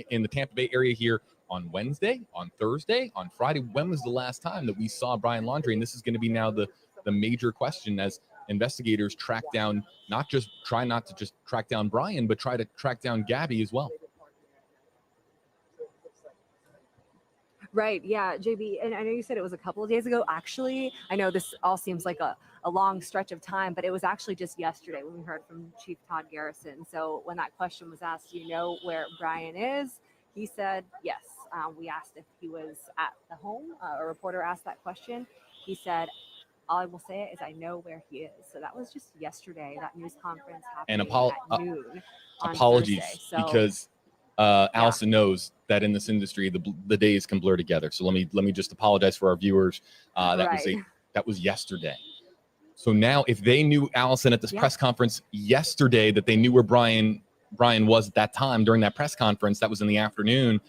in the Tampa Bay area here on Wednesday, on Thursday, on Friday? When was the last time that we saw Brian Laundrie? And this is going to be now the major question as investigators track down, try not to just track down Brian, but try to track down Gabby as well. Right. Yeah, JB. And I know you said it was a couple of days ago. Actually, I know this all seems like a long stretch of time, but it was actually just yesterday when we heard from Chief Todd Garrison. So when that question was asked, do you know where Brian is? He said, yes. We asked if he was at the home. A reporter asked that question. He said, all I will say is I know where he is. So that was just yesterday, that news conference happened at noon on apologies Thursday. So, because Allison knows that in this industry, the days can blur together. So let me just apologize for our viewers. That was yesterday. So now if they knew, Allison, at this press conference yesterday, that they knew where Brian was at that time during that press conference, that was in the afternoon.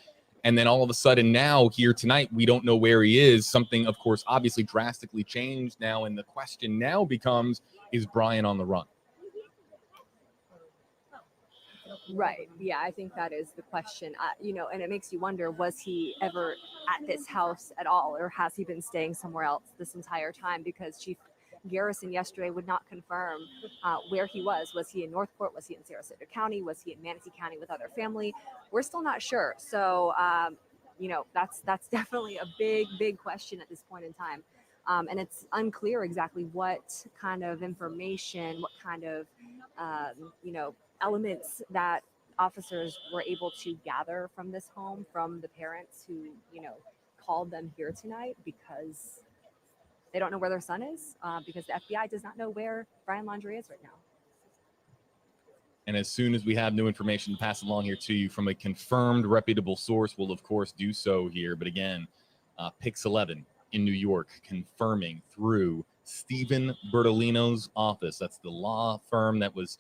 And then all of a sudden now here tonight, we don't know where he is. Something, of course, obviously drastically changed now. And the question now becomes, is Brian on the run? Right. Yeah, I think that is the question. You know, and it makes you wonder, was he ever at this house at all, or has he been staying somewhere else this entire time? Because Chief Garrison yesterday would not confirm where he was. Was he in Northport? Was he in Sarasota County? Was he in Manatee County with other family? We're still not sure. So, you know, that's definitely a big question at this point in time. And it's unclear exactly what kind of information, what kind of, you know, elements that officers were able to gather from this home, from the parents who, you know, called them here tonight, because they don't know where their son is, because the FBI does not know where Brian Laundrie is right now. And as soon as we have new information to pass along here to you from a confirmed, reputable source, we'll, of course, do so here. But again, Pix 11 in New York confirming through Stephen Bertolino's office. That's the law firm that was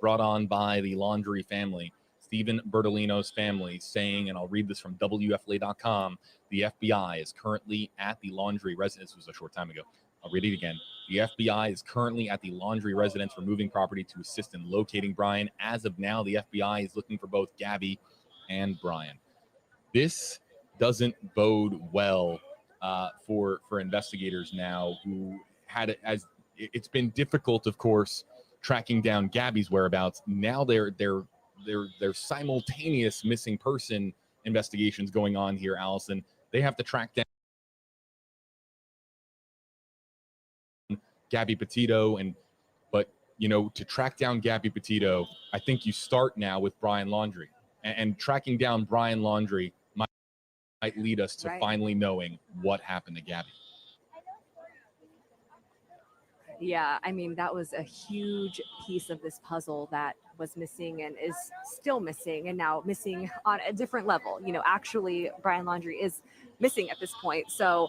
brought on by the Laundrie family. Stephen Bertolino's family saying, and I'll read this from WFLA.com, the FBI is currently at the Laundrie residence. This was a short time ago. I'll read it again. The FBI is currently at the Laundrie residence removing property to assist in locating Brian. As of now, the FBI is looking for both Gabby and Brian. This doesn't bode well for investigators now, who had it as it's been difficult, of course, tracking down Gabby's whereabouts. Now they're there's simultaneous missing person investigations going on here, Allison. They have to track down Gabby Petito, but to track down Gabby Petito, I think you start now with Brian Laundrie, and tracking down Brian Laundrie might lead us to finally knowing what happened to Gabby. Yeah, I mean, that was a huge piece of this puzzle that was missing and is still missing, and now missing on a different level. Actually, Brian Laundrie is missing at this point. So,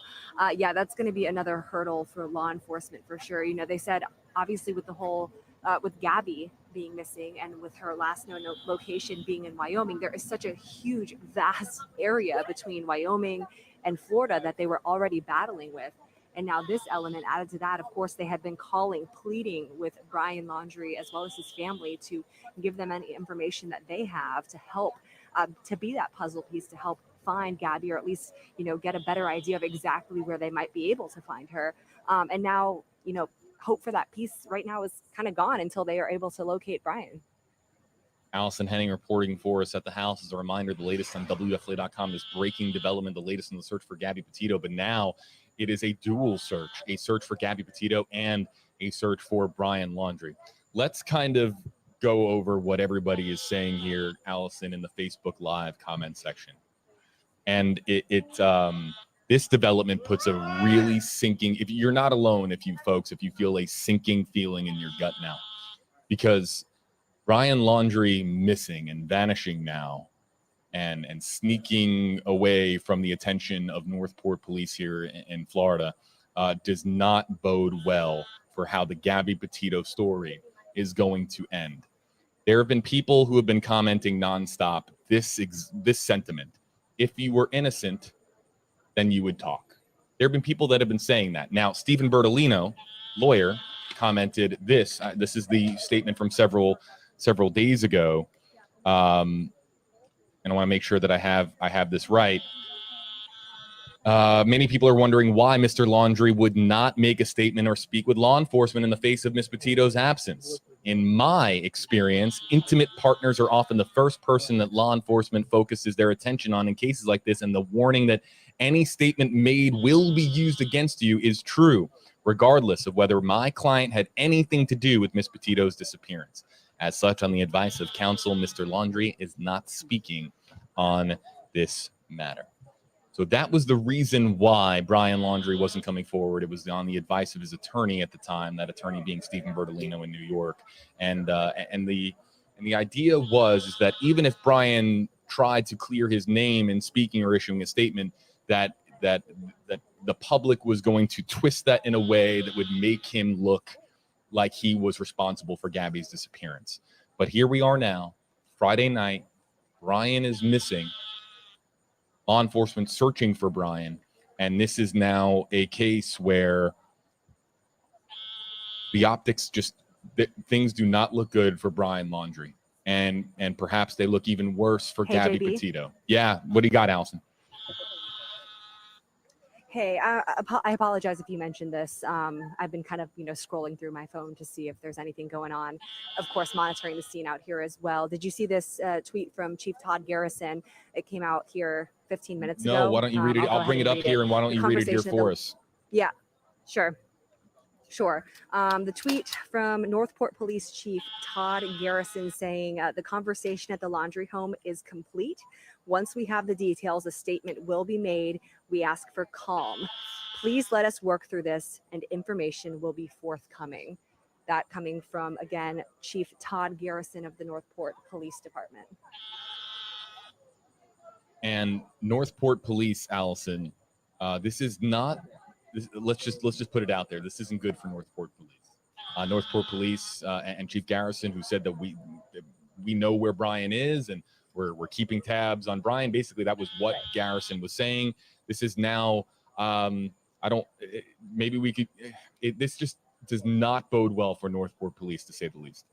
yeah, that's going to be another hurdle for law enforcement for sure. They said, obviously, with the whole, with Gabby being missing and with her last known location being in Wyoming, there is such a huge, vast area between Wyoming and Florida that they were already battling with. And now this element added to that, of course, they had been pleading with Brian Laundrie as well as his family to give them any information that they have to help to be that puzzle piece to help find Gabby, or at least, get a better idea of exactly where they might be able to find her. And now, hope for that piece right now is kind of gone until they are able to locate Brian. Allison Henning reporting for us at the house. As a reminder, the latest on WFLA.com is breaking development, the latest in the search for Gabby Petito. But now it is a dual search, a search for Gabby Petito and a search for Brian Laundrie. Let's kind of go over what everybody is saying here, Allison, in the Facebook Live comment section. And this development puts a really sinking, if you're not alone, if you feel a sinking feeling in your gut now, because Brian Laundrie missing and vanishing now and sneaking away from the attention of Northport police here in Florida does not bode well for how the Gabby Petito story is going to end. There have been people who have been commenting nonstop this sentiment. If you were innocent, then you would talk. There have been people that have been saying that. Now, Stephen Bertolino, lawyer, commented this. This is the statement from several days ago. And I want to make sure that I have this right. Many people are wondering why Mr. Laundrie would not make a statement or speak with law enforcement in the face of Miss Petito's absence. In my experience, intimate partners are often the first person that law enforcement focuses their attention on in cases like this, and the warning that any statement made will be used against you is true, regardless of whether my client had anything to do with Miss Petito's disappearance. As such, on the advice of counsel, Mr. Laundrie is not speaking on this matter. So that was the reason why Brian Laundrie wasn't coming forward. It was on the advice of his attorney at the time, that attorney being Stephen Bertolino in New York. And the idea is that even if Brian tried to clear his name in speaking or issuing a statement, that the public was going to twist that in a way that would make him look like he was responsible for Gabby's disappearance. But here we are now, Friday night. Brian is missing. Law enforcement searching for Brian, and this is now a case where the optics things do not look good for Brian Laundrie, and perhaps they look even worse for Gabby JB. Petito. Yeah, what do you got, Allison? Hey, I apologize if you mentioned this. I've been kind of, scrolling through my phone to see if there's anything going on. Of course, monitoring the scene out here as well. Did you see this tweet from Chief Todd Garrison? It came out here 15 minutes ago. No, why don't you read it? I'll bring it up here, and why don't you read it here for us? Yeah, sure. The tweet from Northport Police Chief Todd Garrison saying the conversation at the Laundrie home is complete. Once we have the details, a statement will be made. We ask for calm. Please let us work through this, and information will be forthcoming. That coming from, again, Chief Todd Garrison of the Northport Police Department. And Northport Police, Allison, this is not. Let's just put it out there. This isn't good for Northport Police. Northport Police and Chief Garrison, who said that we know where Brian is, and we're keeping tabs on Brian. Basically, that was what Garrison was saying. This is now. Maybe we could. This just does not bode well for Northport Police, to say the least.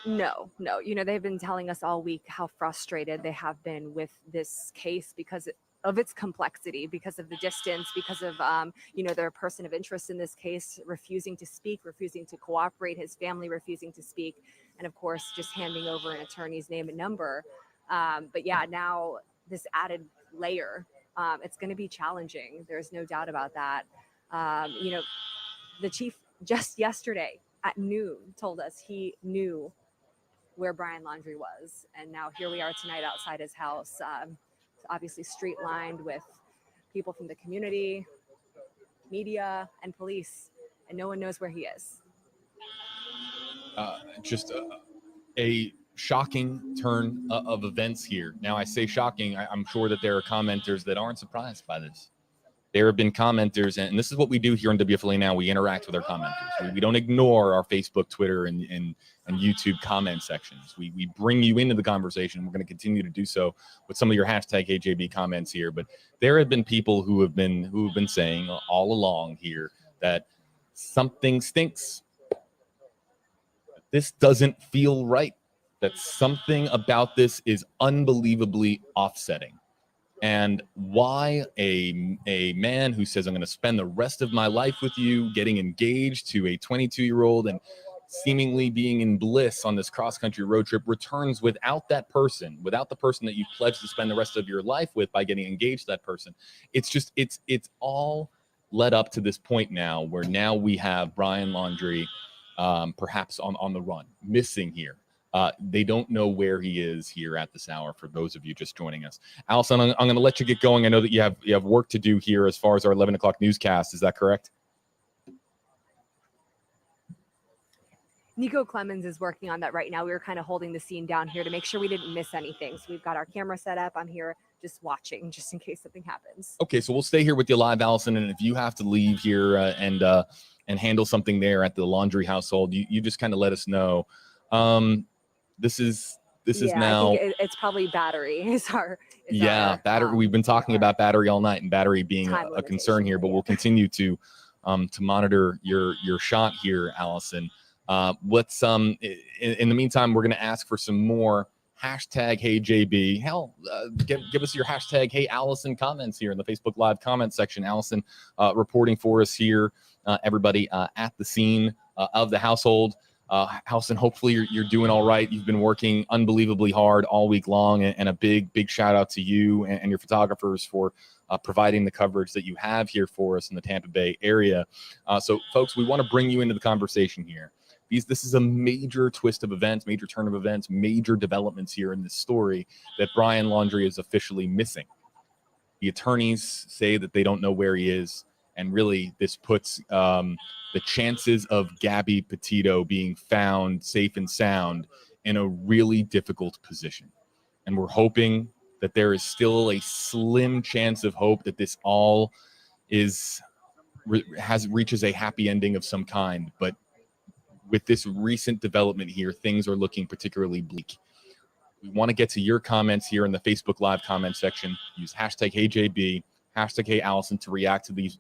No. They've been telling us all week how frustrated they have been with this case because of its complexity, because of the distance, because of, their person of interest in this case refusing to speak, refusing to cooperate, his family refusing to speak. and of course, just handing over an attorney's name and number. But yeah, now this added layer, it's going to be challenging. There's no doubt about that. The chief just yesterday at noon told us he knew where Brian Laundrie was. And now here we are tonight outside his house, obviously street lined with people from the community, media, and police, and no one knows where he is. Just a shocking turn of events here. Now, I say shocking. I'm sure that there are commenters that aren't surprised by this. There have been commenters, and this is what we do here on WFLA Now. We interact with our commenters. We don't ignore our Facebook, Twitter, and YouTube comment sections. We bring you into the conversation. We're going to continue to do so with some of your hashtag HJB comments here. But there have been people who have been saying all along here that something stinks. This doesn't feel right. That something about this is unbelievably offsetting. And why a man who says, I'm going to spend the rest of my life with you, getting engaged to a 22-year-old and seemingly being in bliss on this cross-country road trip, returns without that person, without the person that you've pledged to spend the rest of your life with by getting engaged to that person. It's just, it's all led up to this point now where now we have Brian Laundrie perhaps on the run, missing here. They don't know where he is here at this hour, for those of you just joining us. Allison, I'm going to let you get going. I know that you have work to do here as far as our 11 o'clock newscast. Is that correct? Nico Clemens is working on that right now. We were kind of holding the scene down here to make sure we didn't miss anything. So we've got our camera set up. I'm here just watching, just in case something happens. Okay, so we'll stay here with you live, Allison. And if you have to leave here and handle something there at the Laundrie household, you just kind of let us know. This is now. I think it's probably battery. Battery. We've been talking about battery all night, and battery being a concern here. But we'll continue to monitor your shot here, Allison. Let's in the meantime, we're going to ask for some more hashtag Hey JB. Hell, give us your hashtag Hey Allison comments here in the Facebook Live comment section. Allison reporting for us here. Everybody at the scene of the household. Allison, hopefully you're doing all right. You've been working unbelievably hard all week long, and a big shout out to you and your photographers for providing the coverage that you have here for us in the Tampa Bay area. So folks, we want to bring you into the conversation here. This is a major twist of events, major turn of events, major developments here in this story that Brian Laundrie is officially missing. The attorneys say that they don't know where he is. And really, this puts the chances of Gabby Petito being found safe and sound in a really difficult position. And we're hoping that there is still a slim chance of hope that this all reaches a happy ending of some kind. But with this recent development here, things are looking particularly bleak. We want to get to your comments here in the Facebook Live comment section. Use hashtag HeyJB. Hashtag Hey Allison to react to these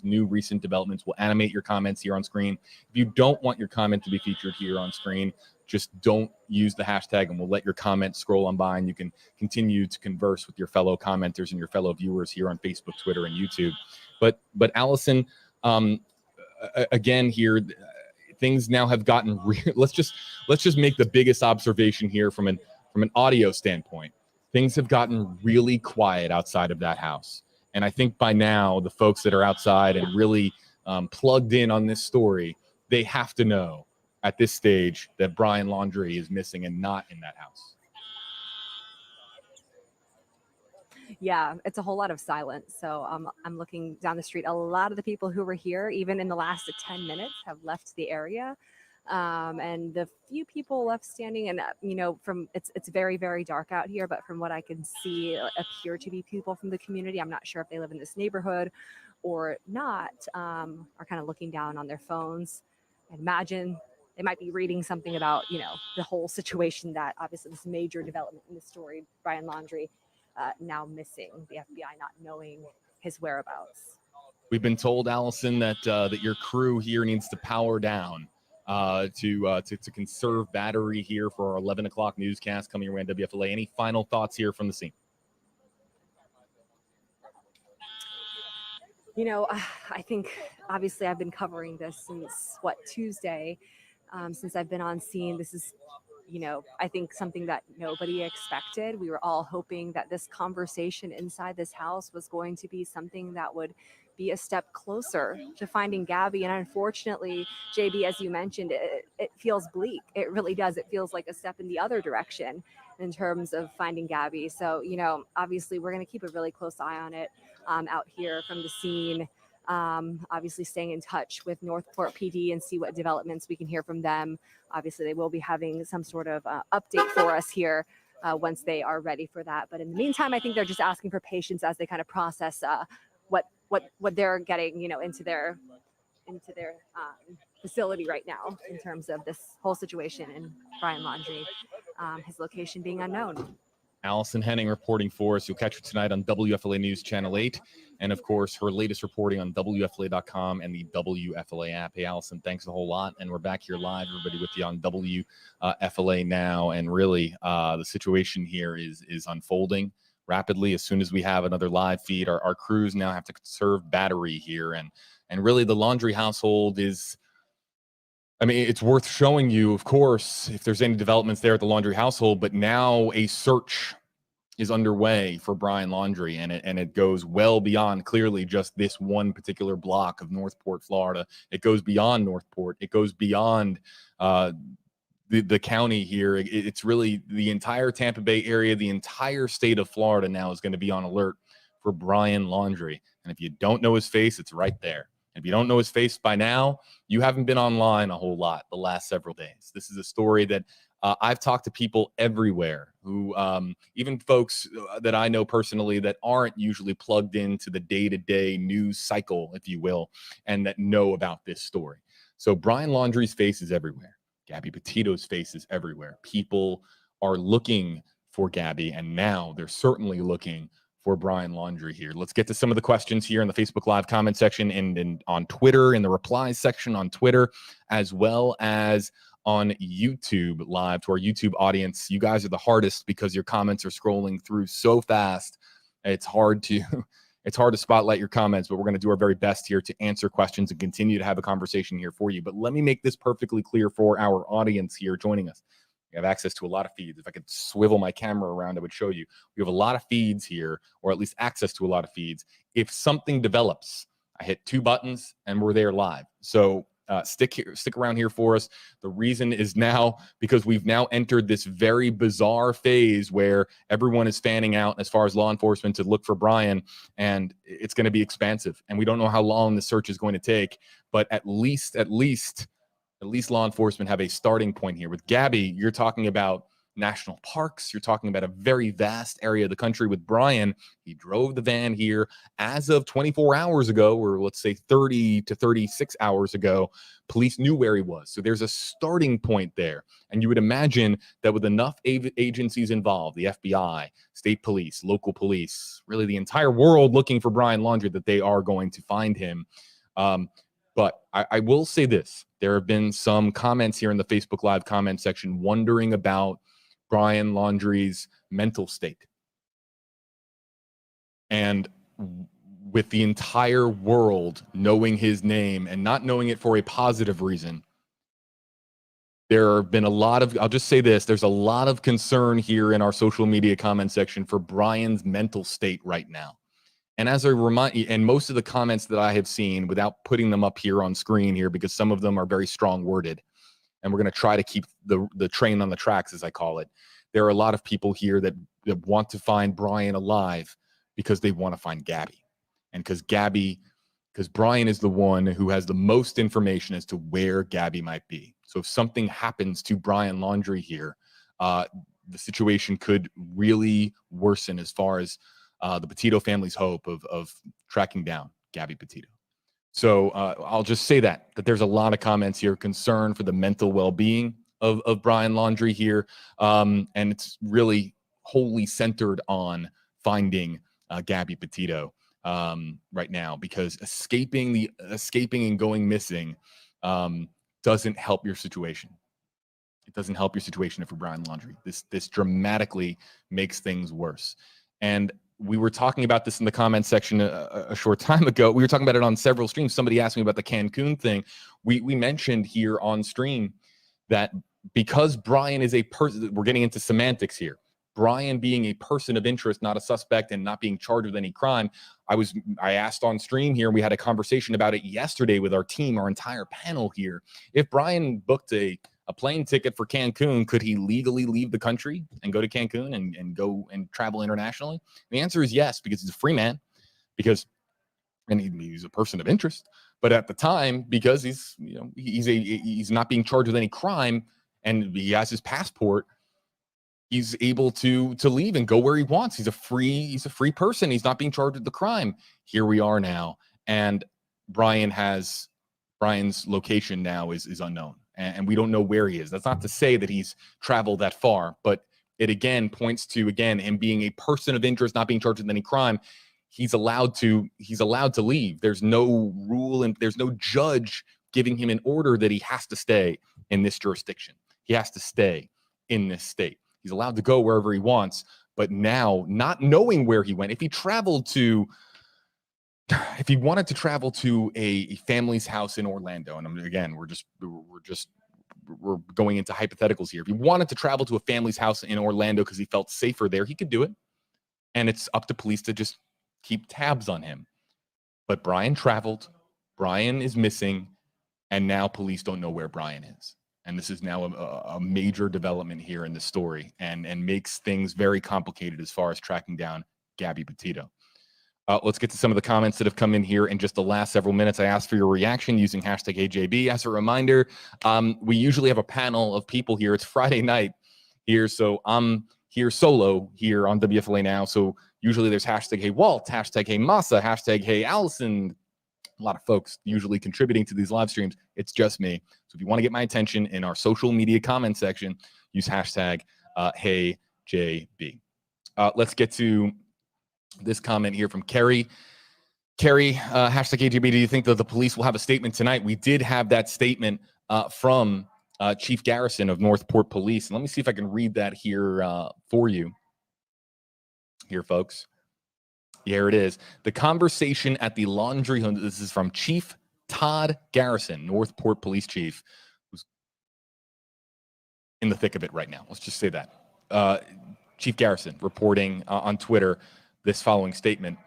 new recent developments. We'll animate your comments here on screen. If you don't want your comment to be featured here on screen, just don't use the hashtag, and we'll let your comment scroll on by, and you can continue to converse with your fellow commenters and your fellow viewers here on Facebook, Twitter, and YouTube. But Allison, again here, things now have gotten real. Let's just make the biggest observation here from an audio standpoint. Things have gotten really quiet outside of that house. And I think by now, the folks that are outside and really plugged in on this story, they have to know at this stage that Brian Laundrie is missing and not in that house. Yeah, it's a whole lot of silence. So I'm looking down the street. A lot of the people who were here, even in the last 10 minutes, have left the area. And the few people left standing, and it's very, very dark out here, but from what I can see, appear to be people from the community. I'm not sure if they live in this neighborhood or not, are kind of looking down on their phones. I imagine they might be reading something about, the whole situation, that obviously this major development in the story, Brian Laundrie now missing, the FBI not knowing his whereabouts. We've been told, Allison, that your crew here needs to power down to conserve battery here for our 11 o'clock newscast coming around WFLA. Any final thoughts here from the scene? I think obviously I've been covering this since Tuesday. since I've been on scene. This is, I think something that nobody expected. We were all hoping that this conversation inside this house was going to be something that would be a step closer to finding Gabby. And unfortunately, JB, as you mentioned, it feels bleak. It really does. It feels like a step in the other direction in terms of finding Gabby. So, obviously we're going to keep a really close eye on it out here from the scene. Obviously staying in touch with Northport PD and see what developments we can hear from them. Obviously they will be having some sort of update for us here once they are ready for that. But in the meantime, I think they're just asking for patience as they kind of process what they're getting, into their facility right now in terms of this whole situation in Brian Laundrie, his location being unknown. Allison Henning reporting for us. You'll catch her tonight on WFLA News Channel 8. And, of course, her latest reporting on WFLA.com and the WFLA app. Hey, Allison, thanks a whole lot. And we're back here live, everybody, with you on WFLA now. And really, the situation here is unfolding rapidly. As soon as we have another live feed, our crews now have to conserve battery here. And really, the Laundrie household is... it's worth showing you, of course, if there's any developments there at the Laundrie household, but now a search is underway for Brian Laundrie, and it goes well beyond clearly just this one particular block of Northport, Florida. It goes beyond Northport. It goes beyond the county here. It's really the entire Tampa Bay area, the entire state of Florida now is going to be on alert for Brian Laundrie. And if you don't know his face, it's right there. If you don't know his face by now, you haven't been online a whole lot the last several days. This is a story that I've talked to people everywhere who, even folks that I know personally that aren't usually plugged into the day-to-day news cycle, if you will, and that know about this story. So Brian Laundrie's face is everywhere. Gabby Petito's face is everywhere. People are looking for Gabby, and now they're certainly looking for Brian Laundrie here. Let's get to some of the questions here in the Facebook Live comment section and on Twitter, in the replies section on Twitter, as well as on YouTube Live to our YouTube audience. You guys are the hardest because your comments are scrolling through so fast. It's hard to spotlight your comments, but we're going to do our very best here to answer questions and continue to have a conversation here for you. But let me make this perfectly clear for our audience here joining us. We have access to a lot of feeds. If I could swivel my camera around, I would show you. We have a lot of feeds here, or at least access to a lot of feeds. If something develops, I hit 2 buttons and we're there live. So stick around here for us. The reason is now because we've now entered this very bizarre phase where everyone is fanning out as far as law enforcement to look for Brian, and it's going to be expansive. And we don't know how long the search is going to take, but at least law enforcement have a starting point here. With Gabby, you're talking about national parks. You're talking about a very vast area of the country. With Brian, he drove the van here as of 24 hours ago, or let's say 30 to 36 hours ago. Police knew where he was. So there's a starting point there. And you would imagine that with enough agencies involved, the FBI, state police, local police, really the entire world looking for Brian Laundrie, that they are going to find him. But I will say this. There have been some comments here in the Facebook Live comment section wondering about Brian Laundrie's mental state. And with the entire world knowing his name and not knowing it for a positive reason, there have been a lot of, I'll just say this, there's a lot of concern here in our social media comment section for Brian's mental state right now. And as I remind you, and most of the comments that I have seen, without putting them up here on screen here, because some of them are very strong worded, and we're going to try to keep the train on the tracks, as I call it. There are a lot of people here that want to find Brian alive because they want to find Gabby. And because Brian is the one who has the most information as to where Gabby might be. So if something happens to Brian Laundrie here, the situation could really worsen as far as the Petito family's hope of tracking down Gabby Petito. So I'll just say that there's a lot of comments here, concern for the mental well-being of Brian Laundrie here. And it's really wholly centered on finding Gabby Petito right now, because escaping and going missing doesn't help your situation. It doesn't help your situation for Brian Laundrie. This dramatically makes things worse. And we were talking about this in the comment section a short time ago. We were talking about it on several streams. Somebody asked me about the Cancun thing. We mentioned here on stream that because Brian is a person, we're getting into semantics here. Brian being a person of interest, not a suspect, and not being charged with any crime. I asked on stream here, and we had a conversation about it yesterday with our team, our entire panel here. If Brian booked a plane ticket for Cancun, could he legally leave the country and go to Cancun and go and travel internationally? The answer is yes, because he's a free man, and he's a person of interest. But at the time, because he's not being charged with any crime and he has his passport, he's able to leave and go where he wants. He's a free person. He's not being charged with the crime. Here we are now, and Brian's location now is unknown, and we don't know where he is. That's not to say that he's traveled that far, but it again points to him being a person of interest, not being charged with any crime. He's allowed to leave. There's no rule and there's no judge giving him an order that he has to stay in this jurisdiction. He has to stay in this state. He's allowed to go wherever he wants, but now, not knowing where he went, if he wanted to travel to a family's house in Orlando, and again, we're going into hypotheticals here. If he wanted to travel to a family's house in Orlando because he felt safer there, he could do it, and it's up to police to just keep tabs on him. But Brian traveled, Brian is missing, and now police don't know where Brian is. And this is now a major development here in the story and makes things very complicated as far as tracking down Gabby Petito. Let's get to some of the comments that have come in here in just the last several minutes. I asked for your reaction using hashtag AJB. As a reminder, we usually have a panel of people here. It's Friday night here, so I'm here solo here on WFLA Now. So usually there's hashtag Hey Walt, hashtag Hey Masa, hashtag Hey Allison. A lot of folks usually contributing to these live streams. It's just me. So if you want to get my attention in our social media comment section, use hashtag HeyJB. Let's get to this comment here from Carrie. Carrie, hashtag AJB, do you think that the police will have a statement tonight? We did have that statement from Chief Garrison of Northport Police. And let me see if I can read that here for you. Here, folks. Here it is. The conversation at the Laundrie home. This is from Chief Todd Garrison, Northport Police Chief, who's in the thick of it right now. Let's just say that. Chief Garrison reporting on Twitter this following statement.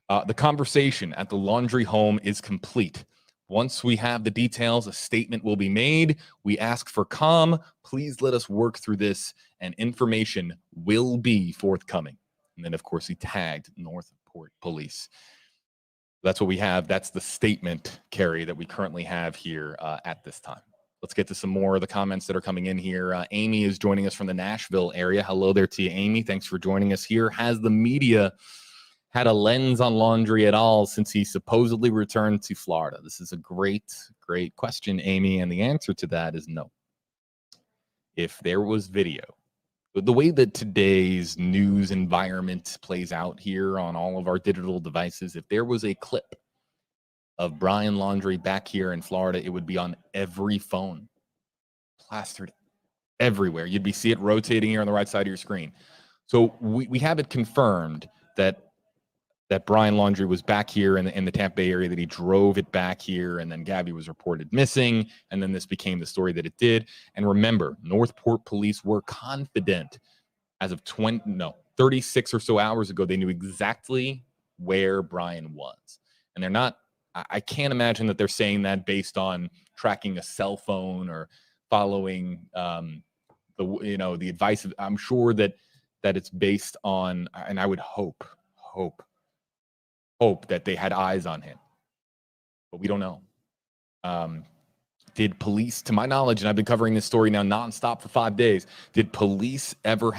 The conversation at the Laundrie home is complete. Once we have the details, a statement will be made. We ask for calm. Please let us work through this, and information will be forthcoming. And then, of course, he tagged Northport Police. That's what we have. That's the statement, Carrie, that we currently have here at this time. Let's get to some more of the comments that are coming in here. Amy is joining us from the Nashville area. Hello there to you, Amy. Thanks for joining us here. Has the media had a lens on Laundrie at all since he supposedly returned to Florida? This is a great, great question, Amy, and the answer to that is no. If there was video, the way that today's news environment plays out here on all of our digital devices, if there was a clip of Brian Laundrie back here in Florida, it would be on every phone, plastered everywhere. You'd see it rotating here on the right side of your screen. So we have it confirmed that Brian Laundrie was back here in the Tampa Bay area, that he drove it back here, and then Gabby was reported missing, and then this became the story that it did. And remember, Northport Police were confident as of 36 or so hours ago, they knew exactly where Brian was. And they're not, I can't imagine that they're saying that based on tracking a cell phone or following the advice of, I'm sure that it's based on, and I would hope that they had eyes on him, but we don't know. Did police, to my knowledge, and I've been covering this story now nonstop for 5 days, did police ever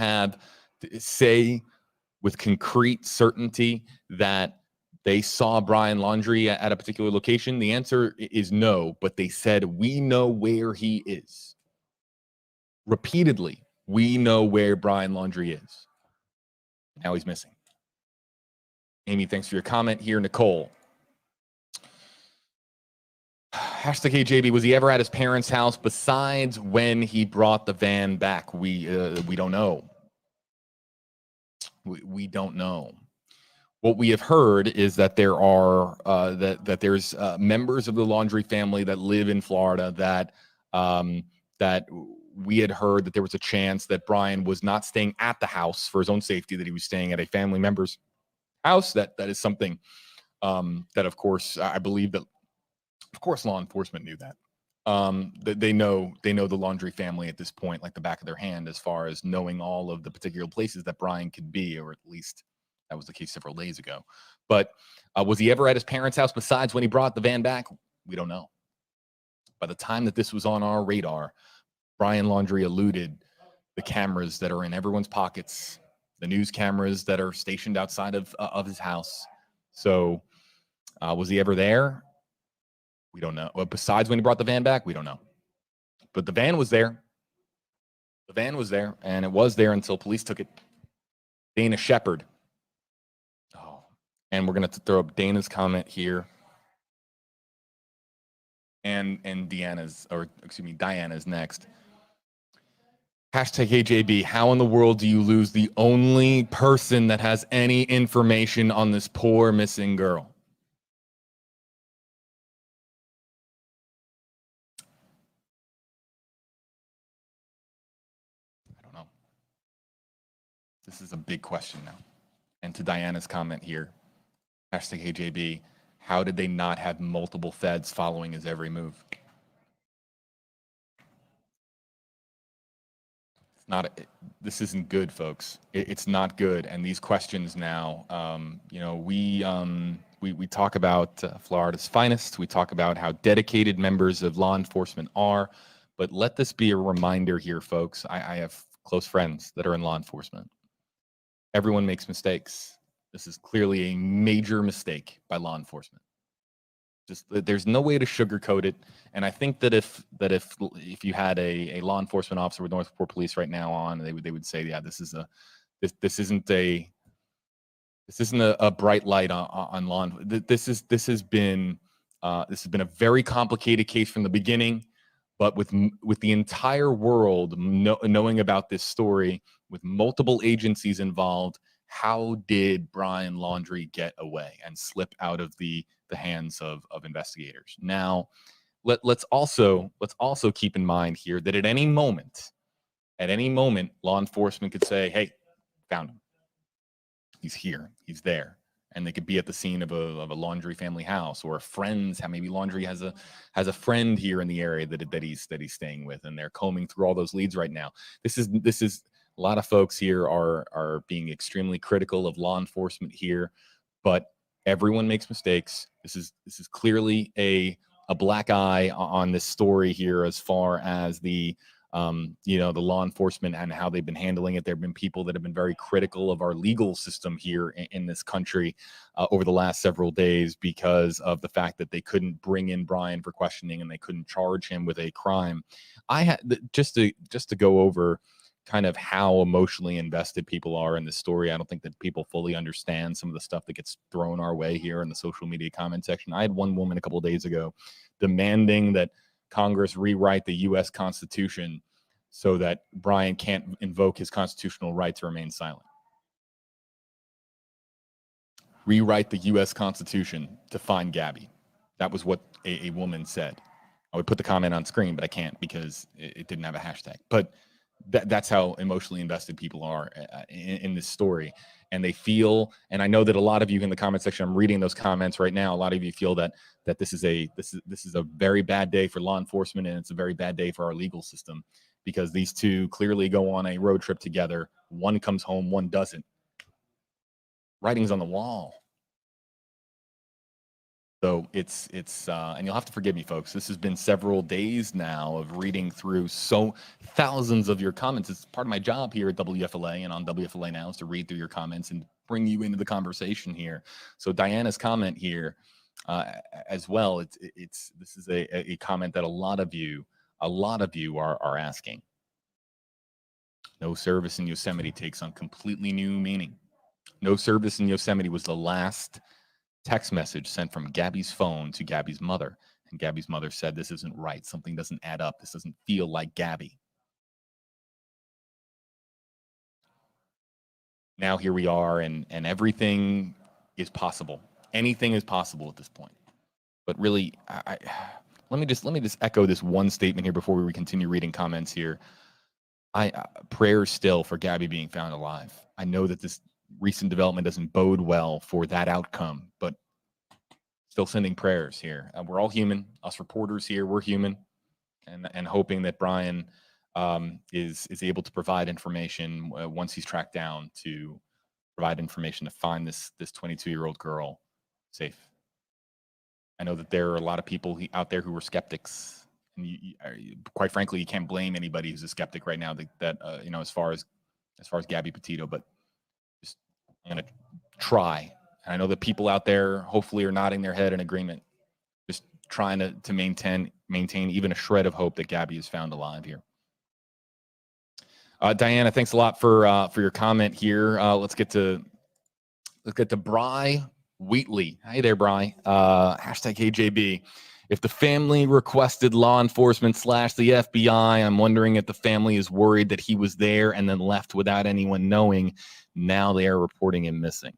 say with concrete certainty that they saw Brian Laundrie at a particular location? The answer is no, but they said, we know where he is. Repeatedly, we know where Brian Laundrie is. Now he's missing. Amy, thanks for your comment here. Nicole. Hashtag HJB, was he ever at his parents' house besides when he brought the van back? We don't know. We don't know. What we have heard is that there are that there's members of the Laundrie family that live in Florida that that we had heard that there was a chance that Brian was not staying at the house for his own safety, that he was staying at a family member's house. That is something that, of course, I believe that, of course, law enforcement knew that. That they know the Laundrie family at this point like the back of their hand, as far as knowing all of the particular places that Brian could be, or at least that was the case several days ago. But was he ever at his parents' house besides when he brought the van back? We don't know. By the time that this was on our radar, Brian Laundrie eluded the cameras that are in everyone's pockets, the news cameras that are stationed outside of his house. So was he ever there? We don't know. Well, besides when he brought the van back, we don't know. But the van was there. The van was there, and it was there until police took it. Dana Shepard. Oh, and we're going to throw up Dana's comment here. And Diana's next. Hashtag AJB, how in the world do you lose the only person that has any information on this poor missing girl? I don't know. This is a big question now. And to Diana's comment here, hashtag AJB, how did they not have multiple feds following his every move? This isn't good, folks. It's not good. And these questions now, we talk about Florida's finest. We talk about how dedicated members of law enforcement are. But let this be a reminder here, folks. I have close friends that are in law enforcement. Everyone makes mistakes. This is clearly a major mistake by law enforcement. Just there's no way to sugarcoat it. And I think that if you had a law enforcement officer with Northport Police right now on, they would say, yeah, this isn't a bright light on law. This has been a very complicated case from the beginning. But with the entire world knowing about this story, with multiple agencies involved, how did Brian Laundrie get away and slip out of the hands of investigators? Now, let's also keep in mind here that at any moment, law enforcement could say, "Hey, found him. He's here. He's there." And they could be at the scene of a Laundrie family house, or a friend's. Maybe Laundrie has a friend here in the area that he's staying with, and they're combing through all those leads right now. This is a lot of folks here are being extremely critical of law enforcement here, but everyone makes mistakes. This is clearly a black eye on this story here, as far as the law enforcement and how they've been handling it. There have been people that have been very critical of our legal system here in this country over the last several days, because of the fact that they couldn't bring in Brian for questioning and they couldn't charge him with a crime. I had just to go over kind of how emotionally invested people are in this story. I don't think that people fully understand some of the stuff that gets thrown our way here in the social media comment section. I had one woman a couple of days ago demanding that Congress rewrite the U.S. Constitution so that Brian can't invoke his constitutional right to remain silent. Rewrite the U.S. Constitution to find Gabby. That was what a woman said. I would put the comment on screen, but I can't because it didn't have a hashtag. But that's how emotionally invested people are in this story. And they feel, and I know that a lot of you in the comment section, I'm reading those comments right now, a lot of you feel that this is a very bad day for law enforcement, and it's a very bad day for our legal system, because these two clearly go on a road trip together. One comes home, one doesn't. Writing's on the wall. So it's and you'll have to forgive me, folks. This has been several days now of reading through thousands of your comments. It's part of my job here at WFLA and on WFLA Now is to read through your comments and bring you into the conversation here. So Diana's comment here as well. This is a comment that a lot of you are asking. No service in Yosemite takes on completely new meaning. No service in Yosemite was the last text message sent from Gabby's phone to Gabby's mother. And Gabby's mother said, this isn't right. Something doesn't add up. This doesn't feel like Gabby. Now here we are, and everything is possible. Anything is possible at this point. But really, let me just echo this one statement here before we continue reading comments here. Prayers still for Gabby being found alive. I know that this recent development doesn't bode well for that outcome, but still sending prayers here. We're all human. Us reporters here, we're human, and hoping that Brian is able to provide information once he's tracked down, to provide information to find this 22-year-old girl safe. I know that there are a lot of people out there who are skeptics, and quite frankly, you can't blame anybody who's a skeptic right now. That you know, as far as Gabby Petito, but just I'm gonna try. And I know that people out there hopefully are nodding their head in agreement, just trying to maintain even a shred of hope that Gabby is found alive here. Diana, thanks a lot for your comment here. Let's get to Bry Wheatley. Hey there, Bry. Hashtag KJB. If the family requested law enforcement / the FBI, I'm wondering if the family is worried that he was there and then left without anyone knowing. Now they are reporting him missing.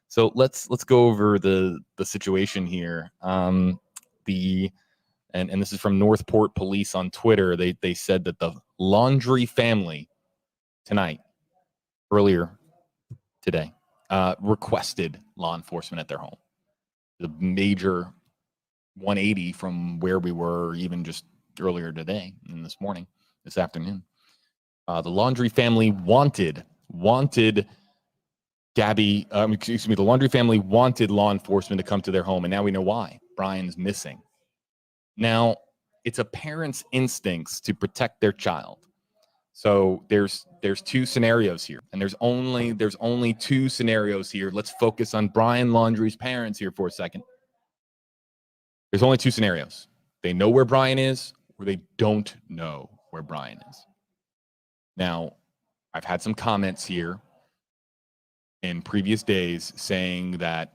So let's go over the situation here. And this is from Northport Police on Twitter. They said that the Laundrie family earlier today, requested law enforcement at their home. The major 180 from where we were even just earlier today and this afternoon. The Laundrie family wanted Gabby, the Laundrie family wanted law enforcement to come to their home, and now we know why. Brian's missing. Now, it's a parent's instincts to protect their child. So there's two scenarios here, and there's only two scenarios here. Let's focus on Brian Laundrie's parents here for a second. There's only two scenarios. They know where Brian is, or they don't know where Brian is. Now, I've had some comments here in previous days saying that,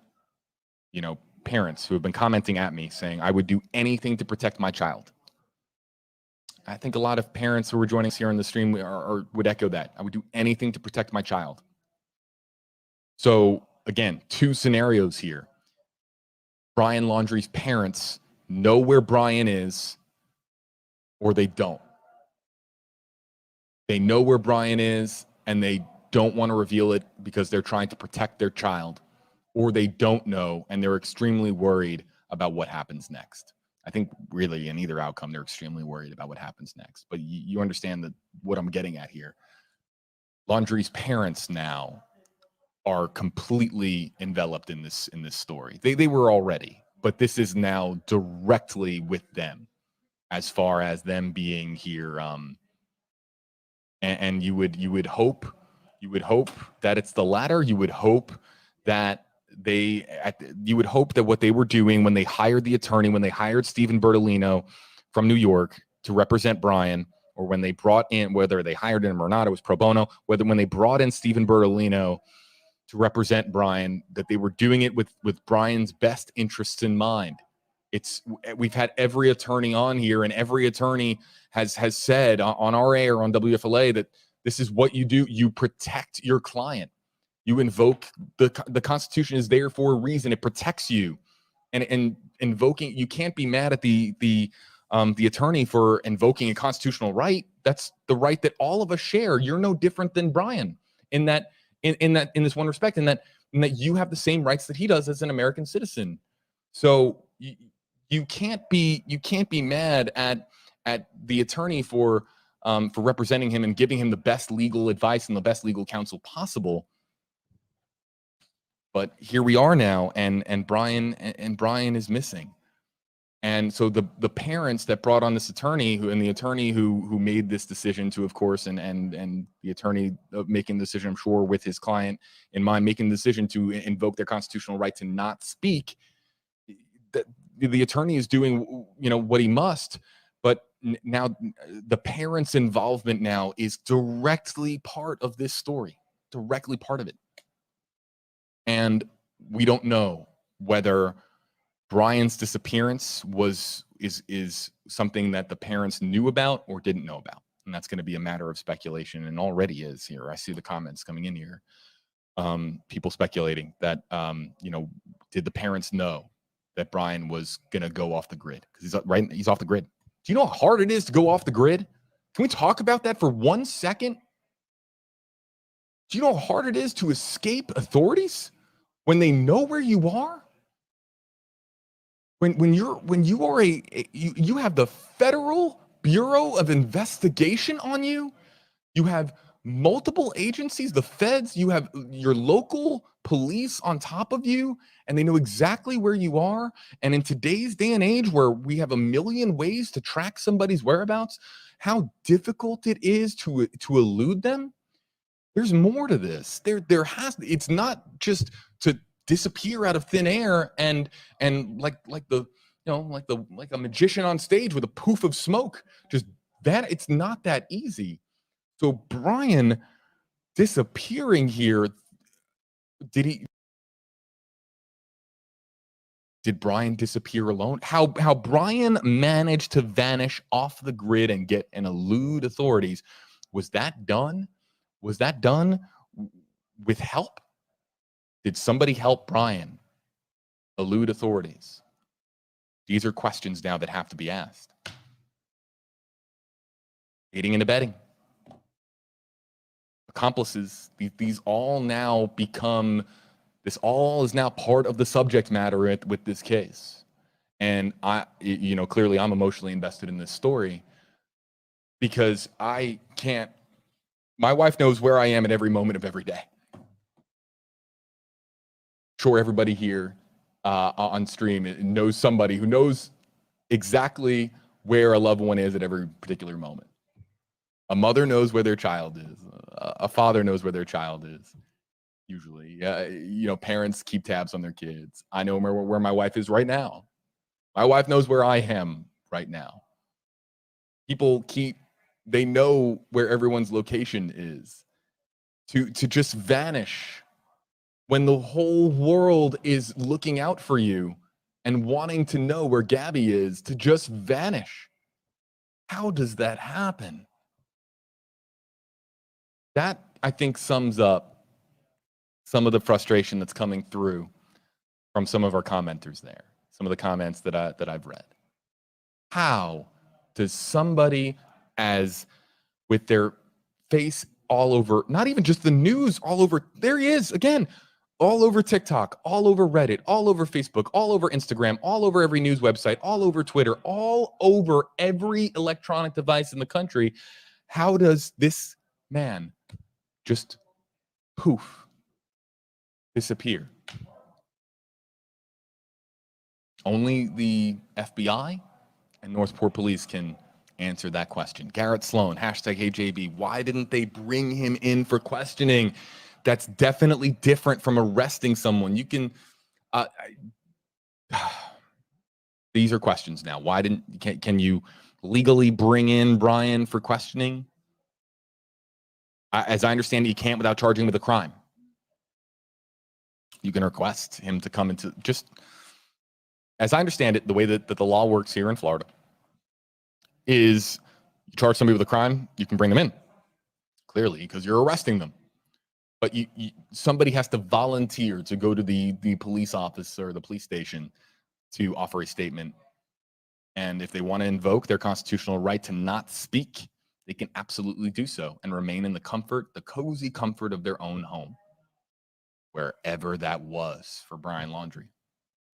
you know, parents who have been commenting at me saying, I would do anything to protect my child. I think a lot of parents who are joining us here on the stream would echo that. I would do anything to protect my child. So again, two scenarios here. Brian Laundrie's parents know where Brian is, or they don't. They know where Brian is, and they don't want to reveal it because they're trying to protect their child, or they don't know, and they're extremely worried about what happens next. I think really in either outcome, they're extremely worried about what happens next. But you understand what I'm getting at here. Laundrie's parents now are completely enveloped in this story. They were already, but this is now directly with them, as far as them being here. And you would hope that it's the latter. You would hope that what they were doing when they hired the attorney, when they hired Stephen Bertolino from New York to represent Brian, or when they brought in, whether they hired him or not, it was pro bono, when they brought in Stephen Bertolino to represent Brian, that they were doing it with Brian's best interests in mind. We've had every attorney on here, and every attorney has said on our air, on WFLA, that this is what you do. You protect your client. You invoke the Constitution is there for a reason. It protects you, and invoking, you can't be mad at the attorney for invoking a constitutional right. That's the right that all of us share. You're no different than Brian in this one respect, in that you have the same rights that he does as an American citizen. So you can't be mad at the attorney for representing him and giving him the best legal advice and the best legal counsel possible. But here we are now, and Brian is missing. And so the parents that brought on this attorney, the attorney who made this decision to, of course, and the attorney making the decision, I'm sure, with his client in mind, making the decision to invoke their constitutional right to not speak, the attorney is doing, what he must. But now the parents' involvement now is directly part of this story, directly part of it. And we don't know whether Brian's disappearance is something that the parents knew about or didn't know about. And that's going to be a matter of speculation, and already is here. I see the comments coming in here. People speculating that, did the parents know that Brian was going to go off the grid because he's off the grid. Do you know how hard it is to go off the grid? Can we talk about that for 1 second? Do you know how hard it is to escape authorities when they know where you are? When you are you have the Federal Bureau of Investigation on you. You have multiple agencies, the feds, you have your local police on top of you, and they know exactly where you are. And in today's day and age where we have a million ways to track somebody's whereabouts, how difficult it is to elude them. There's more to this. It's not just to disappear out of thin air and like a magician on stage with a poof of smoke. Just that it's not that easy. So Brian disappearing here, did Brian disappear alone? How Brian managed to vanish off the grid and elude authorities, was that done? Was that done with help? Did somebody help Brian elude authorities? These are questions now that have to be asked. Aiding and abetting. Accomplices, these all now become, this all is now part of the subject matter with this case. And clearly I'm emotionally invested in this story because my wife knows where I am at every moment of every day. Sure, everybody here on stream knows somebody who knows exactly where a loved one is at every particular moment. A mother knows where their child is. A father knows where their child is. Usually, parents keep tabs on their kids. I know where my wife is right now. My wife knows where I am right now. They know where everyone's location is. To just vanish when the whole world is looking out for you and wanting to know where Gabby is, to just vanish. How does that happen? That, I think, sums up some of the frustration that's coming through from some of our commenters there, some of the comments that I've read. How does somebody with their face all over, not even just the news, all over, there he is, again, all over TikTok, all over Reddit, all over Facebook, all over Instagram, all over every news website, all over Twitter, all over every electronic device in the country, how does this man just poof, disappear? Only the FBI and Northport Police can answer that question. Garrett Sloan, #HeyJB, why didn't they bring him in for questioning? That's definitely different from arresting someone. You can, these are questions now. Can you legally bring in Brian for questioning? As I understand it, you can't without charging him with a crime. You can request him to come into, just as I understand it, the way that the law works here in Florida is you charge somebody with a crime, you can bring them in, clearly, because you're arresting them. But somebody has to volunteer to go to the police office or the police station to offer a statement. And if they want to invoke their constitutional right to not speak, they can absolutely do so and remain in the cozy comfort of their own home, wherever that was for Brian Laundrie,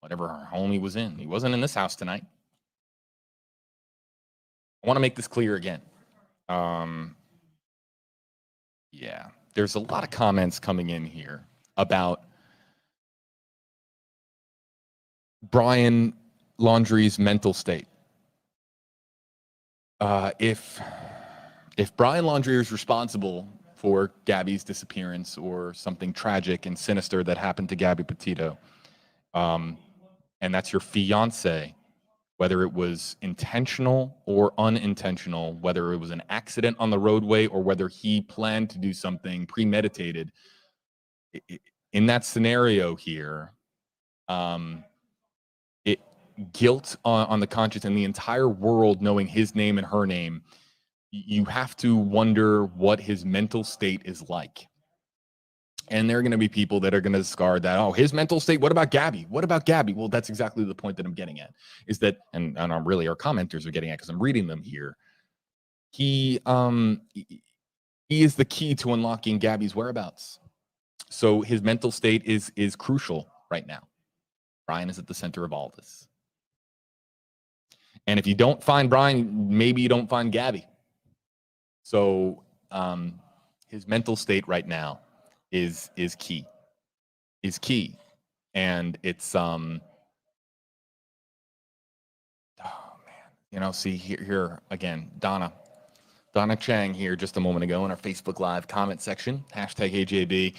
whatever home he was in. He wasn't in this house tonight. I want to make this clear again. Yeah, there's a lot of comments coming in here about Brian Laundrie's mental state. If Brian Laundrie is responsible for Gabby's disappearance or something tragic and sinister that happened to Gabby Petito, and that's your fiance, whether it was intentional or unintentional, whether it was an accident on the roadway or whether he planned to do something premeditated, in that scenario here, guilt on the conscience and the entire world knowing his name and her name, you have to wonder what his mental state is like. And there are going to be people that are going to discard that. Oh, his mental state. What about Gabby? What about Gabby? Well, that's exactly the point that I'm getting at. Is that, and I'm really our commenters are getting at because I'm reading them here. He is the key to unlocking Gabby's whereabouts. So his mental state is crucial right now. Brian is at the center of all this. And if you don't find Brian, maybe you don't find Gabby. So his mental state right now is key. Is key. And it's oh man, you know, see here again, Donna Chang here just a moment ago in our Facebook Live comment section, #AJB.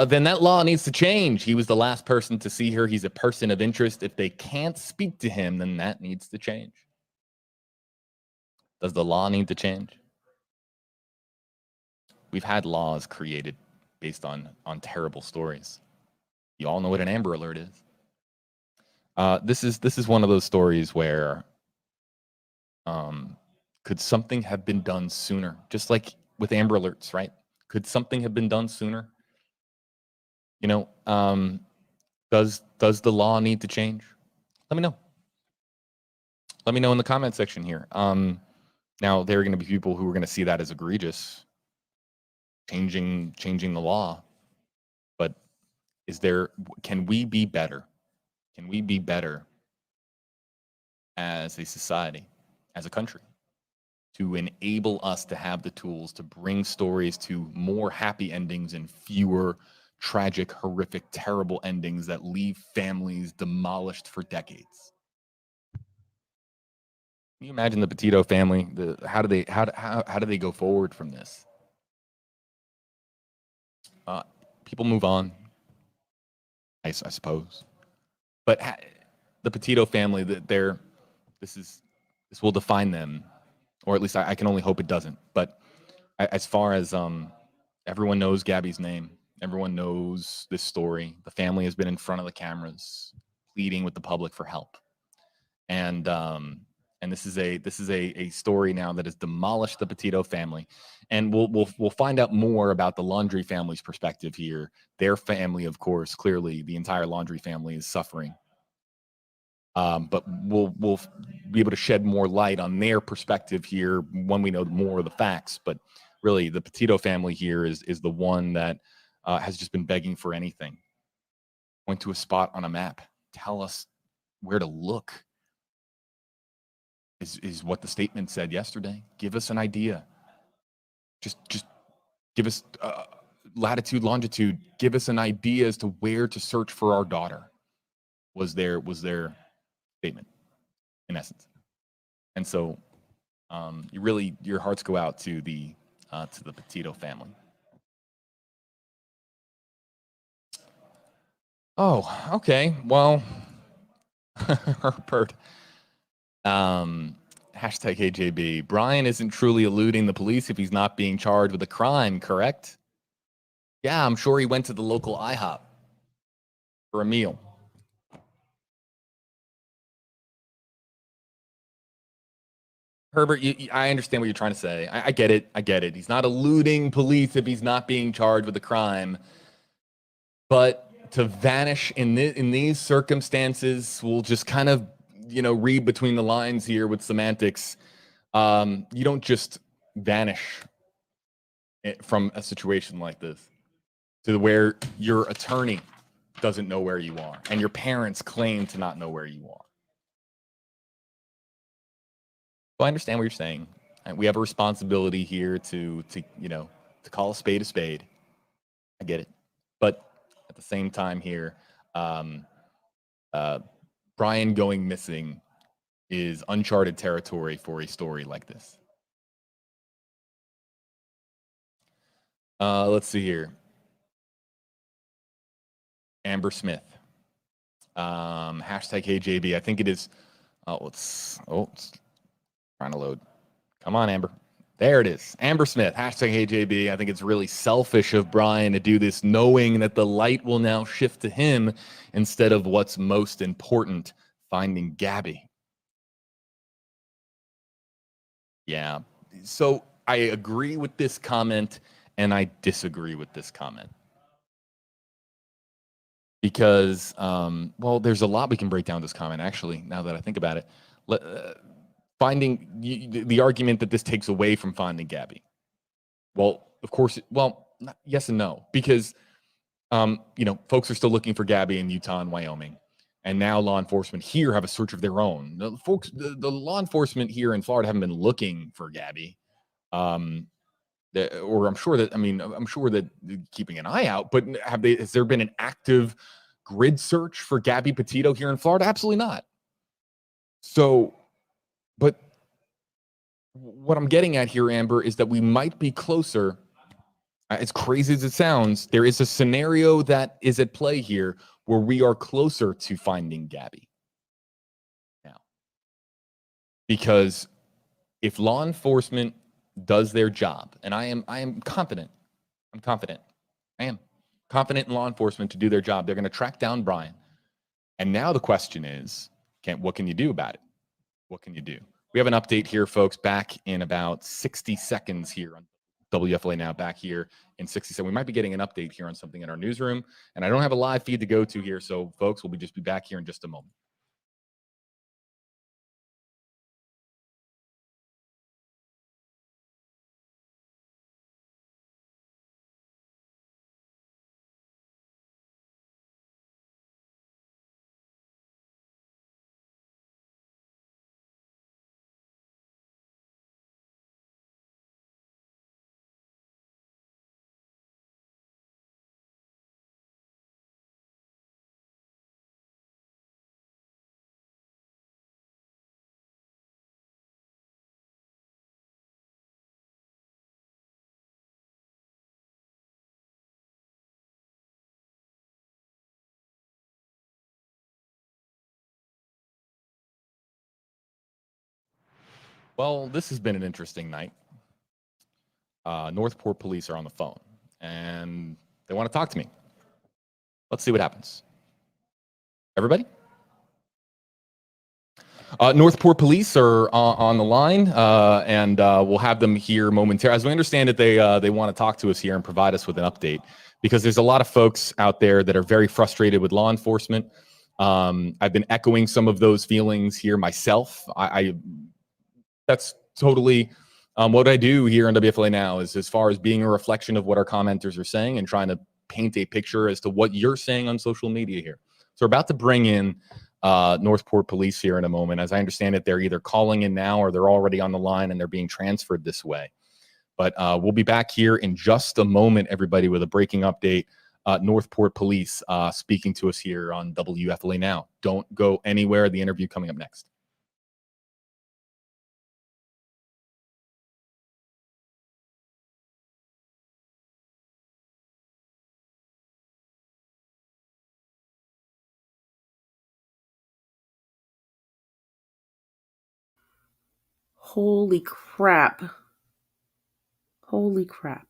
Then that law needs to change. He was the last person to see her. He's a person of interest. If they can't speak to him, then that needs to change. Does the law need to change? We've had laws created based on terrible stories. You all know what an Amber Alert is. This is one of those stories where could something have been done sooner? Just like with Amber Alerts, right? Could something have been done sooner? You know, does the law need to change? Let me know. Let me know in the comment section here. Now there are going to be people who are going to see that as egregious, changing the law. But can we be better? Can we be better as a society, as a country, to enable us to have the tools to bring stories to more happy endings and fewer tragic, horrific, terrible endings that leave families demolished for decades? Can you imagine the Petito family? How do they go forward from this? People move on, I suppose. But the Petito family, this will define them, or at least I can only hope it doesn't. But as far as everyone knows Gabby's name, everyone knows this story. The family has been in front of the cameras, pleading with the public for help, and this is a story now that has demolished the Petito family, and we'll find out more about the Laundrie family's perspective here. Their family, of course, clearly the entire Laundrie family is suffering. But we'll be able to shed more light on their perspective here when we know more of the facts. But really, the Petito family here is the one that has just been begging for anything. Point to a spot on a map. Tell us where to look. Is what the statement said yesterday. Give us an idea. Just give us latitude, longitude. Give us an idea as to where to search for our daughter. Was their statement, in essence. And so your hearts go out to the Petito family. Oh, okay. Well, Herbert, #AJB. Brian isn't truly eluding the police if he's not being charged with a crime, correct? Yeah, I'm sure he went to the local IHOP for a meal. Herbert, I understand what you're trying to say. I get it. I get it. He's not eluding police if he's not being charged with a crime. But to vanish in these circumstances, we'll just kind of, read between the lines here with semantics. You don't just vanish from a situation like this to where your attorney doesn't know where you are and your parents claim to not know where you are. Well, I understand what you're saying. And we have a responsibility here to call a spade a spade. I get it. But at the same time here, Brian going missing is uncharted territory for a story like this. Let's see here. Amber Smith. #HeyJB. I think it is. It's trying to load. Come on, Amber. There it is. Amber Smith. #HeyJB. I think it's really selfish of Brian to do this, knowing that the light will now shift to him instead of what's most important, finding Gabby. Yeah. So I agree with this comment and I disagree with this comment. because well, there's a lot we can break down this comment. Actually, now that I think about it, the argument that this takes away from finding Gabby. Well, of course, yes and no, because folks are still looking for Gabby in Utah and Wyoming, and now law enforcement here have a search of their own. The law enforcement here in Florida haven't been looking for Gabby, or I'm sure that keeping an eye out. But has there been an active grid search for Gabby Petito here in Florida? Absolutely not. So, but what I'm getting at here, Amber, is that we might be closer. As crazy as it sounds, there is a scenario that is at play here where we are closer to finding Gabby now. Because if law enforcement does their job, and I am confident. I am confident in law enforcement to do their job. They're going to track down Brian. And now the question is, what can you do about it? What can you do? We have an update here, folks, back in about 60 seconds here on WFLA Now, back here in 60 seconds. We might be getting an update here on something in our newsroom, and I don't have a live feed to go to here, so folks, we'll just be back here in just a moment. Well, this has been an interesting night. Northport police are on the phone, and they want to talk to me. Let's see what happens. Everybody? Northport police are on the line, and we'll have them here momentarily. As we understand it, they want to talk to us here and provide us with an update, because there's a lot of folks out there that are very frustrated with law enforcement. I've been echoing some of those feelings here myself. That's totally what I do here on WFLA Now, is as far as being a reflection of what our commenters are saying and trying to paint a picture as to what you're saying on social media here. So we're about to bring in Northport police here in a moment. As I understand it, they're either calling in now or they're already on the line and they're being transferred this way. But we'll be back here in just a moment, everybody, with a breaking update. Northport police speaking to us here on WFLA Now. Don't go anywhere. The interview coming up next. Holy crap. Holy crap.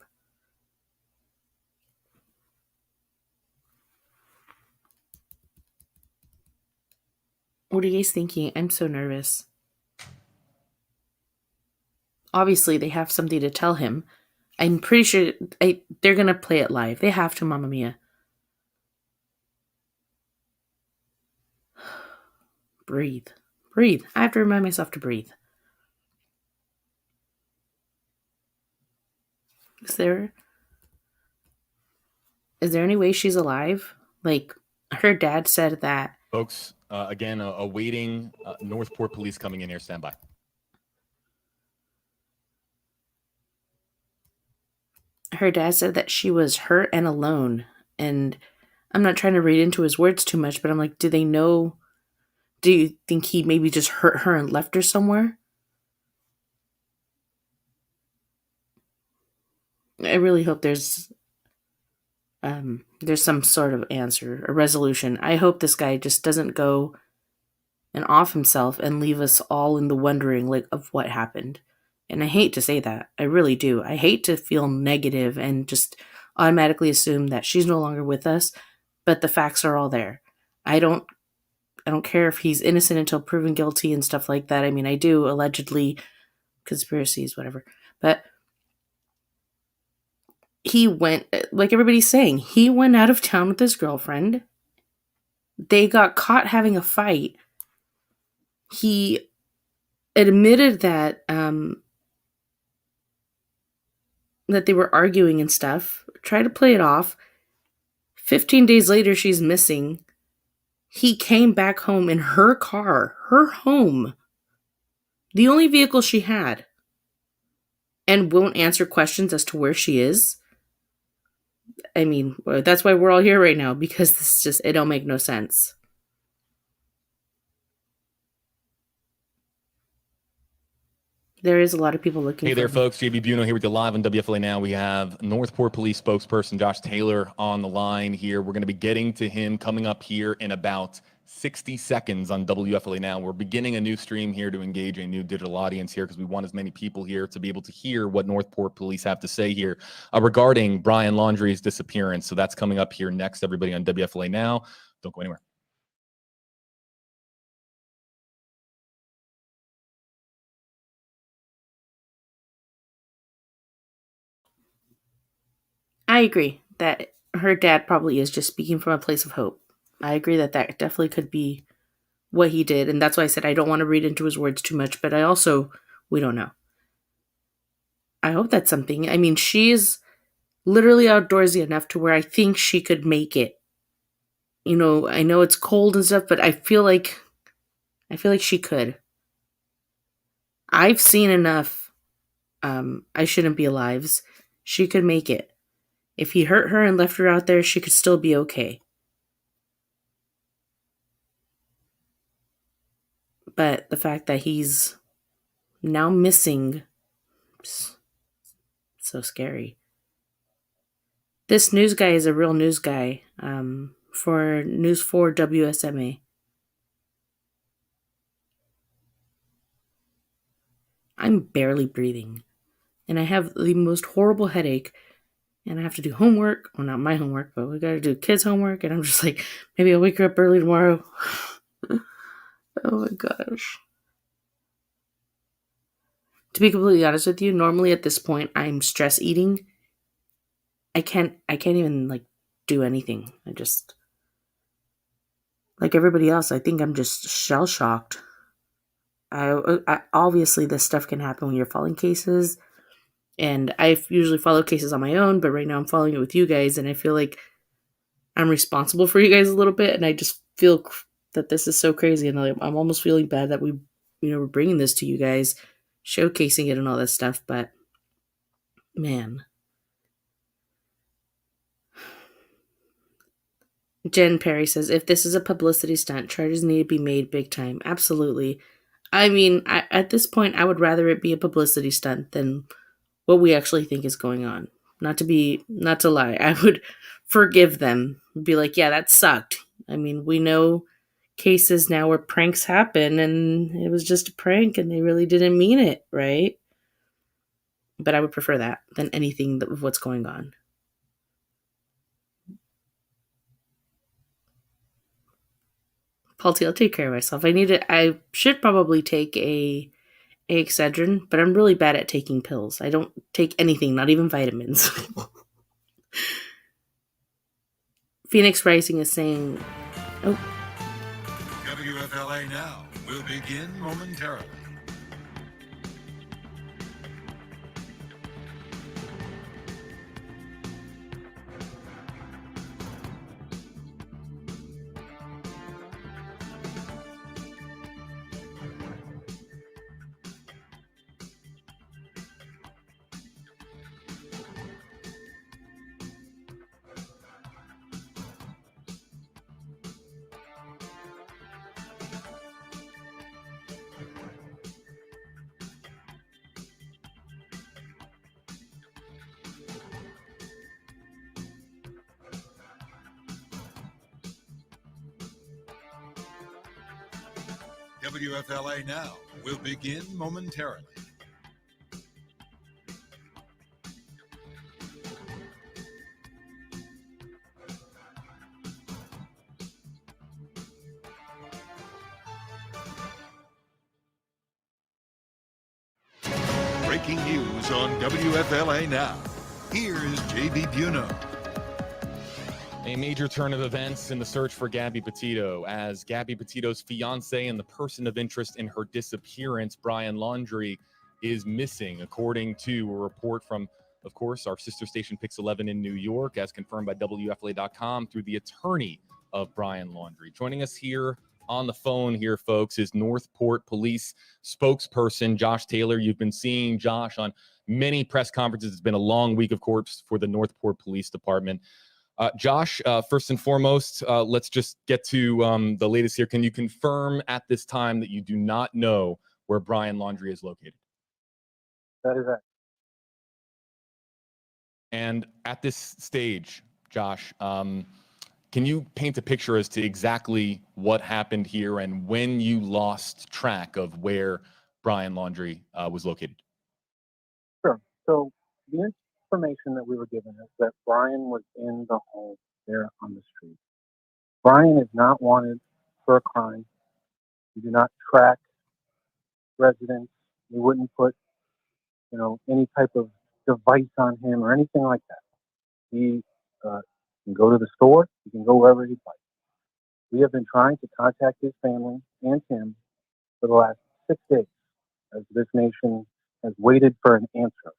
What are you guys thinking? I'm so nervous. Obviously, they have something to tell him. I'm pretty sure they're going to play it live. They have to, Mamma Mia. Breathe. Breathe. I have to remind myself to breathe. Is there any way she's alive? Like, her dad said that. Folks, again, awaiting Northport police coming in here. Stand by. Her dad said that she was hurt and alone. And I'm not trying to read into his words too much, but I'm like, do they know? Do you think he maybe just hurt her and left her somewhere? I really hope there's some sort of answer, a resolution. I hope this guy just doesn't go and off himself and leave us all in the wondering, like, of what happened. And I hate to say that. I really do. I hate to feel negative and just automatically assume that she's no longer with us, but the facts are all there. I don't care if he's innocent until proven guilty and stuff like that. I mean, I do, allegedly, conspiracies, whatever. But he went, like everybody's saying, he went out of town with his girlfriend They got caught having a fight. He admitted that that they were arguing and stuff. Tried to play it off. 15 days later, she's missing. He came back home in her car, her home, the only vehicle she had, and won't answer questions as to where she is. I mean, that's why we're all here right now, because this just, it don't make no sense. There is a lot of people looking Hey for there, him. folks. JB Buno here with you live on WFLA Now. We have Northport Police spokesperson Josh Taylor on the line here. We're going to be getting to him coming up here in about 60 seconds on WFLA Now. We're beginning a new stream here to engage a new digital audience here because we want as many people here to be able to hear what Northport Police have to say here regarding Brian Laundrie's disappearance. So that's coming up here next, everybody, on WFLA Now. Don't go anywhere. I agree that her dad probably is just speaking from a place of hope. I agree that that definitely could be what he did. And that's why I said I don't want to read into his words too much, but we don't know. I hope that's something. I mean, she's literally outdoorsy enough to where I think she could make it. You know, I know it's cold and stuff, but I feel like she could. I've seen enough I Shouldn't Be Alive's. She could make it. If he hurt her and left her out there, she could still be okay. But the fact that he's now missing, so scary. This news guy is a real news guy for News 4 WSMA. I'm barely breathing. And I have the most horrible headache. And I have to do homework. Well, not my homework, but we got to do kids' homework. And I'm just like, maybe I'll wake her up early tomorrow. Oh my gosh. To be completely honest with you, normally at this point, I'm stress eating. I can't even like do anything. I just, like everybody else, I think I'm just shell shocked. I obviously this stuff can happen when you're following cases. And I usually follow cases on my own, but right now I'm following it with you guys, and I feel like I'm responsible for you guys a little bit, and I just feel that this is so crazy, and I'm almost feeling bad that we're bringing this to you guys, showcasing it and all this stuff, but man. Jen Perry says, if this is a publicity stunt, charges need to be made big time. Absolutely. I mean, at this point, I would rather it be a publicity stunt than what we actually think is going on. Not to lie. I would forgive them. Be like, yeah, that sucked. I mean, we know cases now where pranks happen and it was just a prank and they really didn't mean it, right? But I would prefer that than anything of what's going on. Paul T, I'll take care of myself. I should probably take a Excedrin, but I'm really bad at taking pills. I don't take anything, not even vitamins. Phoenix Rising is saying, oh. WFLA Now will begin momentarily. WFLA Now will begin momentarily. Breaking news on WFLA Now. Here's JB Buno. A major turn of events in the search for Gabby Petito, as Gabby Petito's fiance and the person of interest in her disappearance, Brian Laundrie, is missing, according to a report from, of course, our sister station Pix 11 in New York, as confirmed by WFLA.com through the attorney of Brian Laundrie. Joining us here on the phone here, folks, is Northport Police spokesperson Josh Taylor. You've been seeing Josh on many press conferences. It's been a long week, of course, for the Northport Police Department. Josh, first and foremost, let's just get to the latest here. Can you confirm at this time that you do not know where Brian Laundrie is located? That is it. And at this stage, Josh, can you paint a picture as to exactly what happened here and when you lost track of where Brian Laundrie was located? Sure. So the information that we were given is that Brian was in the home there on the street. Brian is not wanted for a crime. We do not track residents. We wouldn't put, any type of device on him or anything like that. He can go to the store. He can go wherever he'd like. We have been trying to contact his family and him for the last 6 days, as this nation has waited for an answer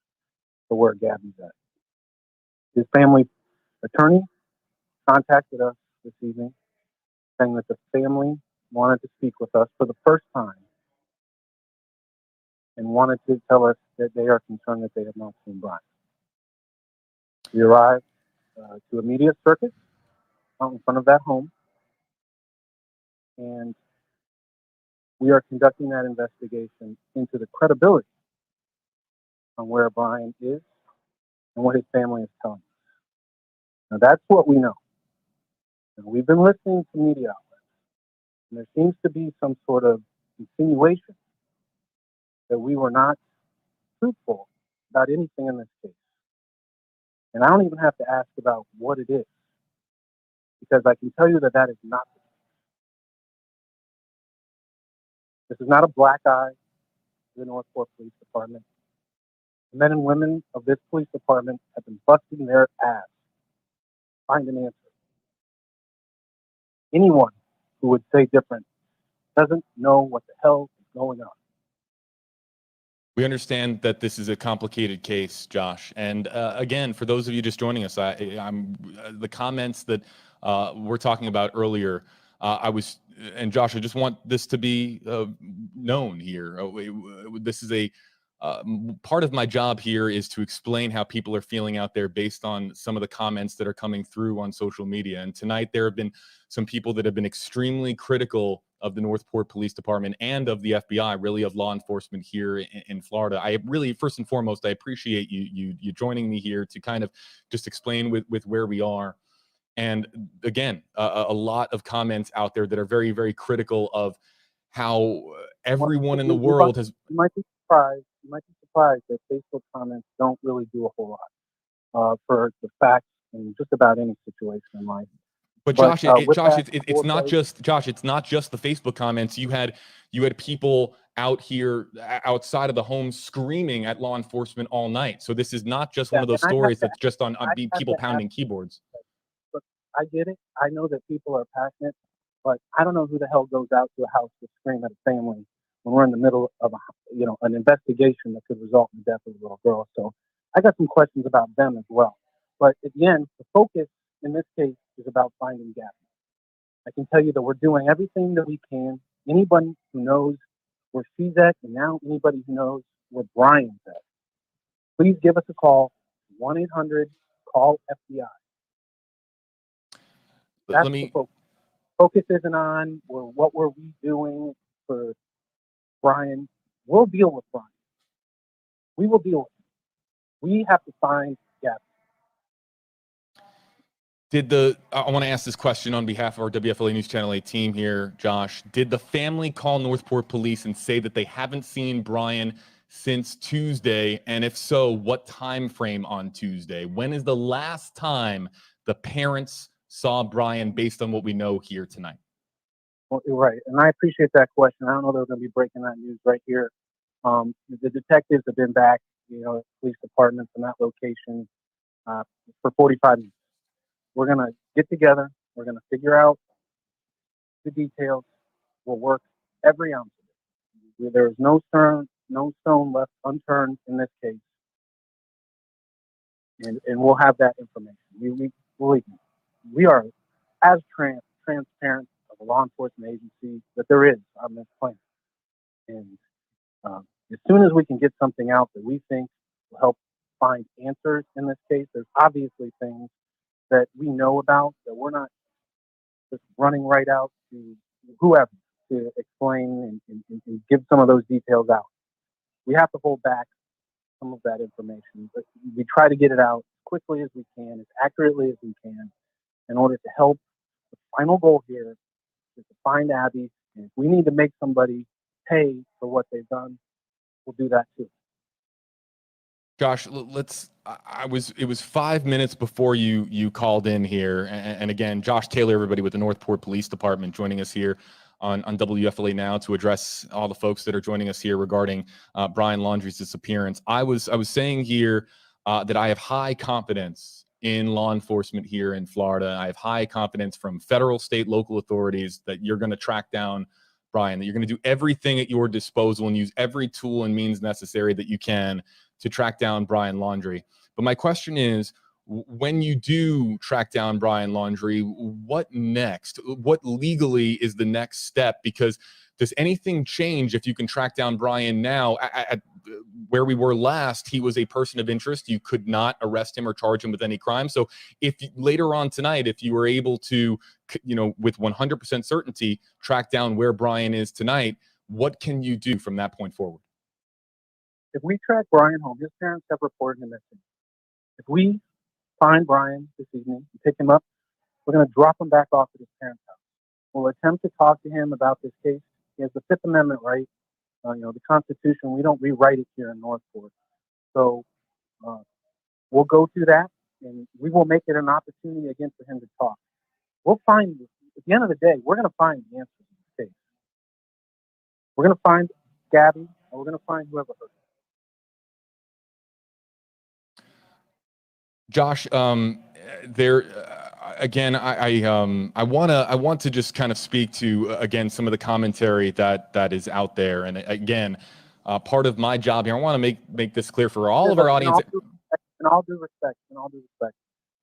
for where Gabby's at. His family attorney contacted us this evening saying that the family wanted to speak with us for the first time and wanted to tell us that they are concerned that they have not seen Brian. We arrived to a media circuit out in front of that home, and we are conducting that investigation into the credibility on where Brian is and what his family is telling us. Now, that's what we know. And we've been listening to media outlets, and there seems to be some sort of insinuation that we were not truthful about anything in this case. And I don't even have to ask about what it is, because I can tell you that that is not the case. This is not a black eye to the Northport Police Department. The men and women of this police department have been busting their ass to find an answer. Anyone who would say different doesn't know what the hell is going on. We understand that this is a complicated case, Josh. And again, for those of you just joining us, I'm the comments that we're talking about earlier. And Josh, I just want this to be known here. This is a part of my job here is to explain how people are feeling out there based on some of the comments that are coming through on social media. And tonight there have been some people that have been extremely critical of the Northport Police Department and of the FBI, really of law enforcement here in Florida. I really, first and foremost, I appreciate you joining me here to kind of just explain with where we are. And again, a lot of comments out there that are very, very critical of how everyone in the world has. You might be surprised that Facebook comments don't really do a whole lot for the facts in just about any situation in life. But Josh, it's not just the Facebook comments. You had people out here outside of the home screaming at law enforcement all night. So this is not just one of those stories that's just on people pounding keyboards. Look, I get it. I know that people are passionate, but I don't know who the hell goes out to a house to scream at a family when we're in the middle of an investigation that could result in the death of a little girl. So I got some questions about them as well. But at the end, the focus in this case is about finding Gabby. I can tell you that we're doing everything that we can. Anybody who knows where she's at, and now anybody who knows where Brian's at, please give us a call, 1-800-CALL-FBI. That's the focus. Focus isn't on what were we doing for Brian. We'll deal with Brian. We will deal with him. We have to find Gabby. I want to ask this question on behalf of our WFLA News Channel 8 team here, Josh. Did the family call Northport Police and say that they haven't seen Brian since Tuesday? And if so, what time frame on Tuesday? When is the last time the parents saw Brian based on what we know here tonight? Well, you're right. And I appreciate that question. I don't know that we're going to be breaking that news right here. The detectives have been back, police department from that location for 45 minutes. We're going to get together. We're going to figure out the details. We'll work every ounce of it. There is no stone left unturned in this case. And we'll have that information. We believe me, we are as transparent of a law enforcement agency that there is on this planet. And as soon as we can get something out that we think will help find answers in this case, there's obviously things that we know about that we're not just running right out to whoever to explain and give some of those details out. We have to hold back some of that information, but we try to get it out as quickly as we can, as accurately as we can, in order to help. The final goal here is to find Abby, and if we need to make somebody pay for what they've done, we'll do that too. Josh, it was 5 minutes before you called in here. And again, Josh Taylor, everybody with the Northport Police Department joining us here on WFLA Now to address all the folks that are joining us here regarding Brian Laundrie's disappearance. I was saying here that I have high confidence in law enforcement here in Florida. I have high confidence from federal, state, local authorities that you're going to track down Brian, that you're going to do everything at your disposal and use every tool and means necessary that you can to track down Brian Laundrie. But my question is, when you do track down Brian Laundrie, what next? What legally is the next step? Because does anything change if you can track down Brian now? At where we were last, he was a person of interest. You could not arrest him or charge him with any crime. So if later on tonight, if you were able to, with 100% certainty, track down where Brian is tonight, what can you do from that point forward? If we track Brian home, his parents have reported him missing. If we find Brian this evening and pick him up, we're going to drop him back off at his parents' house. We'll attempt to talk to him about this case. He has the Fifth Amendment right. The Constitution, we don't rewrite it here in Northport. So we'll go through that, and we will make it an opportunity again for him to talk. We'll find, at the end of the day, we're going to find the answers in this case. We're going to find Gabby, and we're going to find whoever hurt her. Josh, again, I want to just kind of speak to again some of the commentary that is out there, and again, part of my job here, I want to make this clear for all of our audience. In all due respect,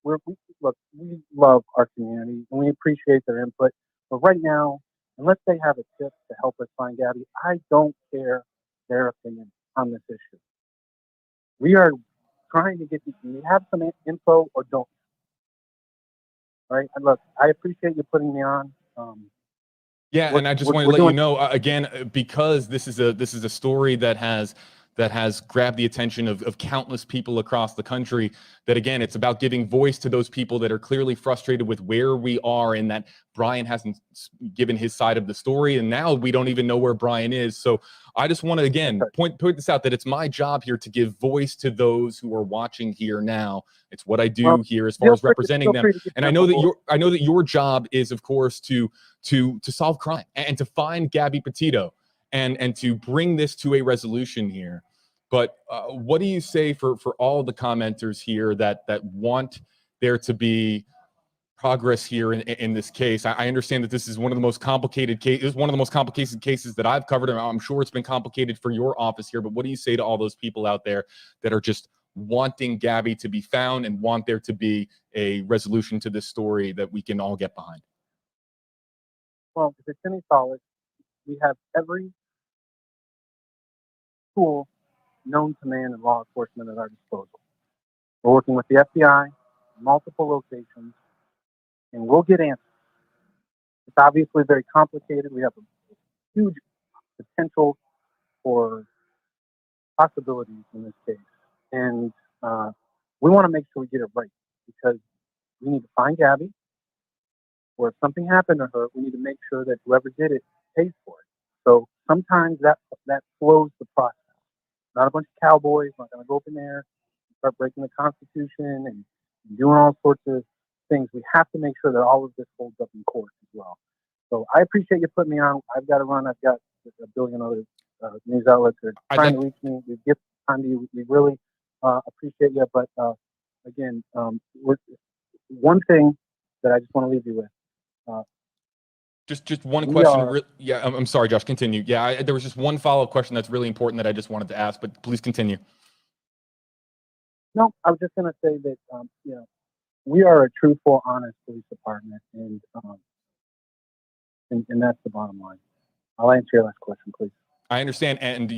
we love our community and we appreciate their input. But right now, unless they have a tip to help us find Gabby, I don't care their opinion on this issue. We are trying to get you. Do you have some info or don't? All right. And look, I appreciate you putting me on. Yeah, and I just wanted to let you know again, because this is a story that has grabbed the attention of countless people across the country, that again, it's about giving voice to those people that are clearly frustrated with where we are, and that Brian hasn't given his side of the story, and now we don't even know where Brian is. So I just want to again point this out, that it's my job here to give voice to those who are watching here now. It's what I do here as far as representing them. And I know that your job is, of course, to solve crime and to find Gabby Petito and to bring this to a resolution here. But what do you say for all the commenters here that want there to be progress here in this case? I understand that this is one of the most complicated cases. One of the most complicated cases that I've covered, and I'm sure it's been complicated for your office here. But what do you say to all those people out there that are just wanting Gabby to be found and want there to be a resolution to this story that we can all get behind? Well, if it's any solace, we have every tool known to man in law enforcement at our disposal. We're working with the FBI, multiple locations, and we'll get answers. It's obviously very complicated. We have a huge potential for possibilities in this case. And we want to make sure we get it right, because we need to find Gabby, or if something happened to her, we need to make sure that whoever did it pays for it. So sometimes that slows the process. Not a bunch of cowboys, not going to go up in there and start breaking the Constitution and doing all sorts of things. We have to make sure that all of this holds up in court as well. So I appreciate you putting me on. I've got to run. I've got a billion other news outlets that are trying to reach me. We give time to you. We really appreciate you. But again, one thing that I just want to leave you with. Just one We question. are- Yeah, I'm sorry, Josh. Continue. Yeah, there was just one follow-up question that's really important that I just wanted to ask, but please continue. No, I was just going to say that, we are a truthful, honest police department, and that's the bottom line. I'll answer your last question, please. I understand, and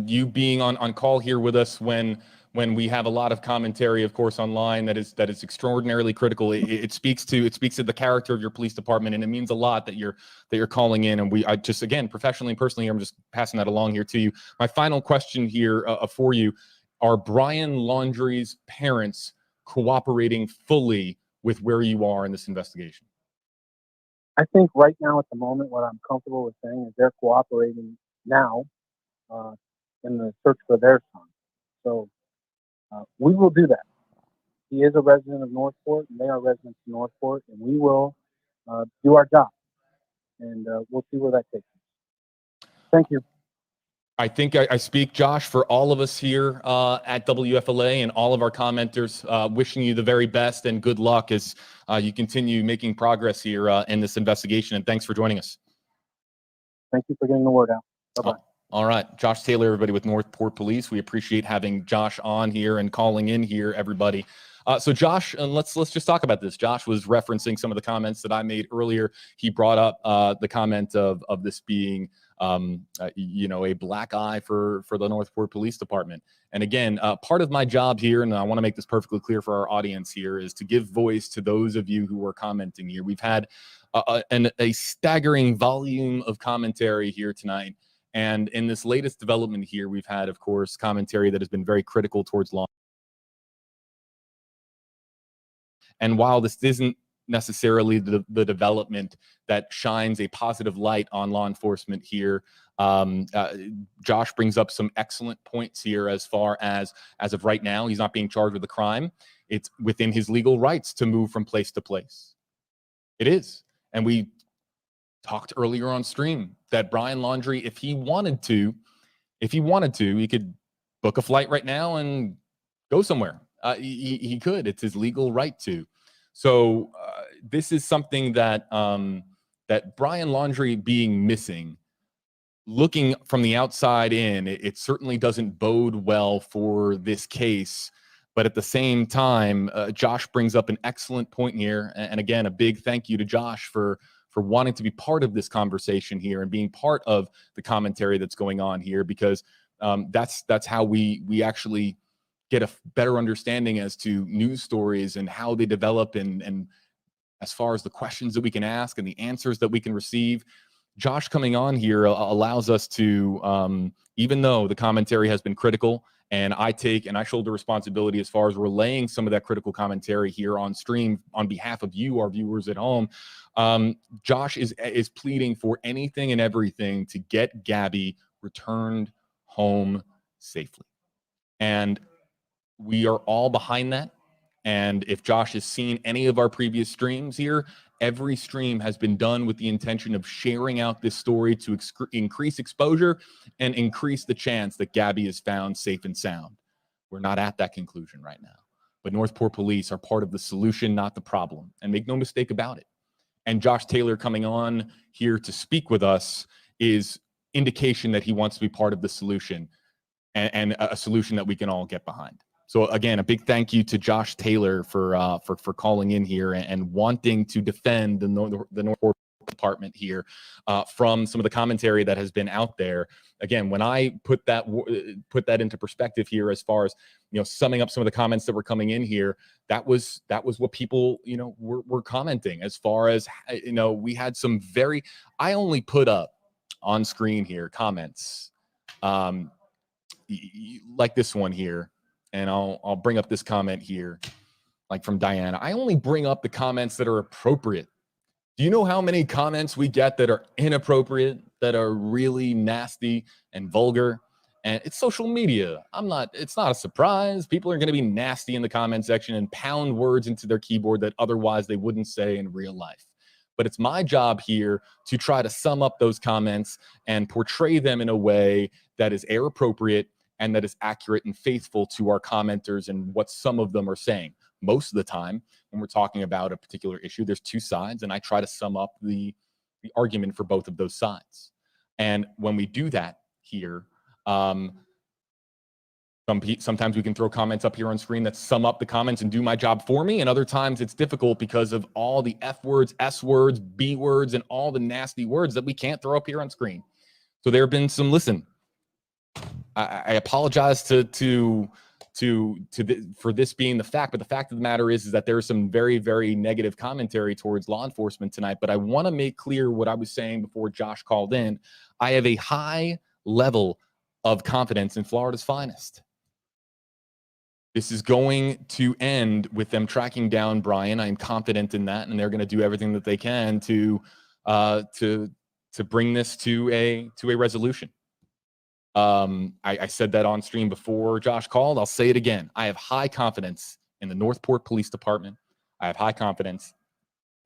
you being on call here with us when we have a lot of commentary, of course, online that is extraordinarily critical. It speaks to the character of your police department, and it means a lot that you're calling in. And I just, again, professionally and personally, I'm just passing that along here to you. My final question here for you: are Brian Laundrie's parents cooperating fully with where you are in this investigation? I think right now, at the moment, what I'm comfortable with saying is they're cooperating now in the search for their son. So we will do that. He is a resident of Northport, and they are residents of Northport, and we will do our job, and we'll see where that takes us. Thank you. I think I speak, Josh, for all of us here at WFLA and all of our commenters, wishing you the very best and good luck as you continue making progress here in this investigation. And thanks for joining us. Thank you for getting the word out. Bye-bye. All right. Josh Taylor, everybody with Northport Police. We appreciate having Josh on here and calling in here, everybody. So Josh, let's just talk about this. Josh was referencing some of the comments that I made earlier. He brought up the comment of this being a black eye for the Northport Police Department. And again, part of my job here, and I want to make this perfectly clear for our audience here, is to give voice to those of you who are commenting here. We've had a staggering volume of commentary here tonight. And in this latest development here, we've had, of course, commentary that has been very critical towards law. And while this isn't necessarily the development that shines a positive light on law enforcement here, Josh brings up some excellent points here as far as of right now, he's not being charged with a crime. It's within his legal rights to move from place to place. It is. And we talked earlier on stream that Brian Laundrie, if he wanted to, he could book a flight right now and go somewhere. He could. It's his legal right to. So this is something that that Brian Laundrie being missing, looking from the outside in, it certainly doesn't bode well for this case. But at the same time, Josh brings up an excellent point here. And again, a big thank you to Josh for wanting to be part of this conversation here and being part of the commentary that's going on here, because that's how we actually get a better understanding as to news stories and how they develop, and as far as the questions that we can ask and the answers that we can receive. Josh coming on here allows us to, even though the commentary has been critical, and I shoulder responsibility as far as relaying some of that critical commentary here on stream on behalf of you, our viewers at home. Josh is pleading for anything and everything to get Gabby returned home safely. And we are all behind that. And if Josh has seen any of our previous streams here, every stream has been done with the intention of sharing out this story to increase exposure and increase the chance that Gabby is found safe and sound. We're not at that conclusion right now. But Northport Police are part of the solution, not the problem. And make no mistake about it. And Josh Taylor coming on here to speak with us is indication that he wants to be part of the solution, and a solution that we can all get behind. So again, a big thank you to Josh Taylor for calling in here and wanting to defend the Northport Department here from some of the commentary that has been out there. Again, when I put that into perspective here, as far as summing up some of the comments that were coming in here, that was what people were commenting. As far as we had some very, I only put up on screen here comments like this one here. And I'll bring up this comment here, like from Diana. I only bring up the comments that are appropriate. Do you know how many comments we get that are inappropriate, that are really nasty and vulgar? And it's social media. It's not a surprise. People are going to be nasty in the comment section and pound words into their keyboard that otherwise they wouldn't say in real life. But it's my job here to try to sum up those comments and portray them in a way that is air appropriate and that is accurate and faithful to our commenters and what some of them are saying. most of the time when we're talking about a particular issue, there's two sides, and I try to sum up the argument for both of those sides. And when we do that here, sometimes we can throw comments up here on screen that sum up the comments and do my job for me, and other times it's difficult because of all the F words, S words, B words, and all the nasty words that we can't throw up here on screen. So there have been some, listen, I apologize for this being the fact, but the fact of the matter is that there's some very, very negative commentary towards law enforcement tonight. But I want to make clear what I was saying before Josh called in. I have a high level of confidence in Florida's finest. This is going to end with them tracking down Brian. I'm confident in that, and they're going to do everything that they can to bring this to a resolution. I said that on stream before Josh called. I'll say it again. I have high confidence in the Northport Police Department. I have high confidence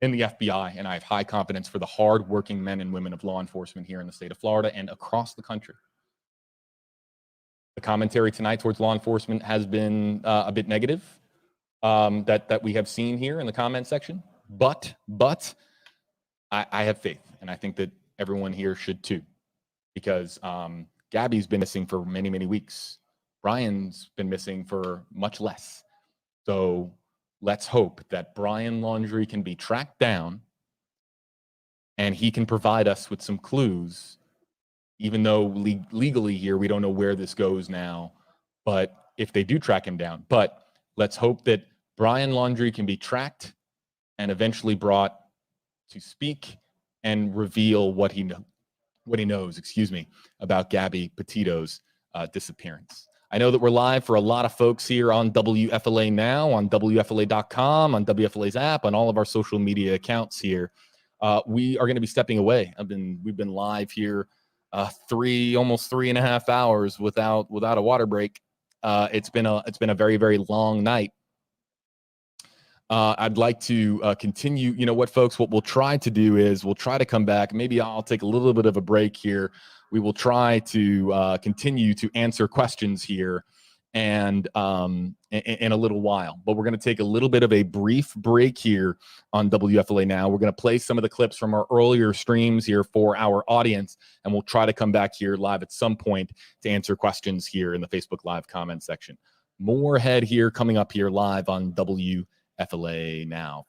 in the FBI, and I have high confidence for the hard-working men and women of law enforcement here in the state of Florida and across the country. The commentary tonight towards law enforcement has been a bit negative that we have seen here in the comment section, but I have faith, and I think that everyone here should too, because Gabby's been missing for many, many weeks. Brian's been missing for much less. So let's hope that Brian Laundrie can be tracked down and he can provide us with some clues, even though legally here we don't know where this goes now, but if they do track him down. But let's hope that Brian Laundrie can be tracked and eventually brought to speak and reveal what he knows, about Gabby Petito's disappearance. I know that we're live for a lot of folks here on WFLA Now, on WFLA.com, on WFLA's app, on all of our social media accounts here. We are going to be stepping away. We've been live here almost 3.5 hours without a water break. It's been a very, very long night. I'd like to continue. You know what, folks? What we'll try to do is we'll try to come back. Maybe I'll take a little bit of a break here. We will try to continue to answer questions here and in a little while. But we're going to take a little bit of a brief break here on WFLA Now. We're going to play some of the clips from our earlier streams here for our audience, and we'll try to come back here live at some point to answer questions here in the Facebook Live comment section. More ahead here coming up here live on WFLA Now.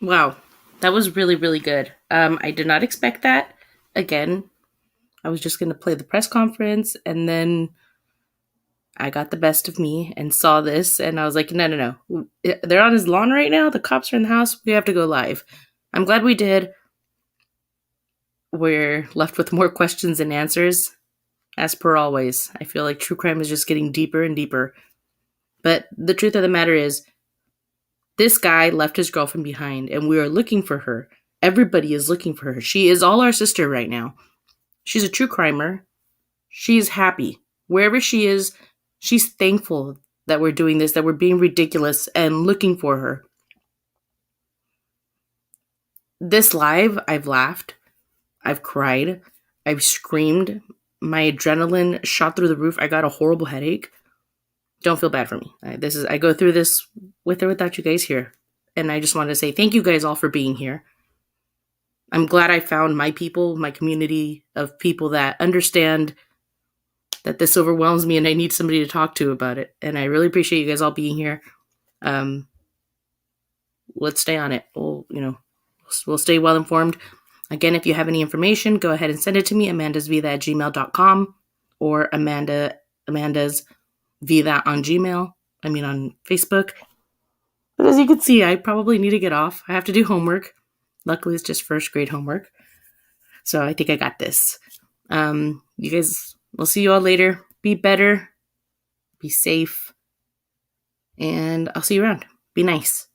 Wow, that was really, really good. I did not expect that. Again, I was just going to play the press conference, and then I got the best of me and saw this, and I was like, no. They're on his lawn right now. The cops are in the house. We have to go live. I'm glad we did. We're left with more questions than answers, as per always. I feel like true crime is just getting deeper and deeper. But the truth of the matter is, this guy left his girlfriend behind, and we are looking for her. Everybody is looking for her. She is all our sister right now. She's a true crimer. She's happy. Wherever she is, she's thankful that we're doing this, that we're being ridiculous and looking for her. This live, I've laughed. I've cried. I've screamed. My adrenaline shot through the roof. I got a horrible headache. Don't feel bad for me. I go through this with or without you guys here. And I just want to say thank you guys all for being here. I'm glad I found my people, my community of people that understand that this overwhelms me and I need somebody to talk to about it. And I really appreciate you guys all being here. Let's stay on it. We'll stay well informed. Again, if you have any information, go ahead and send it to me, amandasvida@gmail.com or Amanda's Vida on on Facebook. But as you can see, I probably need to get off. I have to do homework. Luckily, it's just first grade homework. So I think I got this. You guys, we'll see you all later. Be better. Be safe. And I'll see you around. Be nice.